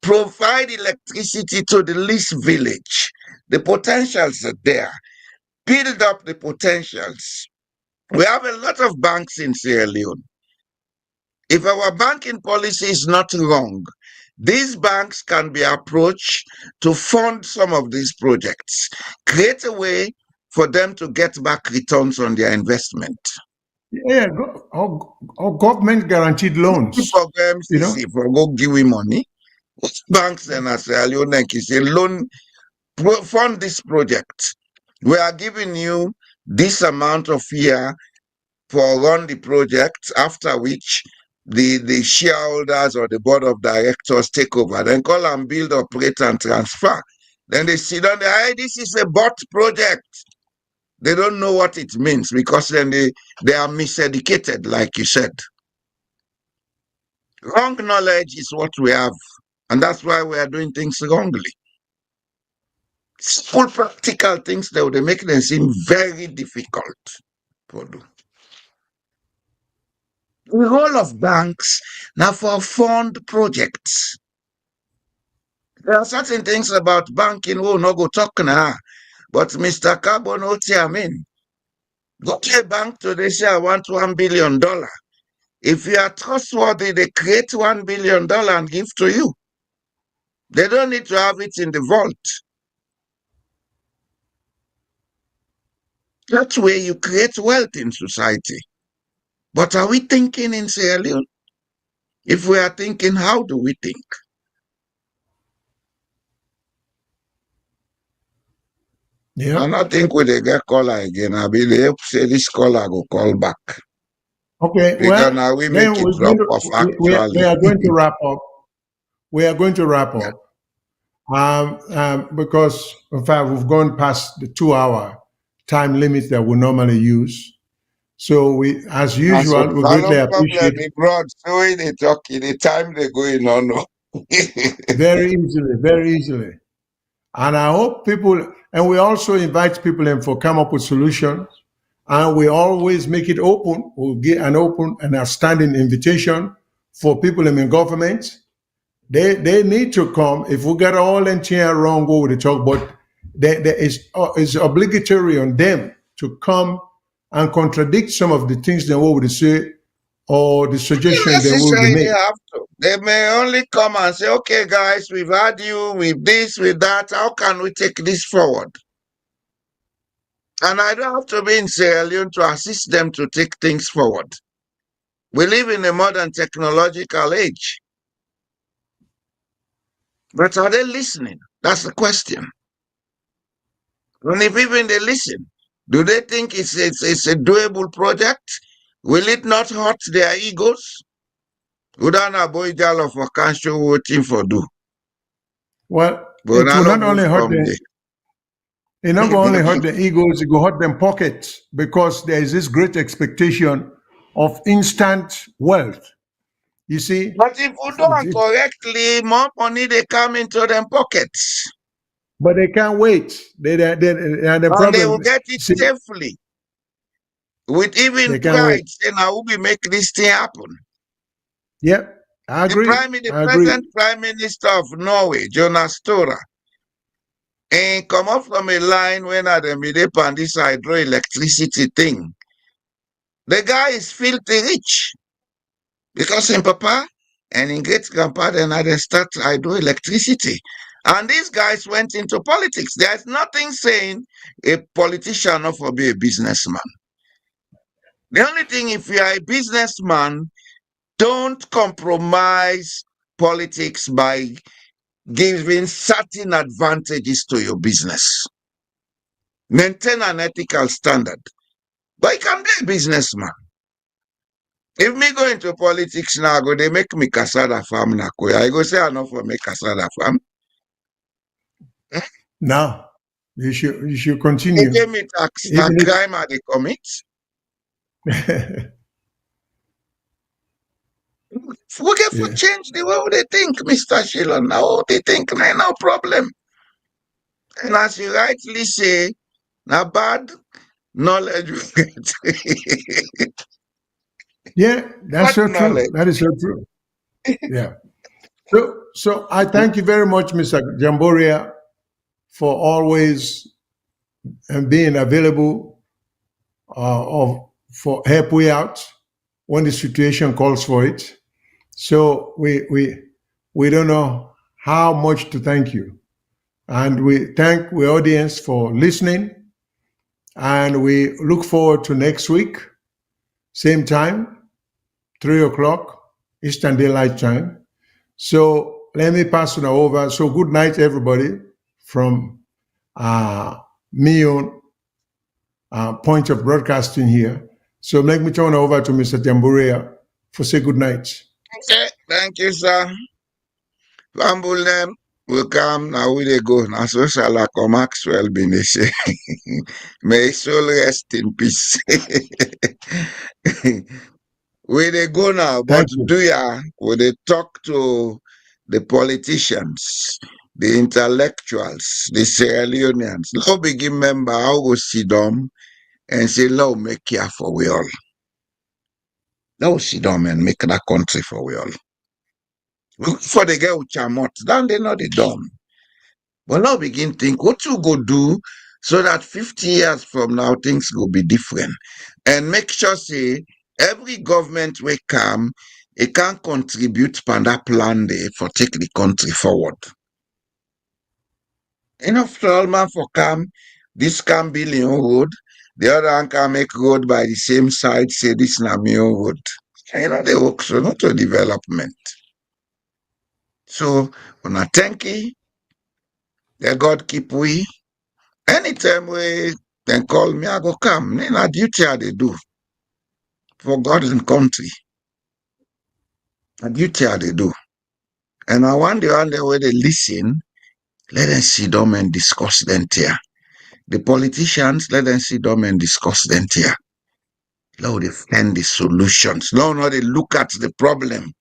Provide electricity to the least village. The potentials are there. Build up the potentials. We have a lot of banks in Sierra Leone. If our banking policy is not wrong, these banks can be approached to fund some of these projects, create a way for them to get back returns on their investment. Yeah, or government guaranteed loans. For You know, MCC, for go give him money, banks and as Leone'S say, loan, fund this project. We are giving you this amount of year for run the project, after which the shareholders or the board of directors take over, then call and build, operate, and transfer. Then they sit down there, hey, this is a bot project. They don't know what it means because then they are miseducated, like you said. Wrong knowledge is what we have, and that's why we are doing things wrongly. Simple practical things that would make them seem very difficult to do. The role of banks now for fund projects. There are certain things about banking we will not go talk now, but Mr. Carbon I mean, go to a bank today, say I want $1 billion. If you are trustworthy, they create $1 billion and give to you. They don't need to have it in the vault. That's where you create wealth in society. But are we thinking in Sierra Leone? If we are thinking, how do we think? yeah. I don't think we dey get caller again. I be dey hope say this caller go call back. Okay. Because Well, now we then make it drop off we actually. are going to wrap up. We are going to wrap Yeah. up. Because in fact we've gone past the 2 hour time limit that we normally use. So we, as And so usual, we greatly no problem, appreciate the broad. So when they talk, the time they going on. No. very easily. And I hope people, and we also invite people in for come up with solutions. And we always make it open. We'll get an open and outstanding invitation for people in government. They need to come. If we get all entire wrong over the talk, but there is it's obligatory on them to come and contradict some of the things they will say or the Not suggestion they will be necessarily made. have to. They may only come and say, okay, guys, we've had you with this, with that. How can we take this forward? And I don't have to be in Sierra Leone to assist them to take things forward. We live in a modern technological age. But are they listening? That's the question. And if even they listen, do they think it's a doable project? Will it not hurt their egos? Udana boy jalo for country waiting for do. Well, But it I will don't not move only hurt from the it not going to only hurt the egos, it will hurt them pockets because there is this great expectation of instant wealth. You see, But if we don't correctly, more money they come into them pockets. but they can't wait. The And problem. they will get it See, safely. With even they can't wait. pride, saying, I will make this thing happen. Yeah, I agree. The I agree. present Prime Minister of Norway, Jonas Stora, and come up from a line when at the mid and this hydroelectricity thing. The guy is filthy rich because in Papa and in great grandpa then they start hydroelectricity. And these guys went into politics. There's nothing saying a politician not for be a businessman. The only thing, if you are a businessman, don't compromise politics by giving certain advantages to your business. Maintain an ethical standard. But you can be a businessman. If me go into politics now, they make me cassava farm now. I go say I know for me cassava farm. Now, you should They continue. give me tax, Even if crime they commit. We get to yeah. change the way they think, Mr. Shillon. Now they think, man, no problem. And as you rightly say, now bad knowledge we get. Yeah, that's Bad so true. knowledge. That is so true. Yeah. So I thank you very much, Mr. Jamboria, for always being available for help we out when the situation calls for it. So we don't know how much to thank you, and we thank the audience for listening, and we look forward to next week, same time, 3 o'clock Eastern Daylight Time. So let me pass it over. So good night, everybody, from me on point of broadcasting here. So let me turn over to Mr. Jamburea for say good night. Okay, thank you, sir. Humble them will come now. We they go now. So shall I come Maxwell be they say. May his soul rest in peace. We they go now, but Thank you. do ya? Will they talk to the politicians, the intellectuals, the Sierra Leoneans? Now begin member how go sit down and say, "Lord, make care for we all." Now sit down and make that country for we all. For the girl with Chamot, then they know they done. But now begin think what you go do so that 50 years from now things will be different. And make sure say every government will come, it can contribute to that plan there for take the country forward. Enough for all man for come, this can be Leon Road, the other one can make road by the same side, say this na Leon Road. You know they work so not to development. So when I thank you, that God keep we. Anytime we then call me, I go come. Na duty I they do for God and country. Na duty I they do. And I want the one where they listen, let them sit down and discuss them here. The politicians, let them sit down and discuss them here. Lord, they find the solutions. No, they look at the problem.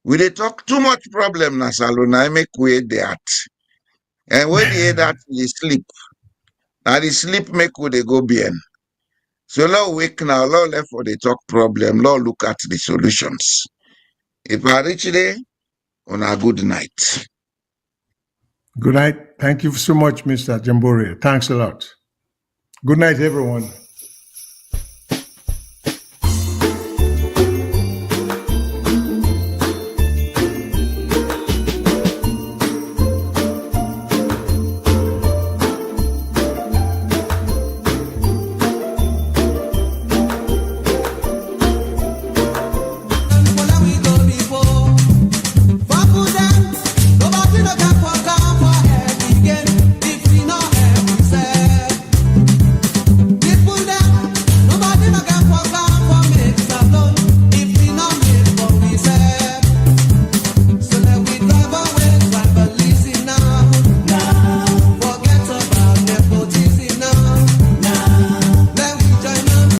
We they talk too much problem, na salona, I make way that. And when they hear that, they sleep. Now the sleep make we they go bien. So Lord wake now, Lord left for the talk problem, Lord look at the solutions. If I reach there, on a good night. Good night. Thank you so much, Mr. Jamborea. Thanks a lot. Good night, everyone.